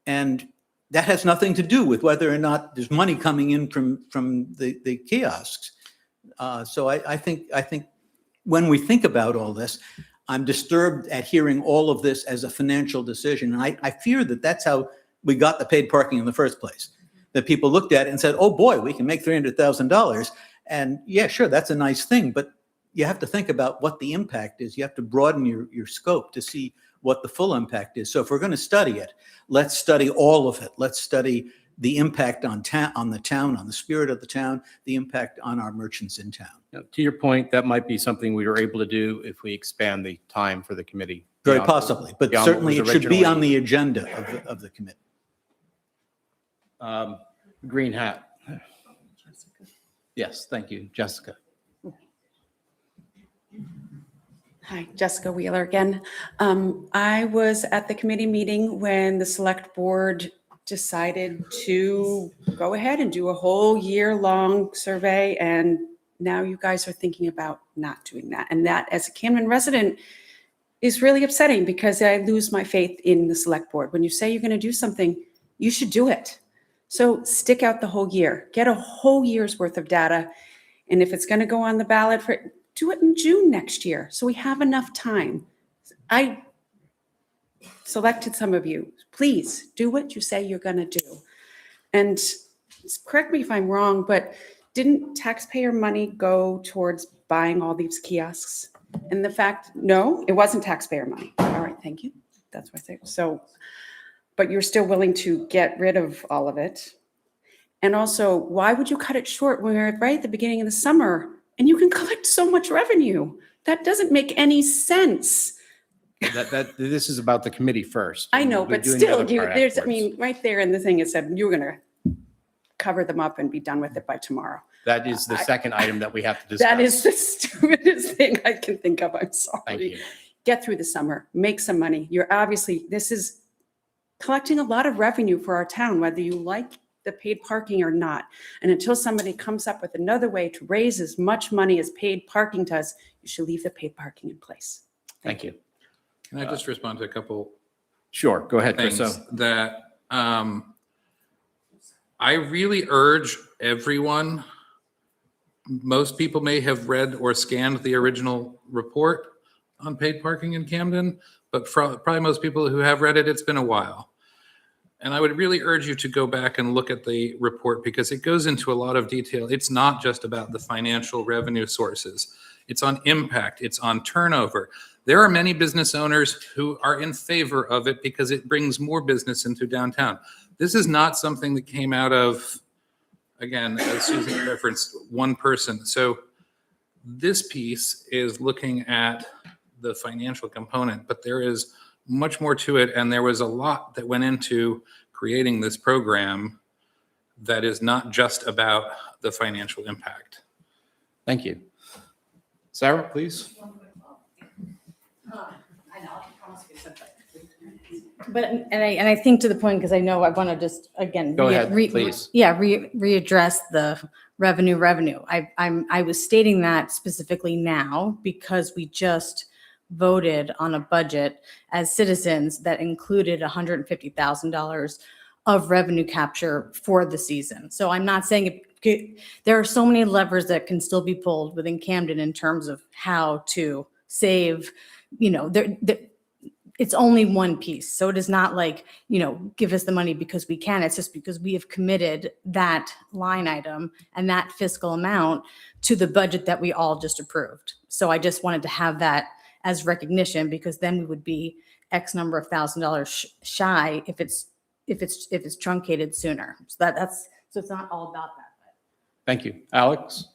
And that has nothing to do with whether or not there's money coming in from the kiosks. So I think when we think about all this, I'm disturbed at hearing all of this as a financial decision. And I fear that that's how we got the paid parking in the first place. That people looked at it and said, oh boy, we can make $300,000. And yeah, sure, that's a nice thing. But you have to think about what the impact is. You have to broaden your scope to see what the full impact is. So if we're going to study it, let's study all of it. Let's study the impact on the town, on the spirit of the town, the impact on our merchants in town. To your point, that might be something we were able to do if we expand the time for the committee. Very beyond- possibly, but beyond what certainly was it should be on originally- the agenda of the committee. Green hat. Yes, thank you, Jessica. Hi, Jessica Wheeler again. I was at the committee meeting when the select board decided to go ahead and do a whole year-long survey, and now you guys are thinking about not doing that. And that, as a Camden resident, is really upsetting because I lose my faith in the select board. When you say you're going to do something, you should do it. So stick out the whole year, get a whole year's worth of data. And if it's going to go on the ballot, do it in June next year so we have enough time. I selected some of you. Please do what you say you're going to do. And correct me if I'm wrong, but didn't taxpayer money go towards buying all these kiosks? And the fact, no, it wasn't taxpayer money. All right, thank you. That's what I say. So, but you're still willing to get rid of all of it. And also, why would you cut it short when we're right at the beginning of the summer and you can collect so much revenue? That doesn't make any sense. This is about the committee first. I know, We're but doing the still, other part there's, I afterwards. mean, right there in the thing, it said you were going to cover them up and be done with it by tomorrow. That is the second item that we have to discuss. That is the stupidest thing I can think of. I'm sorry. Thank you. Get through the summer, make some money. You're obviously, this is collecting a lot of revenue for our town, whether you like the paid parking or not. And until somebody comes up with another way to raise as much money as paid parking does, you should leave the paid parking in place. Thank you. Can I just respond to a couple Sure, go ahead, Chris. things that I really urge everyone, most people may have read or scanned the original report on paid parking in Camden, but probably most people who have read it, it's been a while. And I would really urge you to go back and look at the report because it goes into a lot of detail. It's not just about the financial revenue sources. It's on impact. It's on turnover. There are many business owners who are in favor of it because it brings more business into downtown. This is not something that came out of, again, as Susan referenced, one person. So this piece is looking at the financial component, but there is much more to it. And there was a lot that went into creating this program that is not just about the financial impact. Thank you. Sarah, please. But, and I think to the point, because I know I want to just, again. Go ahead, please. Readdress the revenue. I was stating that specifically now because we just voted on a budget as citizens that included $150,000 of revenue capture for the season. So I'm not saying there are so many levers that can still be pulled within Camden in terms of how to save, it's only one piece. So it is not like, give us the money because we can. It's just because we have committed that line item and that fiscal amount to the budget that we all just approved. So I just wanted to have that as recognition, because then we would be X number of $1,000 shy if it's truncated sooner. So so it's not all about that. Thank you. Alex?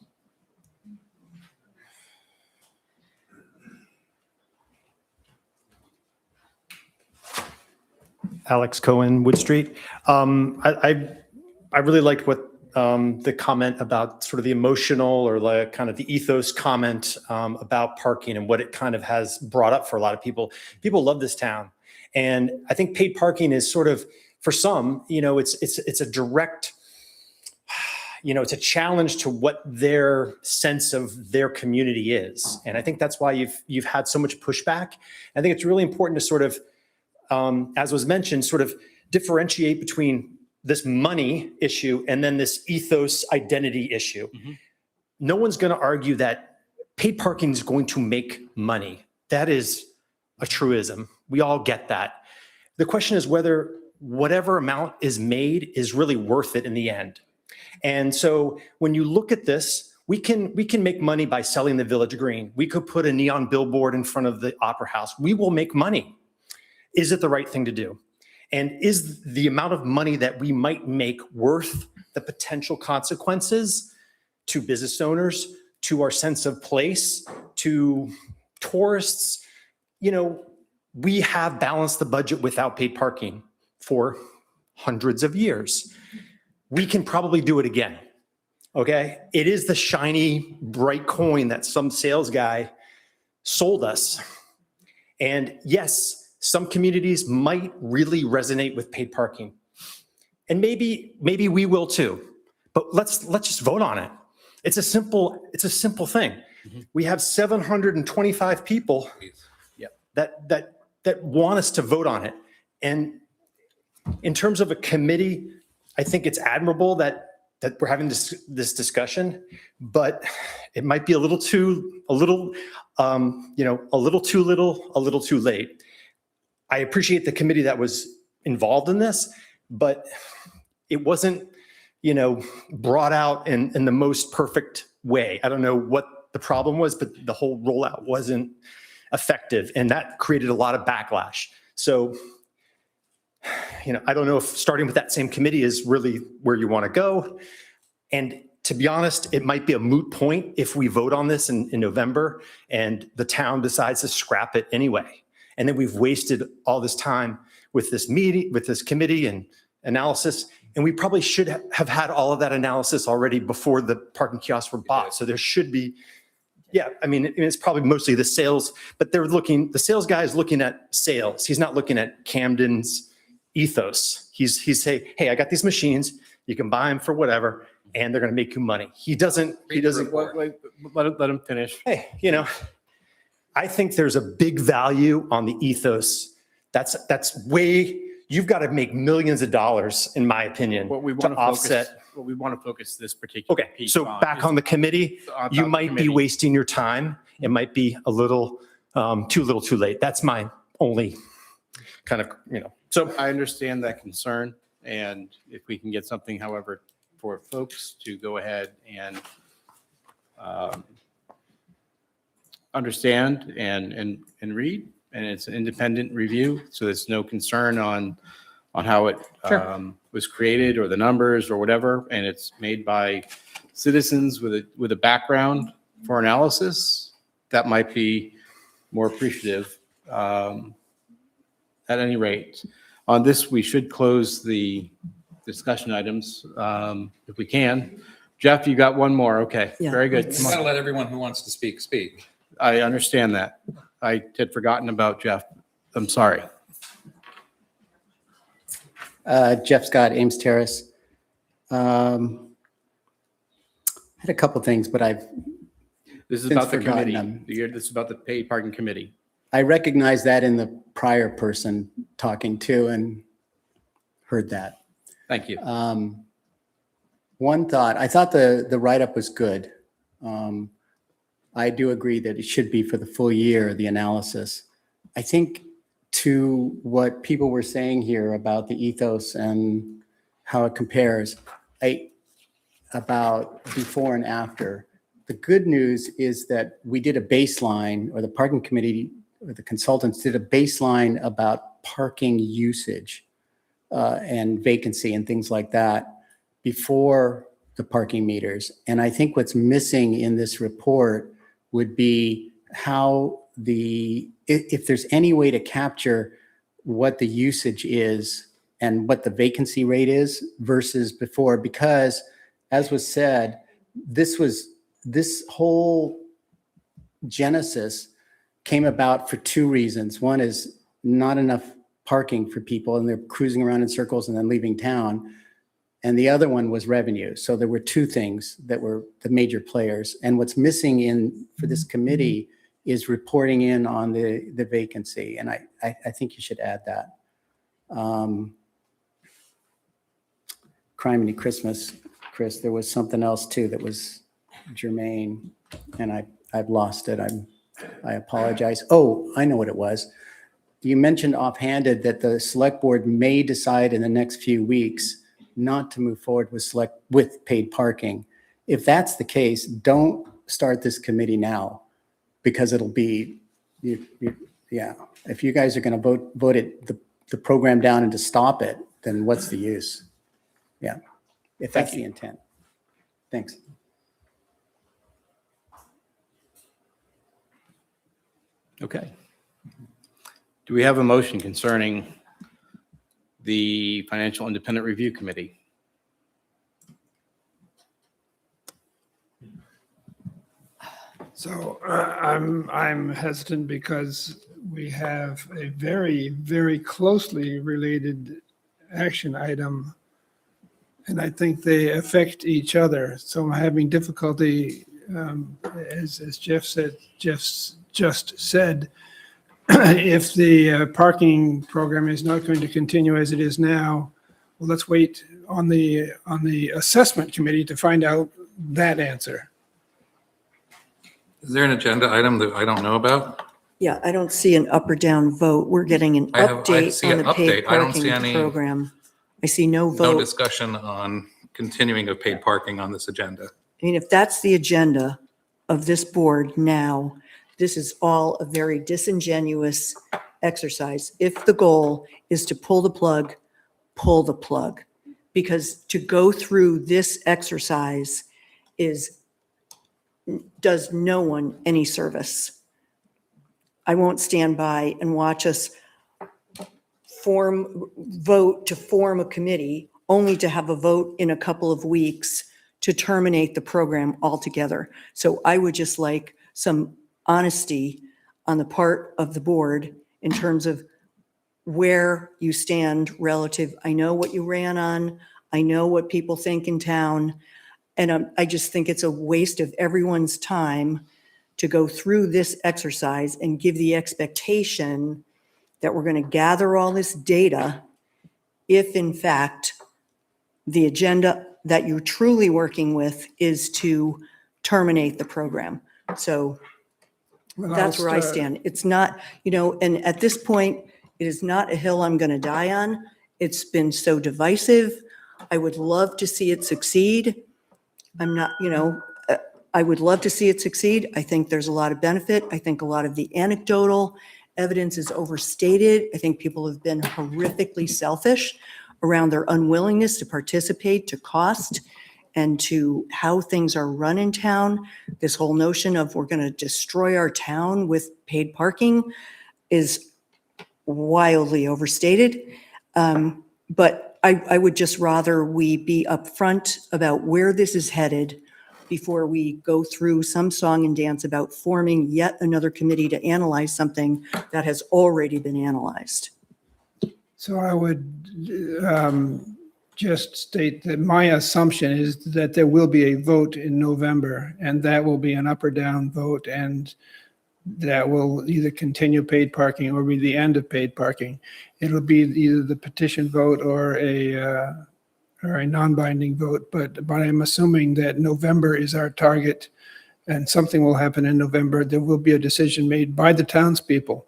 Alex Cohen, Wood Street. I really liked what the comment about sort of the emotional or like kind of the ethos comment about parking and what it kind of has brought up for a lot of people. People love this town. And I think paid parking is sort of, for some, it's a direct, it's a challenge to what their sense of their community is. And I think that's why you've had so much pushback. I think it's really important to sort of, as was mentioned, sort of differentiate between this money issue and then this ethos identity issue. Mm-hmm. No one's going to argue that paid parking is going to make money. That is a truism. We all get that. The question is whether whatever amount is made is really worth it in the end. And so when you look at this, we can make money by selling the Village Green. We could put a neon billboard in front of the Opera House. We will make money. Is it the right thing to do? And is the amount of money that we might make worth the potential consequences to business owners, to our sense of place, to tourists? We have balanced the budget without paid parking for hundreds of years. We can probably do it again. Okay? It is the shiny, bright coin that some sales guy sold us. And yes, some communities might really resonate with paid parking. And maybe we will too. But let's just vote on it. It's a simple thing. Mm-hmm. We have 725 people that want us to vote on it. And in terms of a committee, I think it's admirable that we're having this discussion, but it might be a little too little, a little too late. I appreciate the committee that was involved in this, but it wasn't, brought out in the most perfect way. I don't know what the problem was, but the whole rollout wasn't effective, and that created a lot of backlash. So, I don't know if starting with that same committee is really where you want to go. And to be honest, it might be a moot point if we vote on this in November and the town decides to scrap it anyway. And then we've wasted all this time with this meeting, with this committee and analysis. And we probably should have had all of that analysis already before the parking kiosks were bought. So there should be, it's probably mostly the sales, but the sales guy is looking at sales. He's not looking at Camden's ethos. He's saying, hey, I got these machines. You can buy them for whatever, and they're going to make you money. He doesn't. Wait, let him finish. Hey, I think there's a big value on the ethos. You've got to make millions of dollars, in my opinion, to offset. What we want to focus this particular Okay, piece so on back is on the committee, about you the might be committee. wasting your time. It might be a little too little too late. That's my only kind of, So I understand that concern, and if we can get something, however, for folks to go ahead and understand and read, and it's an independent review, so there's no concern on how it was created or the numbers or whatever, and it's made by citizens with a background for analysis, that might be more appreciative. At any rate, on this, we should close the discussion items if we can. Jeff, you got one more. Okay, Yeah. very good. You Come on. gotta let everyone who wants to speak, speak. I understand that. I had forgotten about Jeff. I'm sorry. Jeff Scott, Ames Terrace. Had a couple things, but I've This is since about the forgotten committee. them. This is about the paid parking committee. I recognized that in the prior person talking to and heard that. Thank you. One thought, I thought the write-up was good. I do agree that it should be for the full year, the analysis. I think to what people were saying here about the ethos and how it compares, about before and after. The good news is that we did a baseline, or the parking committee or the consultants did a baseline about parking usage and vacancy and things like that before the parking meters. And I think what's missing in this report would be how if there's any way to capture what the usage is and what the vacancy rate is versus before, because as was said, this whole genesis came about for two reasons. One is not enough parking for people and they're cruising around in circles and then leaving town. And the other one was revenue. So there were two things that were the major players. And what's missing for this committee is reporting in on the vacancy. And I think you should add that. Criminy Christmas, Chris, there was something else too that was germane, and I've lost it. I apologize. Oh, I know what it was. You mentioned offhanded that the select board may decide in the next few weeks not to move forward with paid parking. If that's the case, don't start this committee now, because it'll be, yeah. If you guys are going to vote the program down and to stop it, then what's the use? Yeah, if that's the intent. Thanks. Okay. Do we have a motion concerning the Financial Independent Review Committee? So I'm hesitant because we have a very, very closely related action item, and I think they affect each other. So I'm having difficulty, as Jeff just said, if the parking program is not going to continue as it is now, well, let's wait on the assessment committee to find out that answer. Is there an agenda item that I don't know about? Yeah, I don't see an up or down vote. We're getting an I update see on an the paid update. I don't see parking any- program. I see no No vote. discussion on continuing of paid parking on this agenda. I mean, if that's the agenda of this board now, this is all a very disingenuous exercise. If the goal is to pull the plug, pull the plug. Because to go through this exercise does no one any service. I won't stand by and watch us vote to form a committee only to have a vote in a couple of weeks to terminate the program altogether. So I would just like some honesty on the part of the board in terms of where you stand relative. I know what you ran on. I know what people think in town. And I just think it's a waste of everyone's time to go through this exercise and give the expectation that we're going to gather all this data if in fact the agenda that you're truly working with is to terminate the program. So that's where I stand. It's not, and at this point, it is not a hill I'm going to die on. It's been so divisive. I would love to see it succeed. I'm not, I would love to see it succeed. I think there's a lot of benefit. I think a lot of the anecdotal evidence is overstated. I think people have been horrifically selfish around their unwillingness to participate, to cost, and to how things are run in town. This whole notion of we're going to destroy our town with paid parking is wildly overstated. But I would just rather we be upfront about where this is headed before we go through some song and dance about forming yet another committee to analyze something that has already been analyzed. So I would just state that my assumption is that there will be a vote in November, and that will be an up or down vote, and that will either continue paid parking or be the end of paid parking. It'll be either the petition vote or a non-binding vote, but I'm assuming that November is our target, and something will happen in November. There will be a decision made by the townspeople.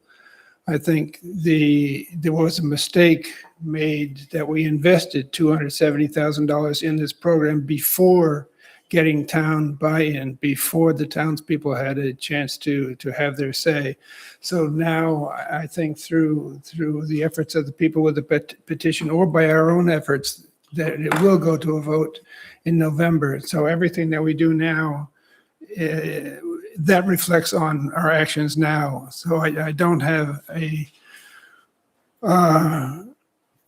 I think there was a mistake made that we invested $270,000 in this program before getting town buy-in, before the townspeople had a chance to have their say. So now I think through the efforts of the people with the petition or by our own efforts, that it will go to a vote in November. So everything that we do now, that reflects on our actions now. So I don't have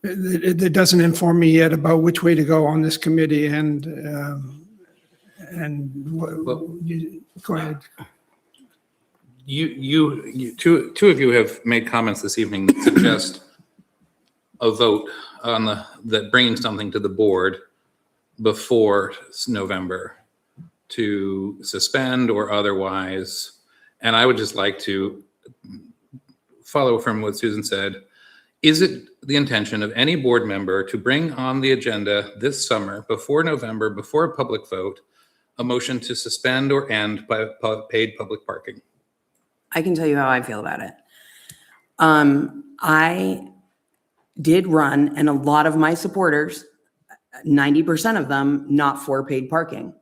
it doesn't inform me yet about which way to go on this committee, and go ahead. Two of you have made comments this evening that suggest a vote on that bringing something to the board before November to suspend or otherwise. And I would just like to follow from what Susan said. Is it the intention of any board member to bring on the agenda this summer, before November, before a public vote, a motion to suspend or end paid public parking? I can tell you how I feel about it. I did run, and a lot of my supporters, 90% of them, not for paid parking.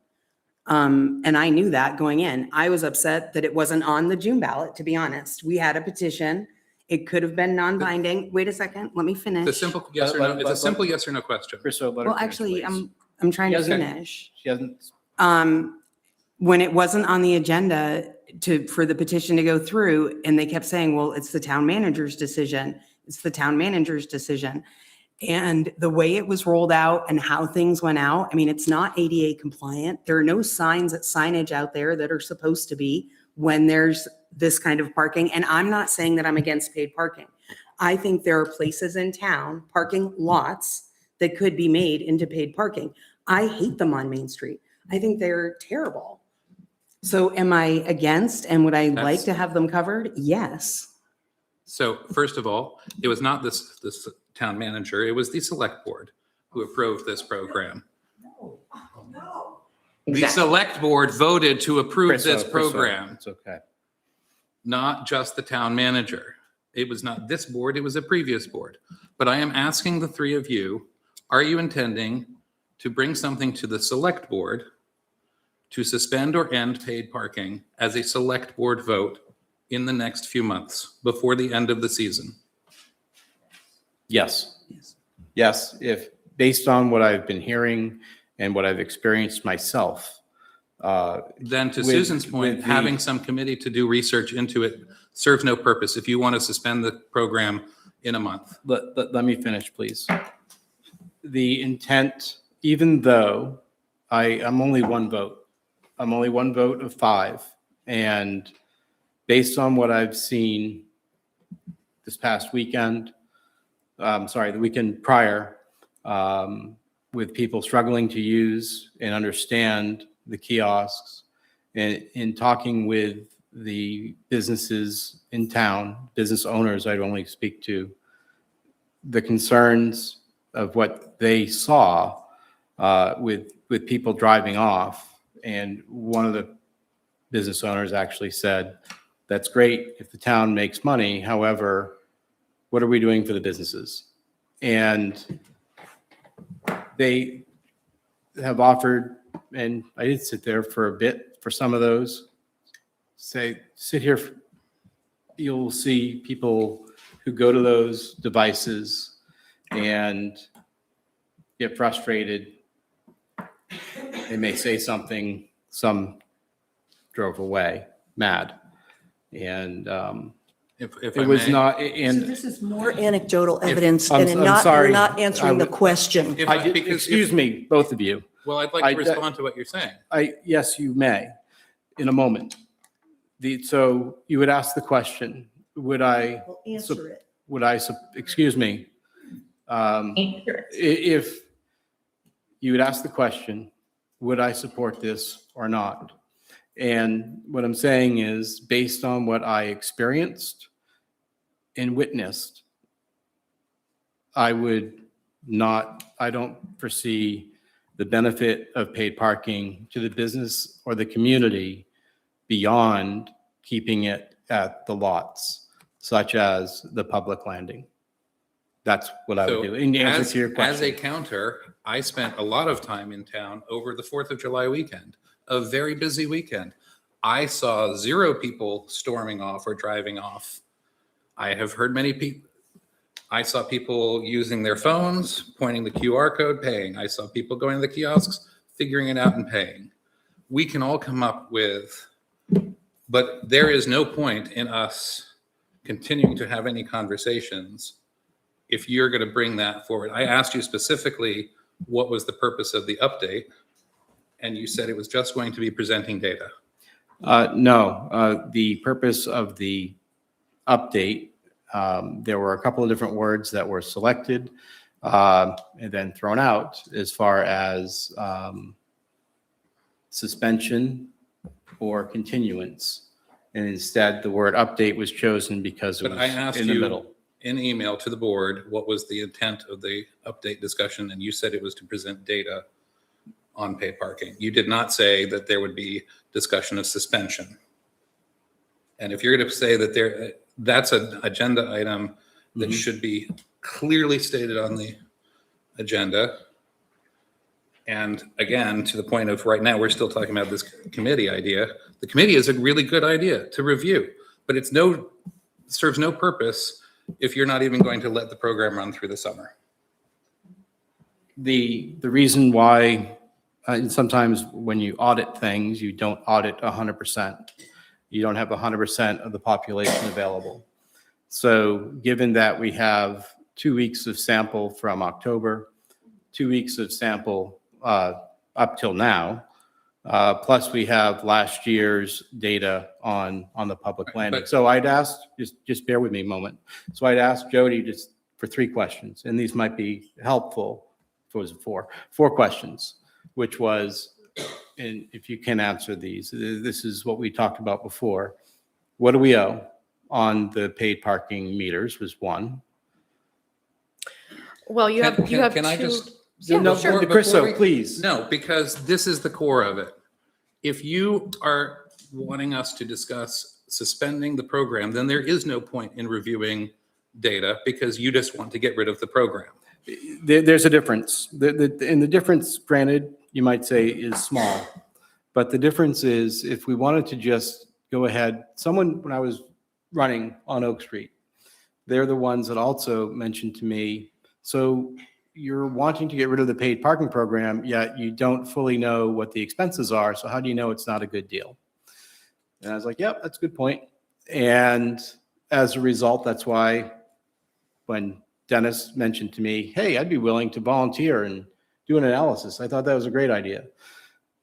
And I knew that going in. I was upset that it wasn't on the June ballot, to be honest. We had a petition. It could have been non-binding. Wait a second, let me finish. It's a simple yes or no. It's a simple yes or no question. Well, actually, I'm trying to finish. She hasn't. When it wasn't on the agenda for the petition to go through, and they kept saying, well, it's the town manager's decision. It's the town manager's decision. And the way it was rolled out and how things went out, I mean, it's not ADA compliant. There are no signage out there that are supposed to be when there's this kind of parking. And I'm not saying that I'm against paid parking. I think there are places in town, parking lots, that could be made into paid parking. I hate them on Main Street. I think they're terrible. So am I against, and would I like to have them covered? Yes. So first of all, it was not this town manager, it was the select board who approved this program. The select board voted to approve this program. It's okay. Not just the town manager. It was not this board, it was a previous board. But I am asking the three of you, are you intending to bring something to the select board to suspend or end paid parking as a select board vote in the next few months before the end of the season? Yes. Yes, if based on what I've been hearing and what I've experienced myself. Then to Susan's point, having some committee to do research into it serves no purpose if you want to suspend the program in a month. Let me finish, please. The intent, even though I'm only one vote. I'm only one vote of 5. And based on what I've seen this past weekend, the weekend prior, with people struggling to use and understand the kiosks, and in talking with the businesses in town, business owners I'd only speak to, the concerns of what they saw with people driving off. And one of the business owners actually said, that's great if the town makes money. However, what are we doing for the businesses? And they have offered, and I did sit there for a bit for some of those, sit here, you'll see people who go to those devices and get frustrated. They may say something, some drove away mad. And if it was may. not, So and this is more anecdotal evidence, I'm- and I'm you're sorry. not answering the I would- question. excuse me, both of you. Well, I'd like to respond to what you're saying. Yes, you may, in a moment. So you would ask the question, would I? Well, answer it. Would I, excuse me. If you would ask the question, would I support this or not? And what I'm saying is, based on what I experienced and witnessed, I don't foresee the benefit of paid parking to the business or the community beyond keeping it at the lots. such as the public landing. That's what I would So do. In answer to your as a question. counter, I spent a lot of time in town over the 4th of July weekend, a very busy weekend. I saw 0 people storming off or driving off. I have heard many people. I saw people using their phones, pointing the QR code, paying. I saw people going to the kiosks, figuring it out and paying. We can all come up with, but there is no point in us continuing to have any conversations if you're going to bring that forward. I asked you specifically what was the purpose of the update, and you said it was just going to be presenting data. No, the purpose of the update, there were a couple of different words that were selected and then thrown out as far as suspension or continuance. And instead, the word update was chosen because it But I was asked in the you middle. in email to the board, what was the intent of the update discussion? And you said it was to present data on paid parking. You did not say that there would be discussion of suspension. And if you're going to say that that's an agenda item that should be clearly stated on the agenda. And again, to the point of right now, we're still talking about this committee idea. The committee is a really good idea to review, but it serves no purpose if you're not even going to let the program run through the summer. The reason why sometimes when you audit things, you don't audit 100%. You don't have 100% of the population available. So given that we have 2 weeks of sample from October, 2 weeks of sample up till now, plus we have last year's data on the public landing. So I'd asked, just bear with me a moment. So I'd asked Jody just for 3 questions, and these might be helpful. If it was 4 questions, which was, and if you can answer these, this is what we talked about before. What do we owe on the paid parking meters was 1. Well, you have Can I two. just? Yeah, No, sure. Chriso, please. No, because this is the core of it. If you are wanting us to discuss suspending the program, then there is no point in reviewing data because you just want to get rid of the program. There's a difference. And the difference, granted, you might say is small, but the difference is if we wanted to just go ahead, when I was running on Oak Street, they're the ones that also mentioned to me, so you're wanting to get rid of the paid parking program, yet you don't fully know what the expenses are. So how do you know it's not a good deal? And I was like, yep, that's a good point. And as a result, that's why when Dennis mentioned to me, hey, I'd be willing to volunteer and do an analysis, I thought that was a great idea.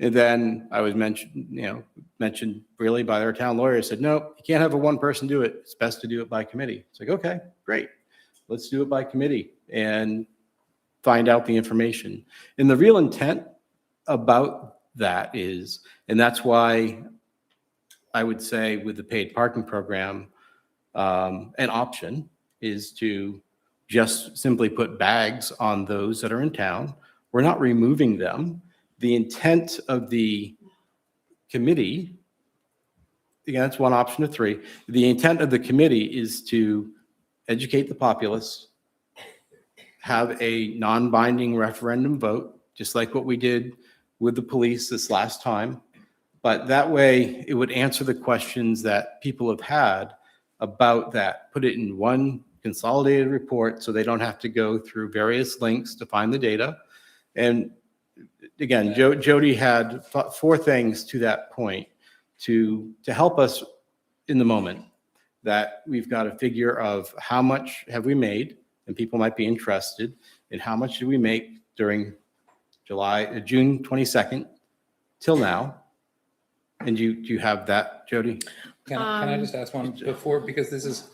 And then I was mentioned really by our town lawyer, said, no, you can't have a one person do it. It's best to do it by committee. It's like, okay, great. Let's do it by committee and find out the information. And the real intent about that is, and that's why I would say with the paid parking program, an option is to just simply put bags on those that are in town. We're not removing them. The intent of the committee, again, that's one option of 3. The intent of the committee is to educate the populace, have a non-binding referendum vote, just like what we did with the police this last time. But that way it would answer the questions that people have had about that, put it in one consolidated report so they don't have to go through various links to find the data. And again, Jody had 4 things to that point to help us in the moment, that we've got a figure of how much have we made, and people might be interested in how much did we make during June 22nd till now. And do you have that, Jody? Can I just ask one before, because this is,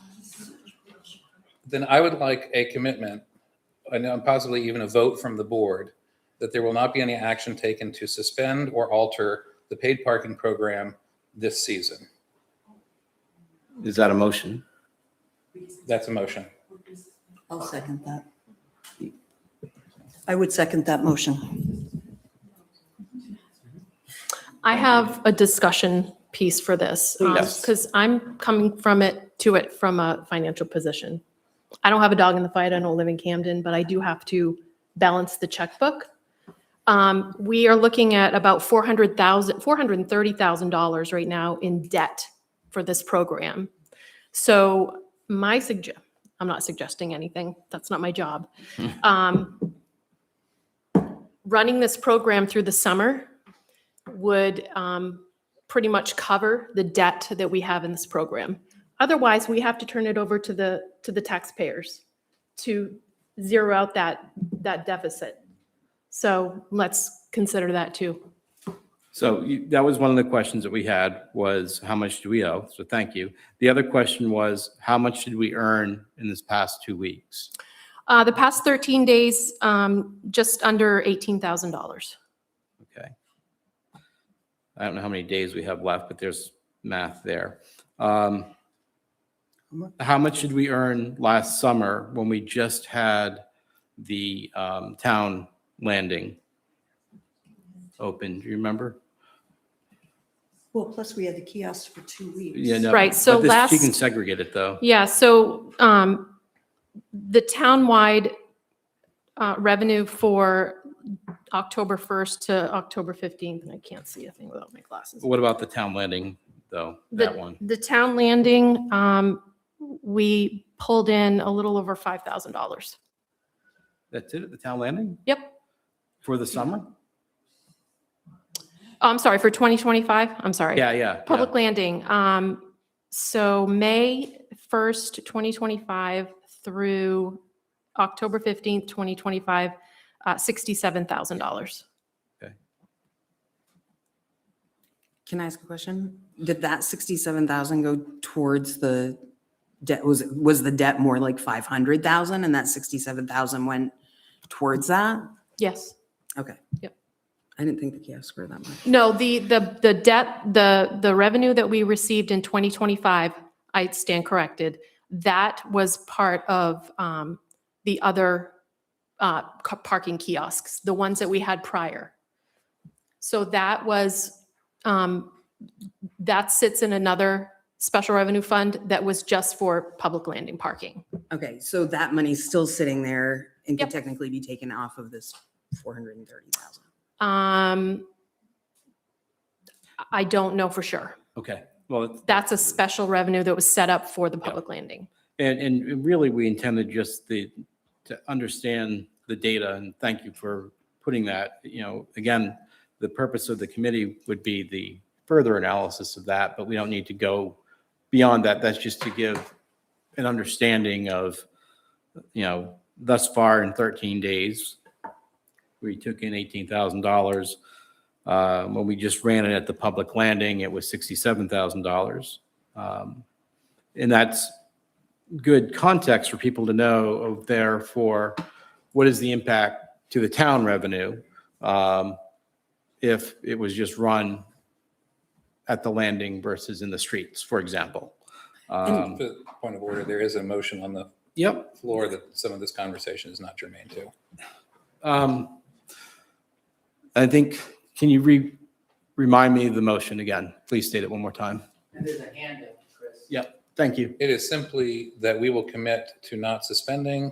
then I would like a commitment, and possibly even a vote from the board, that there will not be any action taken to suspend or alter the paid parking program this season. Is that a motion? That's a motion. I'll second that. I would second that motion. I have a discussion piece for this. Please. Because I'm coming from it from a financial position. I don't have a dog in the fight. I don't live in Camden, but I do have to balance the checkbook. We are looking at about $430,000 right now in debt for this program. So I'm not suggesting anything. That's not my job. Running this program through the summer would pretty much cover the debt that we have in this program. Otherwise, we have to turn it over to the taxpayers to zero out that deficit. So let's consider that too. So that was one of the questions that we had, was how much do we owe? So thank you. The other question was, how much did we earn in this past 2 weeks? The past 13 days, just under $18,000. Okay. I don't know how many days we have left, but there's math there. How much did we earn last summer when we just had the town landing open? Do you remember? Well, plus we had the kiosks for 2 weeks. Yeah, no, Right, so but you can segregate it though. Yeah, so the townwide revenue for October 1st to October 15th, and I can't see a thing without my glasses. What about the town landing though, that one? The town landing, we pulled in a little over $5,000. That's it at the town landing? Yep. For the summer? I'm sorry, for 2025, I'm sorry. Yeah. Public landing. So May 1st, 2025 through October 15th, 2025, $67,000. Can I ask a question? Did that 67,000 go towards the debt? Was the debt more like 500,000 and that 67,000 went towards that? Yes. Okay. Yep. I didn't think the kiosks were that much. No, the debt, the revenue that we received in 2025, I stand corrected, that was part of the other parking kiosks, the ones that we had prior. So that was, that sits in another special revenue fund that was just for public landing parking. Okay, so that money's still sitting there and could technically be taken off of this 430,000. I don't know for sure. Okay. Well, That's a special revenue that was set up for the public landing. and really we intended just to understand the data, and thank you for putting that. Again, the purpose of the committee would be the further analysis of that, but we don't need to go beyond that. That's just to give an understanding of, thus far in 13 days, we took in $18,000. When we just ran it at the public landing, it was $67,000. And that's good context for people to know therefore, what is the impact to the town revenue if it was just run at the landing versus in the streets, for example. For the point of order, there is a motion on the floor that some of this conversation is not germane to. I think, can you remind me of the motion again? Please state it one more time. And there's a hand up, Chris. Yep, thank you. It is simply that we will commit to not suspending,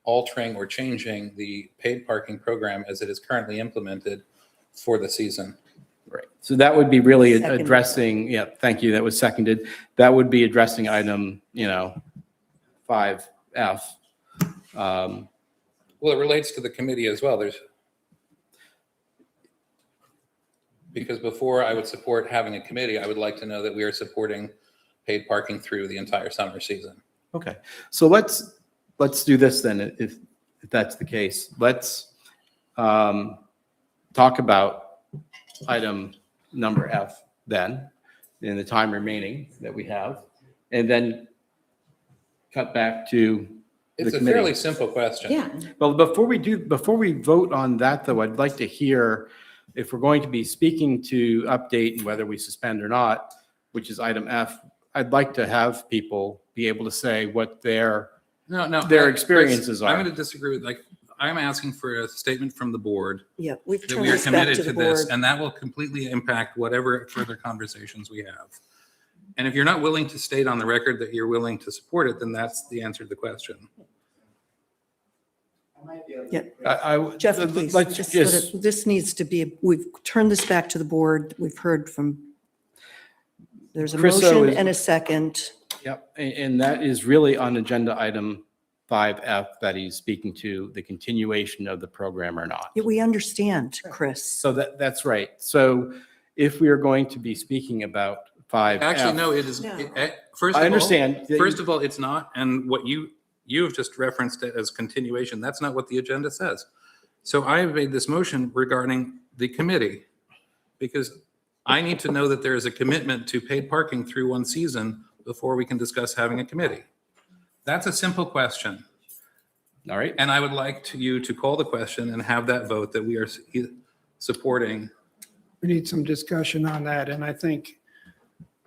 altering, or changing the paid parking program as it is currently implemented for the season. Right. So that would be really Seconded. addressing, thank you, that was seconded. That would be addressing item, 5F. Well, it relates to the committee as well. Because before I would support having a committee, I would like to know that we are supporting paid parking through the entire summer season. Okay, so let's do this then, if that's the case. Let's talk about item number F then, in the time remaining that we have, and then cut back to the It's a committee. fairly simple question. Yeah. Well, before we vote on that though, I'd like to hear if we're going to be speaking to update and whether we suspend or not, which is item F. I'd like to have people be able to say what their No, experiences Chris, I'm are. going to disagree with, I'm asking for a statement from the board Yeah, we've that turned we are this back committed to to the this, board. and that will completely impact whatever further conversations we have. And if you're not willing to state on the record that you're willing to support it, then that's the answer to the question. Yeah. I, Jeff, please, let's this needs to be, we've turned this back to the board. We've heard from, there's a Chriso motion is- and a second. Yep, and that is really on agenda item 5F that he's speaking to, the continuation of the program or not. Yeah, we understand, Chris. So that's right. So if we are going to be speaking about 5F. Actually, no, it is, No. first of I all. understand that First of all, it's not, and what you have just referenced it as continuation, that's not what the agenda says. So I have made this motion regarding the committee, because I need to know that there is a commitment to paid parking through one season before we can discuss having a committee. That's a simple question. All right. And I would like you to call the question and have that vote that we are supporting. We need some discussion on that, and I think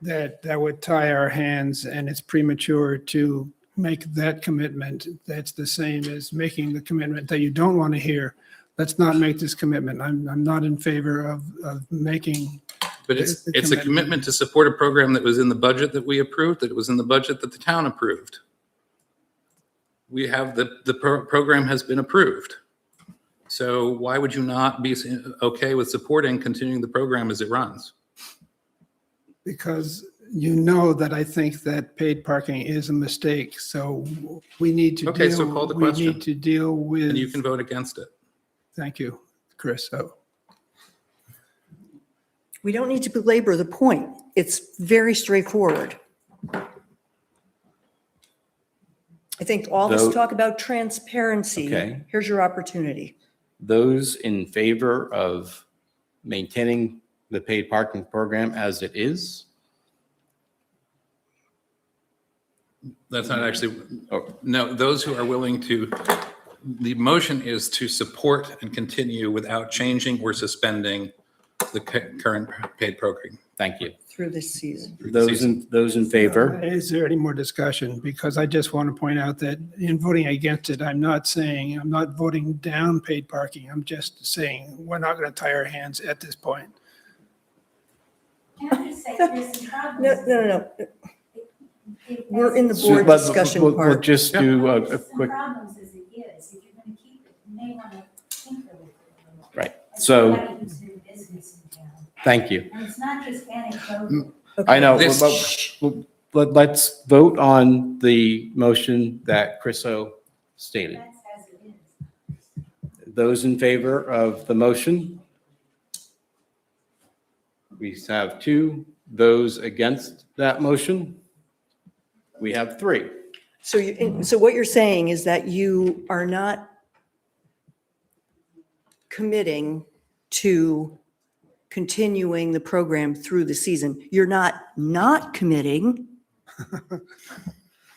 that would tie our hands, and it's premature to make that commitment. That's the same as making the commitment that you don't want to hear. Let's not make this commitment. I'm not in favor of making. But it's a commitment to support a program that was in the budget that we approved, that it was in the budget that the town approved. We have the program has been approved. So why would you not be okay with supporting continuing the program as it runs? Because you know that I think that paid parking is a mistake, so we need to Okay, so call the we question. need to deal with. And you can vote against it. Thank you, Chris. So We don't need to belabor the point. It's very straightforward. I think all this Though- talk about transparency, Okay. here's your opportunity. Those in favor of maintaining the paid parking program as it is? That's not actually, no, those who are willing to, the motion is to support and continue without changing or suspending the current paid program. Thank you. Through this season. Those in favor? is there any more discussion? Because I just want to point out that in voting against it, I'm not voting down paid parking. I'm just saying we're not going to tie our hands at this point. No. We're in the board We'll- discussion we'll part. just do a quick, Problems as it is, if you're gonna keep it, you may wanna tinker with it a little. right. As So, somebody who's in business in town. thank you. And it's not just anecdotal. I know, This- but let's vote on the motion that Chriso stated. That's as it is. Those in favor of the motion? We have 2. Those against that motion? We have 3. So what you're saying is that you are not committing to continuing the program through the season. You're not committing,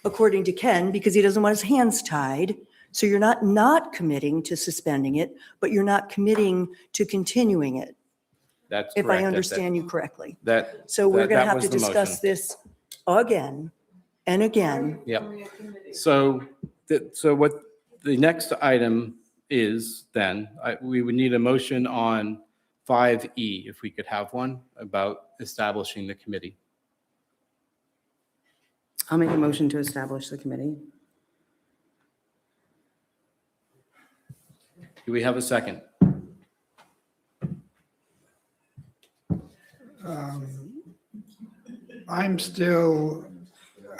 according to Ken, because he doesn't want his hands tied. So you're not committing to suspending it, but you're not committing to continuing it, That's if correct. I understand you correctly. That. So we're that- going to that have was to the discuss motion. this again and again. Yep. So, so what the next item is then, we would need a motion on 5E, if we could have one, about establishing the committee. I'll make a motion to establish the committee. Do we have a second? I'm still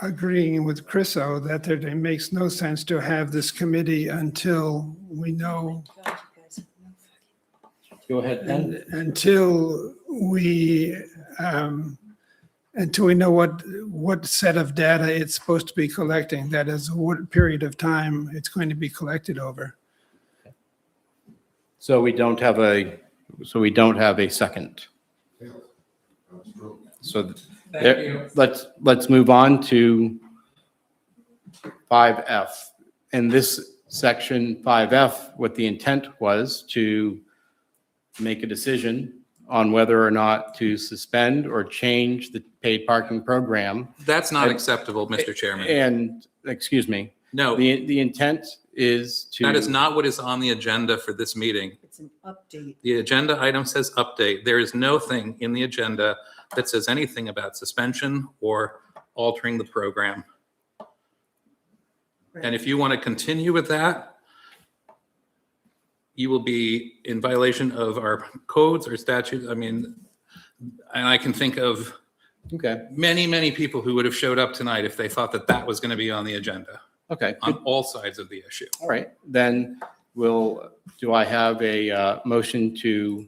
agreeing with Chriso that it makes no sense to have this committee until we know, Go ahead, Ben. until we know what set of data it's supposed to be collecting. That is, what period of time it's going to be collected over. So we don't have a second. So let's move on to 5F. In this section 5F, what the intent was to make a decision on whether or not to suspend or change the paid parking program. That's not acceptable, Mr. Chairman. And, excuse me. No. The intent is to. That is not what is on the agenda for this meeting. It's an update. The agenda item says update. There is no thing in the agenda that says anything about suspension or altering the program. And if you want to continue with that, you will be in violation of our codes or statutes. I mean, and I can think of many, many people who would have showed up tonight if they thought that that was going to be on the agenda. Okay. On all sides of the issue. All right, then do I have a motion to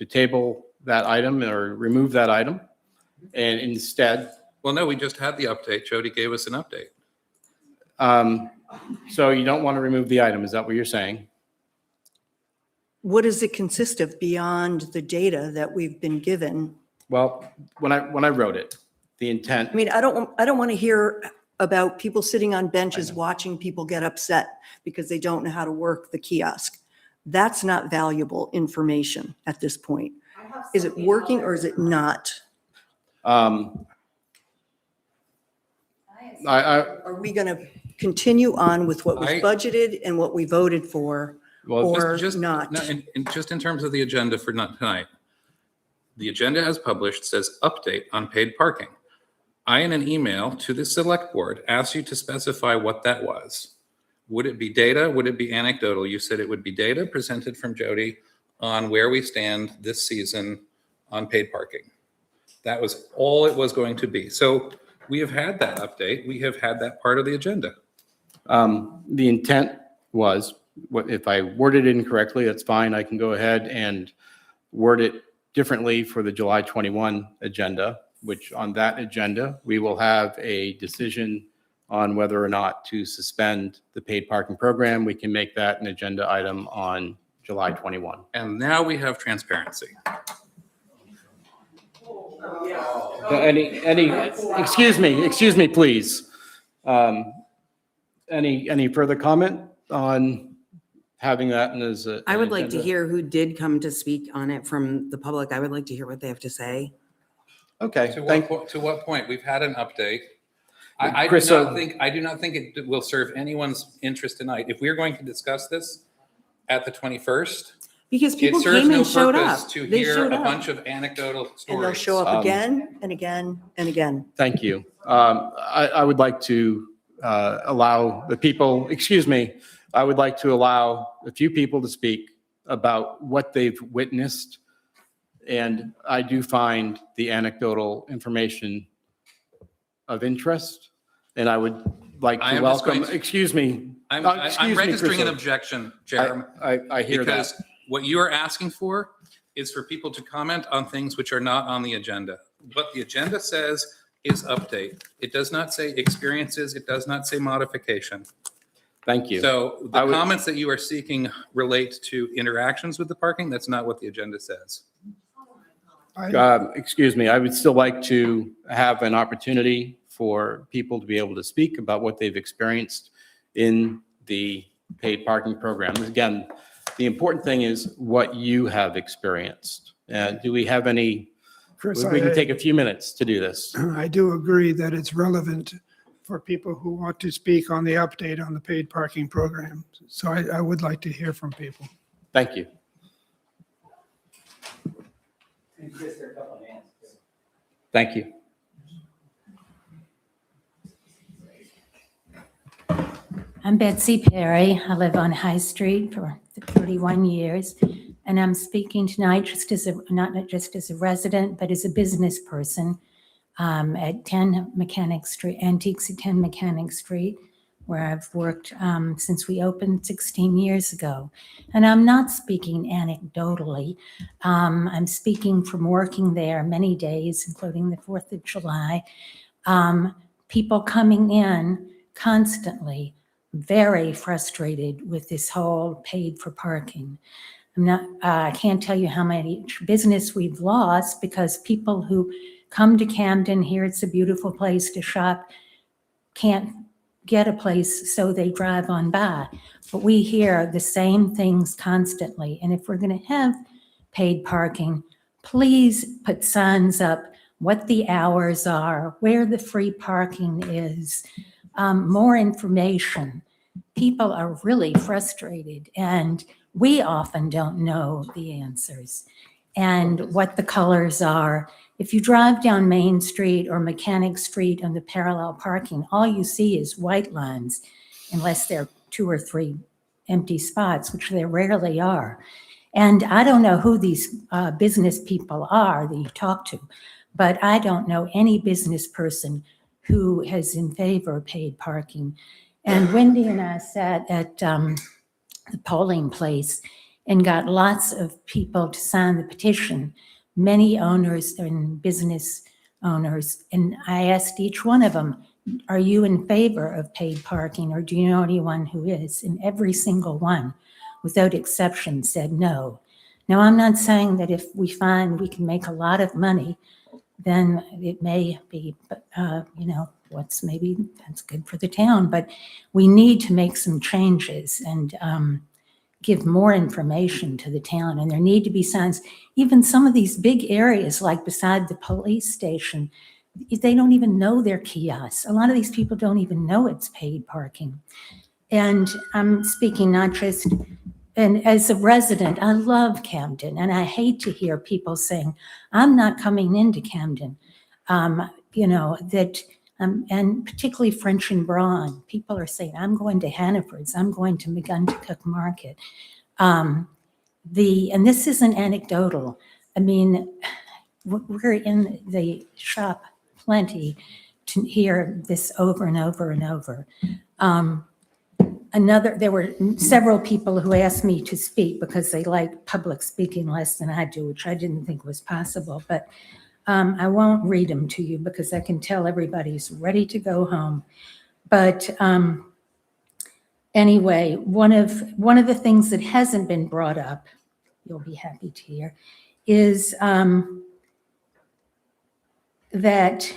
table that item or remove that item? And instead. Well, no, we just had the update. Jody gave us an update. So you don't want to remove the item, is that what you're saying? What does it consist of beyond the data that we've been given? Well, when I wrote it, the intent. I mean, I don't want to hear about people sitting on benches watching people get upset because they don't know how to work the kiosk. That's not valuable information at this point. Is it working or is it not? Are we going to continue on with what was budgeted and what we voted for, or not? No, and just in terms of the agenda for tonight, the agenda as published says update on paid parking. I, in an email to the select board, asked you to specify what that was. Would it be data? Would it be anecdotal? You said it would be data presented from Jody on where we stand this season on paid parking. That was all it was going to be. So we have had that update. We have had that part of the agenda. The intent was, if I worded it incorrectly, that's fine. I can go ahead and word it differently for the July 21 agenda, which on that agenda, we will have a decision on whether or not to suspend the paid parking program. We can make that an agenda item on July 21. And now we have transparency. Excuse me, please. Any further comment on having that as a? I would like to hear who did come to speak on it from the public. I would like to hear what they have to say. Okay. To what point? We've had an update. I do not think it will serve anyone's interest tonight. If we are going to discuss this at the 21st, because people it serves came no and showed purpose up. to They hear showed a up. bunch of anecdotal stories. And they'll show up again and again and again. Thank you. I would like to allow the people, I would like to allow a few people to speak about what they've witnessed. And I do find the anecdotal information of interest. And I would like to welcome, I'm registering an objection, Jeremy. I hear that. Because what you are asking for is for people to comment on things which are not on the agenda. What the agenda says is update. It does not say experiences. It does not say modification. Thank you. So the comments that you are seeking relate to interactions with the parking. That's not what the agenda says. I would still like to have an opportunity for people to be able to speak about what they've experienced in the paid parking program. Again, the important thing is what you have experienced. Do we have any, Chris, we can take a few minutes to do this. I do agree that it's relevant for people who want to speak on the update on the paid parking program. So I would like to hear from people. Thank you. Thank you. I'm Betsy Perry. I live on High Street for 31 years. And I'm speaking tonight just as not just as a resident, but as a business person at 10 Mechanic Street, Antiques at 10 Mechanic Street, where I've worked since we opened 16 years ago. And I'm not speaking anecdotally. I'm speaking from working there many days, including the 4th of July. People coming in constantly, very frustrated with this whole paid for parking. I can't tell you how many business we've lost because people who come to Camden, here it's a beautiful place to shop, can't get a place, so they drive on by. But we hear the same things constantly. And if we're going to have paid parking, please put signs up, what the hours are, where the free parking is, more information. people are really frustrated, and we often don't know the answers and what the colors are. If you drive down Main Street or Mechanic Street on the parallel parking, all you see is white lines, unless there are 2 or 3 empty spots, which there rarely are. And I don't know who these business people are that you talk to, but I don't know any business person who is in favor of paid parking. And Wendy and I sat at the polling place and got lots of people to sign the petition, many owners and business owners. And I asked each one of them, are you in favor of paid parking, or do you know anyone who is? And every single one, without exception, said no. Now, I'm not saying that if we find we can make a lot of money, then it may be, maybe that's good for the town, but we need to make some changes and give more information to the town. And there need to be signs. Even some of these big areas, like beside the police station, they don't even know they're kiosks. A lot of these people don't even know it's paid parking. And I'm speaking not just, and as a resident, I love Camden, and I hate to hear people saying, I'm not coming into Camden. And particularly French and Braun, people are saying, I'm going to Hannaford's, I'm going to McGuntacook Market. And this isn't anecdotal. I mean, we're in the shop plenty to hear this over and over and over. There were several people who asked me to speak because they like public speaking less than I do, which I didn't think was possible. But I won't read them to you because I can tell everybody's ready to go home. But anyway, one of the things that hasn't been brought up, you'll be happy to hear, is that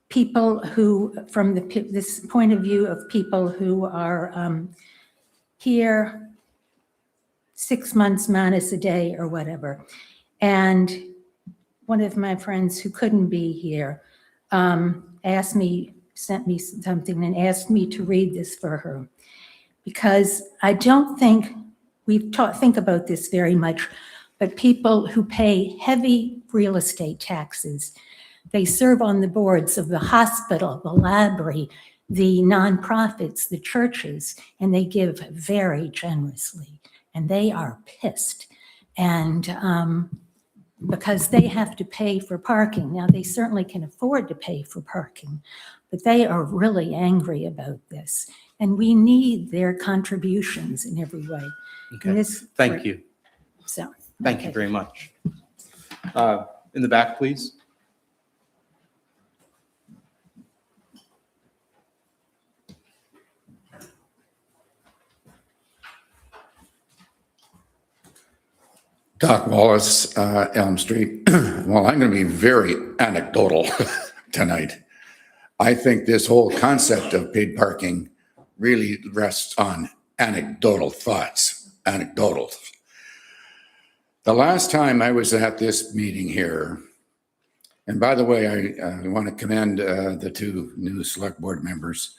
people who, from this point of view of people who are here 6 months minus a day or whatever, and one of my friends who couldn't be here sent me something and asked me to read this for her, because I don't think think about this very much, but people who pay heavy real estate taxes, they serve on the boards of the hospital, the library, the nonprofits, the churches, and they give very generously, and they are pissed. And because they have to pay for parking. Now, they certainly can afford to pay for parking, but they are really angry about this. And we need their contributions in every way. Okay. Thank you. So. Thank you very much. In the back, please. Doc Wallace, Elm Street. Well, I'm going to be very anecdotal tonight. I think this whole concept of paid parking really rests on anecdotal thoughts, anecdotals. The last time I was at this meeting here, and by the way, I want to commend the 2 new select board members.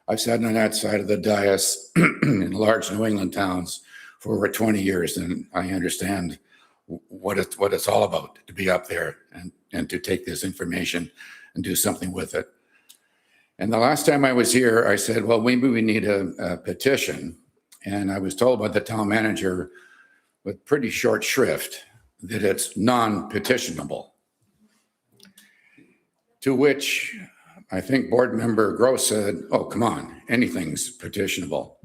I've sat on that side of the dais in large New England towns for over 20 years, and I understand what it's all about to be up there and to take this information and do something with it. And the last time I was here, I said, well, maybe we need a petition. And I was told by the town manager with pretty short shrift that it's non-petitionable. To which I think board member Gross said, oh, come on, anything's petitionable.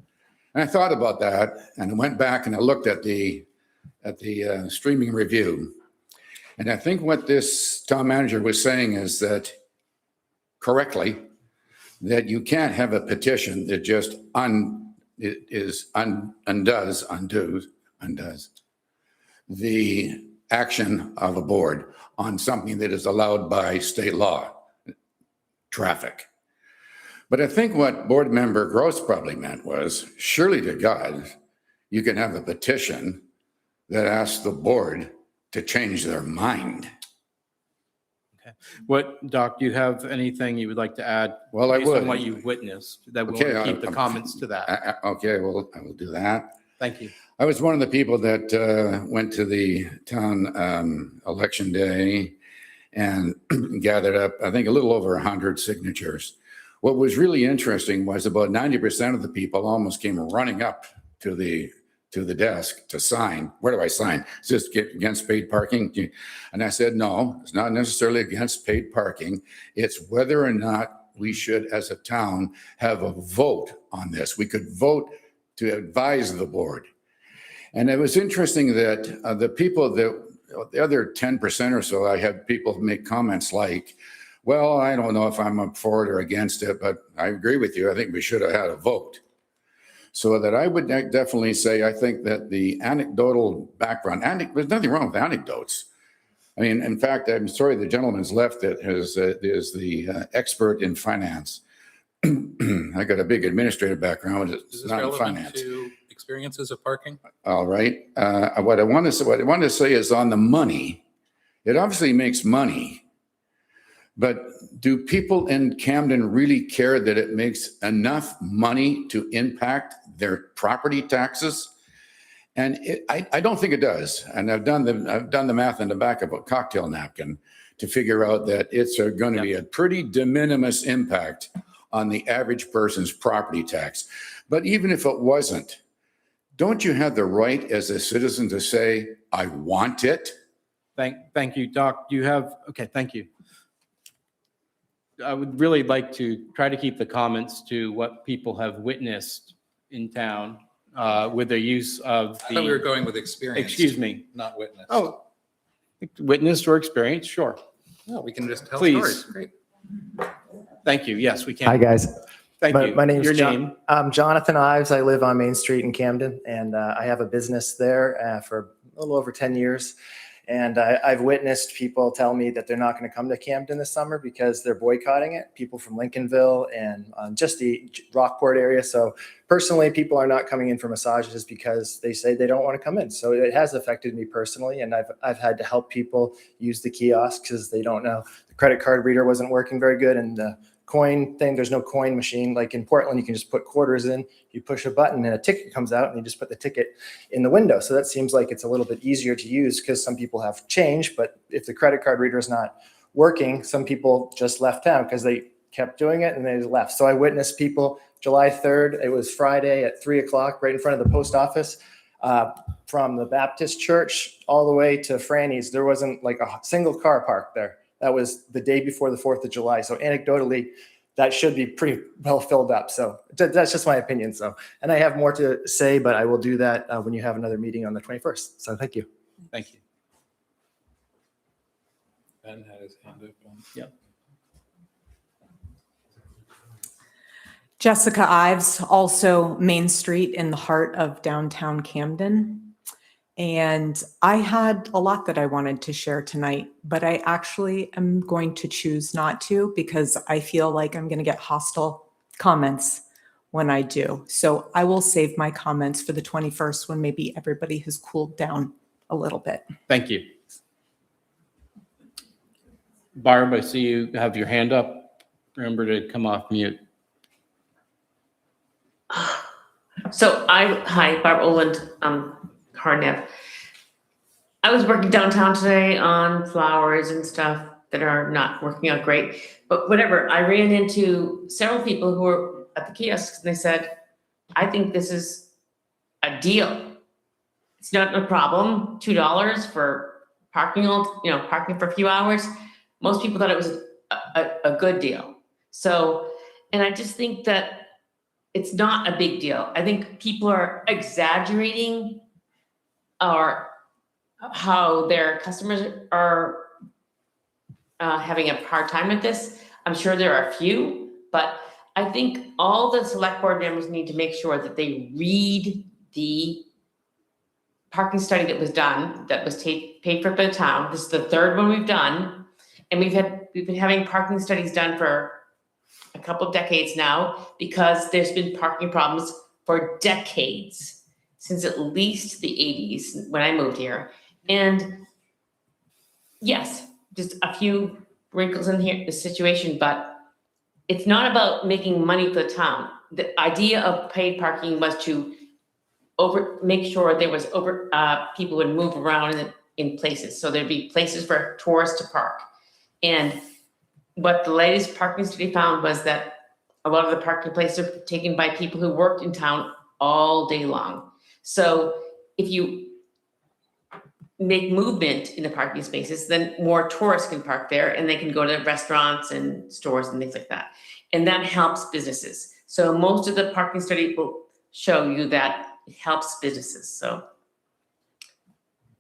And I thought about that, and I went back and I looked at the streaming review. And I think what this town manager was saying is that, correctly, that you can't have a petition that just undoes the action of a board on something that is allowed by state law, traffic. But I think what board member Gross probably meant was, surely to God, you can have a petition that asks the board to change their mind. Doc, do you have anything you would like to add? Well, I based on would. what you've witnessed, that we'll Okay, keep the comments to that? Okay, well, I will do that. Thank you. I was one of the people that went to the town election day and gathered up, I think, a little over 100 signatures. What was really interesting was about 90% of the people almost came running up to the desk to sign. Where do I sign? Is this against paid parking? And I said, no, it's not necessarily against paid parking. It's whether or not we should, as a town, have a vote on this. We could vote to advise the board. And it was interesting that the other 10% or so, I had people make comments like, well, I don't know if I'm up for it or against it, but I agree with you. I think we should have had a vote. So that I would definitely say, I think that the anecdotal background, there's nothing wrong with anecdotes. I mean, in fact, I'm sorry the gentleman's left that is the expert in finance. I got a big administrative background. Is It's this not in relevant finance. to experiences of parking? All right. What I want to say is on the money, it obviously makes money, but do people in Camden really care that it makes enough money to impact their property taxes? And I don't think it does. And I've done the math in the back of a cocktail napkin to figure out that it's going to be a pretty de minimis impact on the average person's property tax. But even if it wasn't, don't you have the right as a citizen to say, I want it? Thank you, Doc. Do you have, okay, thank you. I would really like to try to keep the comments to what people have witnessed in town with their use of I thought we were going with experience. Excuse me. Not witness. Oh, witnessed or experienced, sure. No, we can just tell Please. stories. Great. Thank you. Yes, we can. Hi, guys. Thank you. My name's Your John. name? I'm Jonathan Ives. I live on Main Street in Camden, and I have a business there for a little over 10 years. And I've witnessed people tell me that they're not going to come to Camden this summer because they're boycotting it. People from Lincolnville and just the Rockport area. So personally, people are not coming in for massages because they say they don't want to come in. So it has affected me personally. And I've had to help people use the kiosks because they don't know. The credit card reader wasn't working very good. And the coin thing, there's no coin machine. Like in Portland, you can just put quarters in, you push a button and a ticket comes out and you just put the ticket in the window. So that seems like it's a little bit easier to use because some people have change, but if the credit card reader is not working, some people just left town because they kept doing it and they left. So I witnessed people July 3rd, it was Friday at 3:00 right in front of the post office, from the Baptist church all the way to Franny's. There wasn't like a single car parked there. That was the day before the 4th of July. So anecdotally, that should be pretty well filled up. So that's just my opinion. So, and I have more to say, but I will do that when you have another meeting on the 21st. So thank you. Thank you. Ben had his hand up. Yep. Jessica Ives, also Main Street in the heart of downtown Camden. And I had a lot that I wanted to share tonight, but I actually am going to choose not to because I feel like I'm going to get hostile comments when I do. So I will save my comments for the 21st when maybe everybody has cooled down a little bit. Thank you. Barb, I see you have your hand up. Remember to come off mute. So hi, Barb Oland, Hardnev. I was working downtown today on flowers and stuff that are not working out great, but whatever. I ran into several people who were at the kiosks and they said, I think this is a deal. It's not a problem. $2 for parking, parking for a few hours. Most people thought it was a good deal. So, and I just think that it's not a big deal. I think people are exaggerating or how their customers are having a hard time with this. I'm sure there are a few, but I think all the select board members need to make sure that they read the parking study that was done, that was paid for by the town. This is the third one we've done. And we've been having parking studies done for a couple of decades now because there's been parking problems for decades, since at least the 80s when I moved here. And yes, just a few wrinkles in here, the situation, but it's not about making money for the town. The idea of paid parking was to make sure there was people would move around in places. So there'd be places for tourists to park. And what the latest parking study found was that a lot of the parking places are taken by people who worked in town all day long. So if you make movement in the parking spaces, then more tourists can park there and they can go to restaurants and stores and things like that. And that helps businesses. So most of the parking study will show you that it helps businesses. So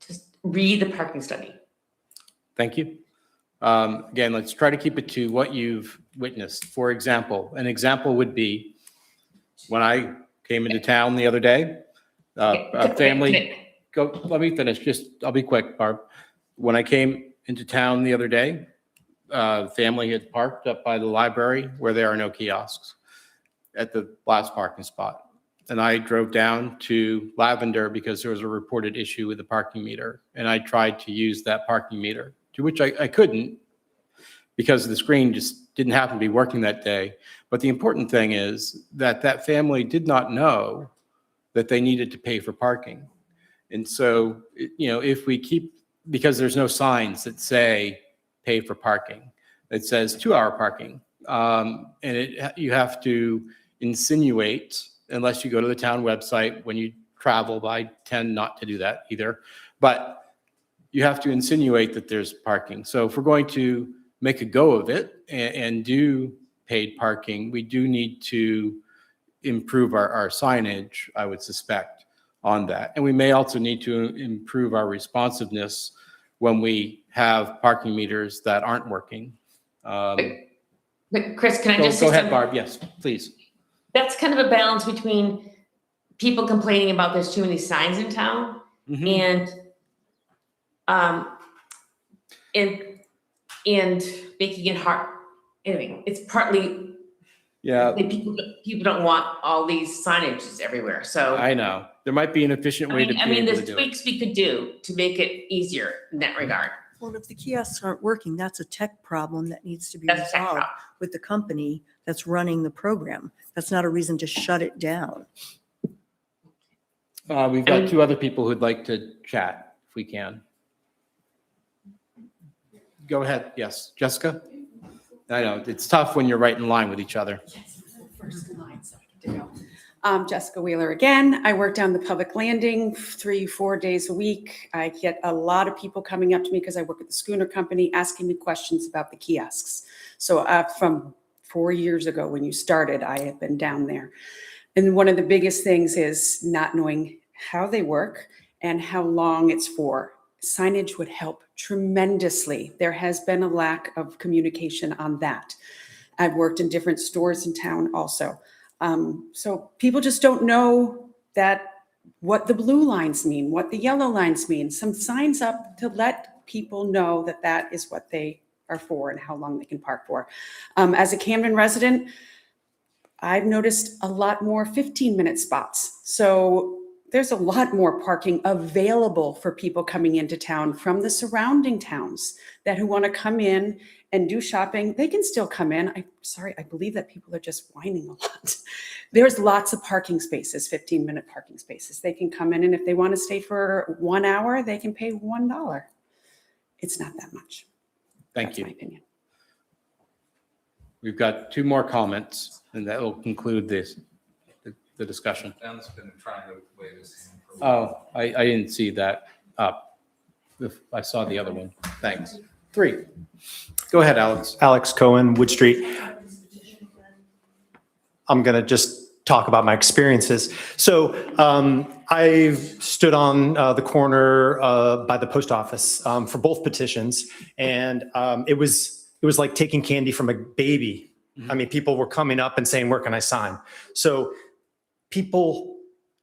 just read the parking study. Thank you. Again, let's try to keep it to what you've witnessed. For example, an example would be when I came into town the other day, a family, let me finish. I'll be quick, Barb. When I came into town the other day, family had parked up by the library where there are no kiosks at the last parking spot. And I drove down to Lavender because there was a reported issue with the parking meter. And I tried to use that parking meter, to which I couldn't because the screen just didn't happen to be working that day. But the important thing is that that family did not know that they needed to pay for parking. And so, if we keep, because there's no signs that say pay for parking, it says 2-hour parking. And you have to insinuate, unless you go to the town website when you travel, but I tend not to do that either. But you have to insinuate that there's parking. So if we're going to make a go of it and do paid parking, we do need to improve our signage, I would suspect, on that. And we may also need to improve our responsiveness when we have parking meters that aren't working. But Chris, can I just say go ahead, something? Barb. Yes, please. That's kind of a balance between people complaining about there's too many signs in town and making it hard. Anyway, it's partly people don't want all these signages everywhere. So I know there might be an efficient way to be able to there's do it. tweaks we could do to make it easier in that regard. Well, if the kiosks aren't working, that's a tech problem that needs to be That's a tech resolved problem. with the company that's running the program. That's not a reason to shut it down. We've got 2 other people who'd like to chat, if we can. Go ahead. Yes, Jessica? I know, it's tough when you're right in line with each other. Jessica Wheeler again. I work down the public landing 3-4 days a week. I get a lot of people coming up to me because I work at the schooner company asking me questions about the kiosks. So from 4 years ago when you started, I have been down there. And one of the biggest things is not knowing how they work and how long it's for. Signage would help tremendously. There has been a lack of communication on that. I've worked in different stores in town also. So people just don't know what the blue lines mean, what the yellow lines mean. Some signs up to let people know that that is what they are for and how long they can park for. As a Camden resident, I've noticed a lot more 15-minute spots. So there's a lot more parking available for people coming into town from the surrounding towns who want to come in and do shopping. They can still come in. I believe that people are just whining a lot. There's lots of parking spaces, 15-minute parking spaces. They can come in, and if they want to stay for 1 hour, they can pay $1. It's not that much. Thank you. That's my opinion. We've got 2 more comments, and that will conclude the discussion. Dan's been trying to wave his hand for a while. Oh, I didn't see that up. I saw the other one. Thanks. 3. Go ahead, Alex. Alex Cohen, Wood Street. I'm going to just talk about my experiences. So I've stood on the corner by the post office for both petitions, and it was like taking candy from a baby. I mean, people were coming up and saying, "Where can I sign?" So people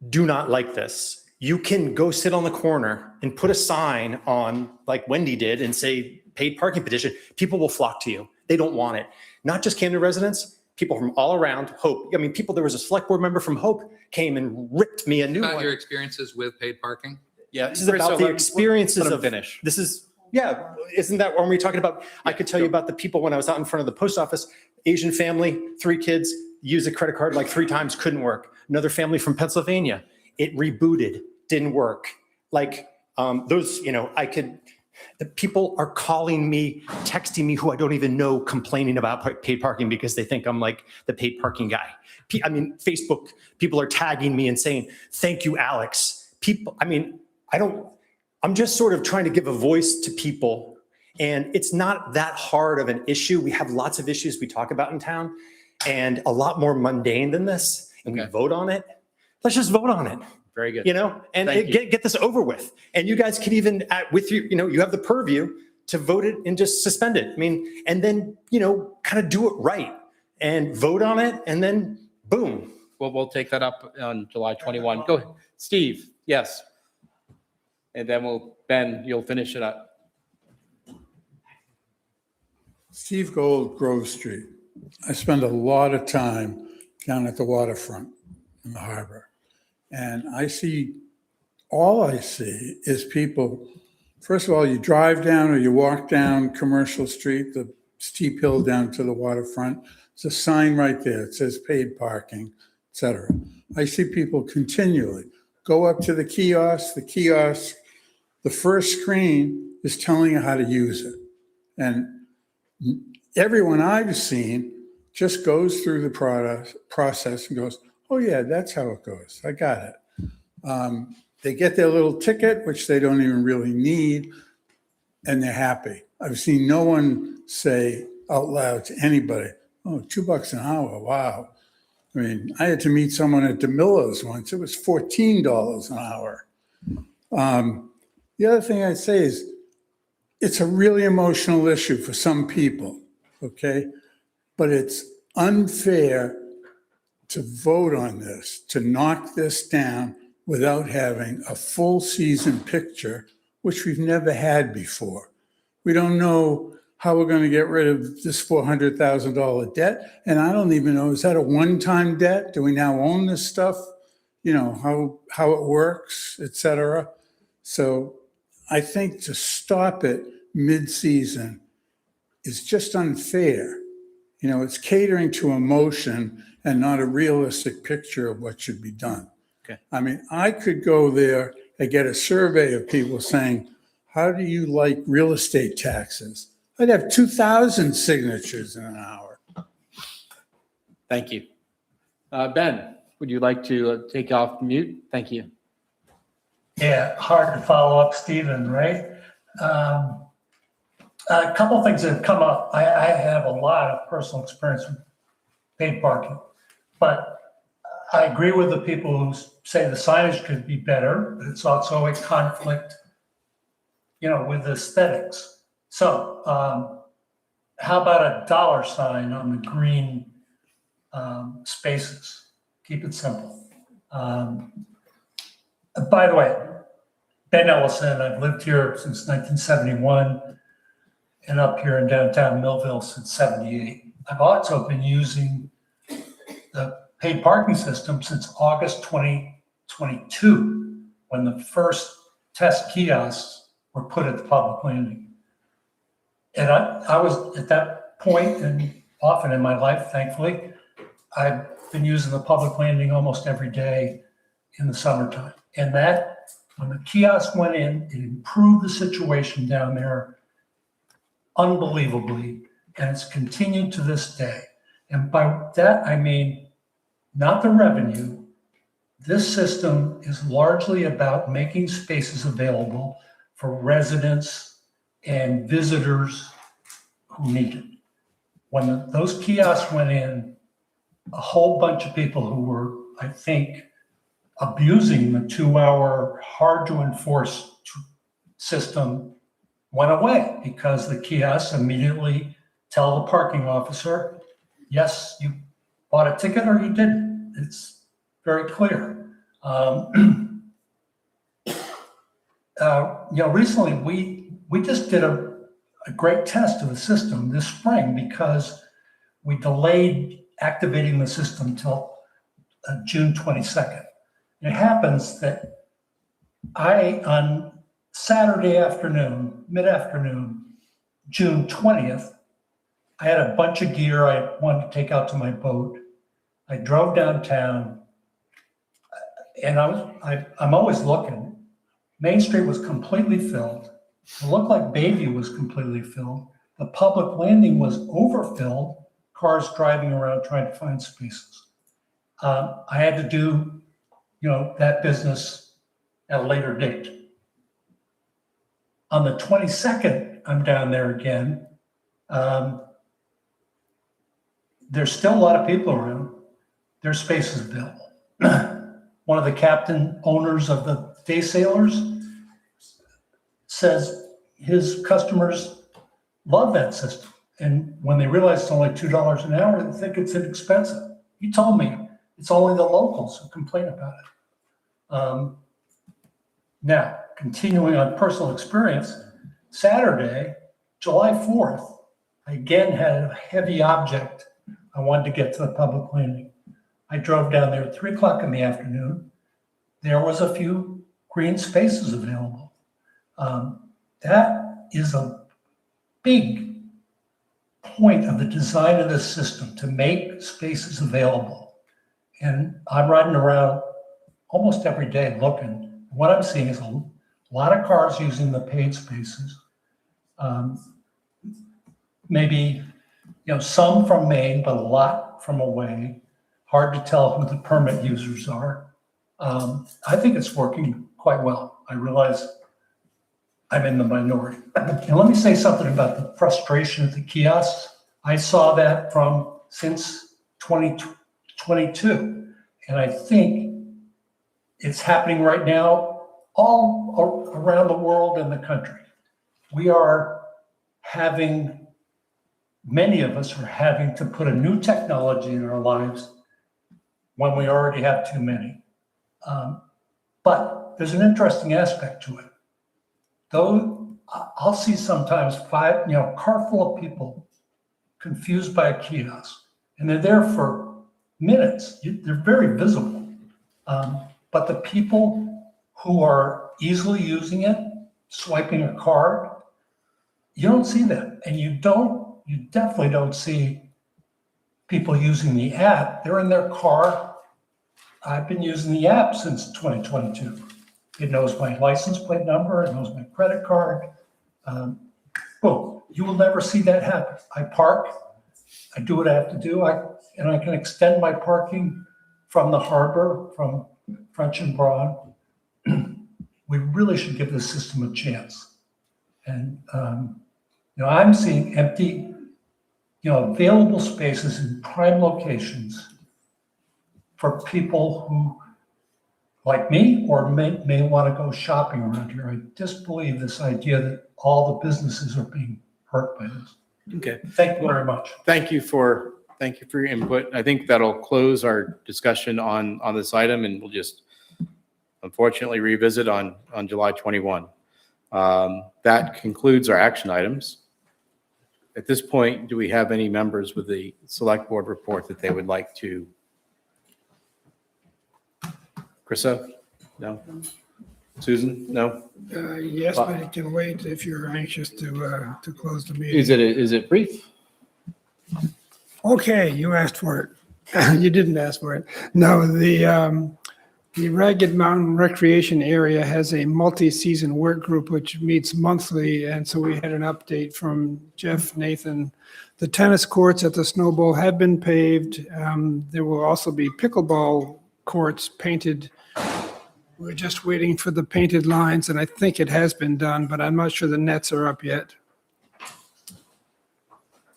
do not like this. You can go sit on the corner and put a sign on, like Wendy did, and say paid parking petition. People will flock to you. They don't want it. Not just Camden residents, people from all around. Hope. I mean, there was a select board member from Hope came and ripped me a new About one. your experiences with paid parking? Yeah, This is about the experiences of finish. This is Yeah, isn't that when we're talking about, I could tell you about the people when I was out in front of the post office, Asian family, 3 kids, use a credit card like 3 times, couldn't work. Another family from Pennsylvania, it rebooted, didn't work. Like those, the people are calling me, texting me who I don't even know, complaining about paid parking because they think I'm like the paid parking guy. Facebook, people are tagging me and saying, thank you, Alex. I'm just sort of trying to give a voice to people, and it's not that hard of an issue. We have lots of issues we talk about in town and a lot more mundane than this, and we vote on it. Let's just vote on it. Very good. And Thank you. get this over with. And you guys could even, you have the purview to vote it and just suspend it. And then, kind of do it right and vote on it, and then boom. Well, we'll take that up on July 21. Go ahead. Steve, yes. And then Ben, you'll finish it up. Steve Gold, Grove Street. I spend a lot of time down at the waterfront in the harbor. And all I see is people, first of all, you drive down or you walk down Commercial Street, the steep hill down to the waterfront. There's a sign right there. It says paid parking, et cetera. I see people continually go up to the kiosk, the first screen is telling you how to use it. And everyone I've seen just goes through the process and goes, oh yeah, that's how it goes. I got it. They get their little ticket, which they don't even really need, and they're happy. I've seen no one say out loud to anybody, oh, $2 an hour, wow. I had to meet someone at DeMillo's once. It was $14 an hour. The other thing I'd say is it's a really emotional issue for some people, okay? But it's unfair to vote on this, to knock this down without having a full season picture, which we've never had before. We don't know how we're going to get rid of this $400,000 debt. And I don't even know, is that a one-time debt? Do we now own this stuff? How it works, et cetera. So I think to stop it mid-season is just unfair. It's catering to emotion and not a realistic picture of what should be done. Okay. I could go there and get a survey of people saying, how do you like real estate taxes? I'd have 2,000 signatures in an hour. Thank you. Ben, would you like to take off mute? Thank you. Yeah, hard to follow up, Stephen, right? A couple things that have come up. I have a lot of personal experience with paid parking, but I agree with the people who say the signage could be better, but it's also a conflict, with aesthetics. So how about a dollar sign on the green spaces? Keep it simple. By the way, Ben Ellison, I've lived here since 1971 and up here in downtown Millville since 78. I've also been using the paid parking system since August 2022, when the first test kiosks were put at the public landing. And I was at that point, and often in my life, thankfully, I've been using the public landing almost every day in the summertime. And that, when the kiosk went in, it improved the situation down there unbelievably, and it's continued to this day. And by that, I mean, not the revenue. This system is largely about making spaces available for residents and visitors who need it. When those kiosks went in, a whole bunch of people who were, I think, abusing the 2-hour hard to enforce system went away, because the kiosks immediately tell the parking officer, yes, you bought a ticket or you didn't. It's very clear. Recently we just did a great test of the system this spring because we delayed activating the system till June 22nd. It happens that on Saturday afternoon, mid-afternoon, June 20th, I had a bunch of gear I wanted to take out to my boat. I drove downtown, and I'm always looking. Main Street was completely filled. It looked like Bayview was completely filled. The public landing was overfilled, cars driving around trying to find spaces. I had to do, that business at a later date. On the 22nd, I'm down there again. There's still a lot of people around. There's spaces available. One of the captain owners of the day sailors says his customers love that system. And when they realize it's only $2 an hour, they think it's inexpensive. He told me it's only the locals who complain about it. Now, continuing on personal experience, Saturday, July 4th, I again had a heavy object I wanted to get to the public landing. I drove down there at 3 o'clock in the afternoon. There was a few green spaces available. That is a big point of the design of this system, to make spaces available. And I'm riding around almost every day looking. What I'm seeing is a lot of cars using the paid spaces. Maybe, some from Maine, but a lot from away. Hard to tell who the permit users are. I think it's working quite well. I realize I'm in the minority. And let me say something about the frustration at the kiosks. I saw that since 2022. And I think it's happening right now all around the world and the country. Many of us are having to put a new technology in our lives when we already have too many. But there's an interesting aspect to it. Though I'll see sometimes car full of people confused by a kiosk, and they're there for minutes. They're very visible. But the people who are easily using it, swiping a card, you don't see that. And you definitely don't see people using the app. They're in their car. I've been using the app since 2022. It knows my license plate number. It knows my credit card. Boom. You will never see that happen. I park. I do what I have to do. And I can extend my parking from the harbor, from French and Broad. We really should give this system a chance. And, I'm seeing empty, available spaces in prime locations for people who, like me, or may want to go shopping around here. I disbelieve this idea that all the businesses are being hurt by this. Okay. Thank you very much. Thank you for your input. I think that'll close our discussion on this item, and we'll just unfortunately revisit on July 21. That concludes our action items. At this point, do we have any members with the select board report that they would like to? Chriso? No? Susan? No? Yes, but it can wait if you're anxious to close the meeting. Is it brief? Okay, you asked for it. You didn't ask for it. No, the Ragged Mountain Recreation Area has a multi-season work group which meets monthly, and so we had an update from Jeff Nathan. The tennis courts at the Snow Bowl have been paved. There will also be pickleball courts painted. We're just waiting for the painted lines, and I think it has been done, but I'm not sure the nets are up yet.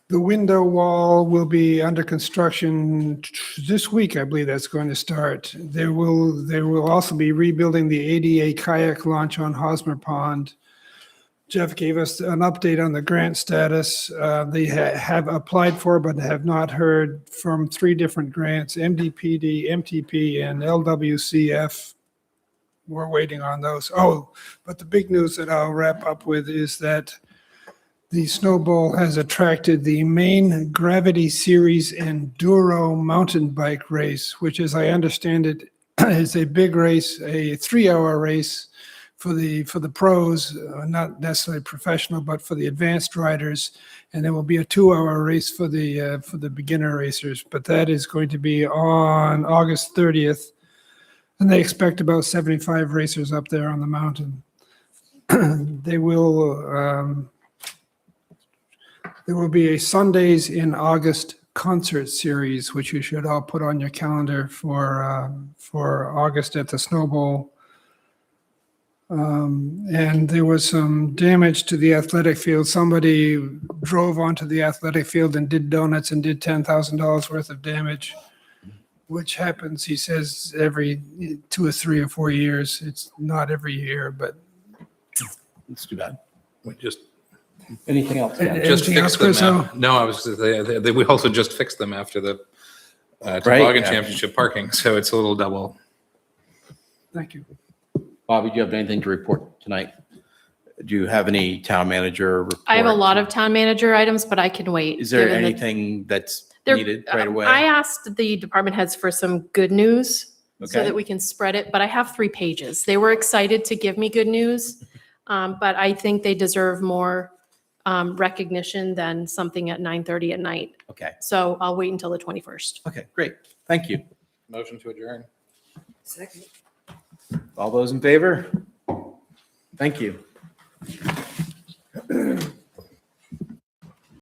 The window wall will be under construction this week. I believe that's going to start. There will also be rebuilding the ADA kayak launch on Hosmer Pond. Jeff gave us an update on the grant status. They have applied for but have not heard from 3 different grants, MDPD, MTP, and LWCF. We're waiting on those. Oh, but the big news that I'll wrap up with is that the Snow Bowl has attracted the main Gravity Series Enduro mountain bike race, which, as I understand it, is a big race, a 3-hour race for the pros, not necessarily professional, but for the advanced riders. And there will be a 2-hour race for the beginner racers, but that is going to be on August 30th. And they expect about 75 racers up there on the mountain. They will, there will be a Sundays in August concert series, which you should all put on your calendar for August at the Snow Bowl. And there was some damage to the athletic field. Somebody drove onto the athletic field and did donuts and did $10,000 worth of damage, which happens, he says, every 2 or 3 or 4 years. It's not every year, but It's too bad. We just Anything else? Yeah. just Anything else, fixed them. Chris? No, I was gonna say, we also just fixed them after the Right, toboggan yeah. championship parking, so it's a little double. thank you. Bobby, do you have anything to report tonight? Do you have any town manager report? I have a lot of town manager items, but I can wait. Is there given the- anything that's There- needed right away? I asked the department heads for some good news so Okay. that we can spread it, but I have 3 pages. They were excited to give me good news, but I think they deserve more recognition than something at 9:30 at night. Okay. So I'll wait until the 21st. Okay, great. Thank you. Motion to adjourn. Second. All those in favor? Thank you.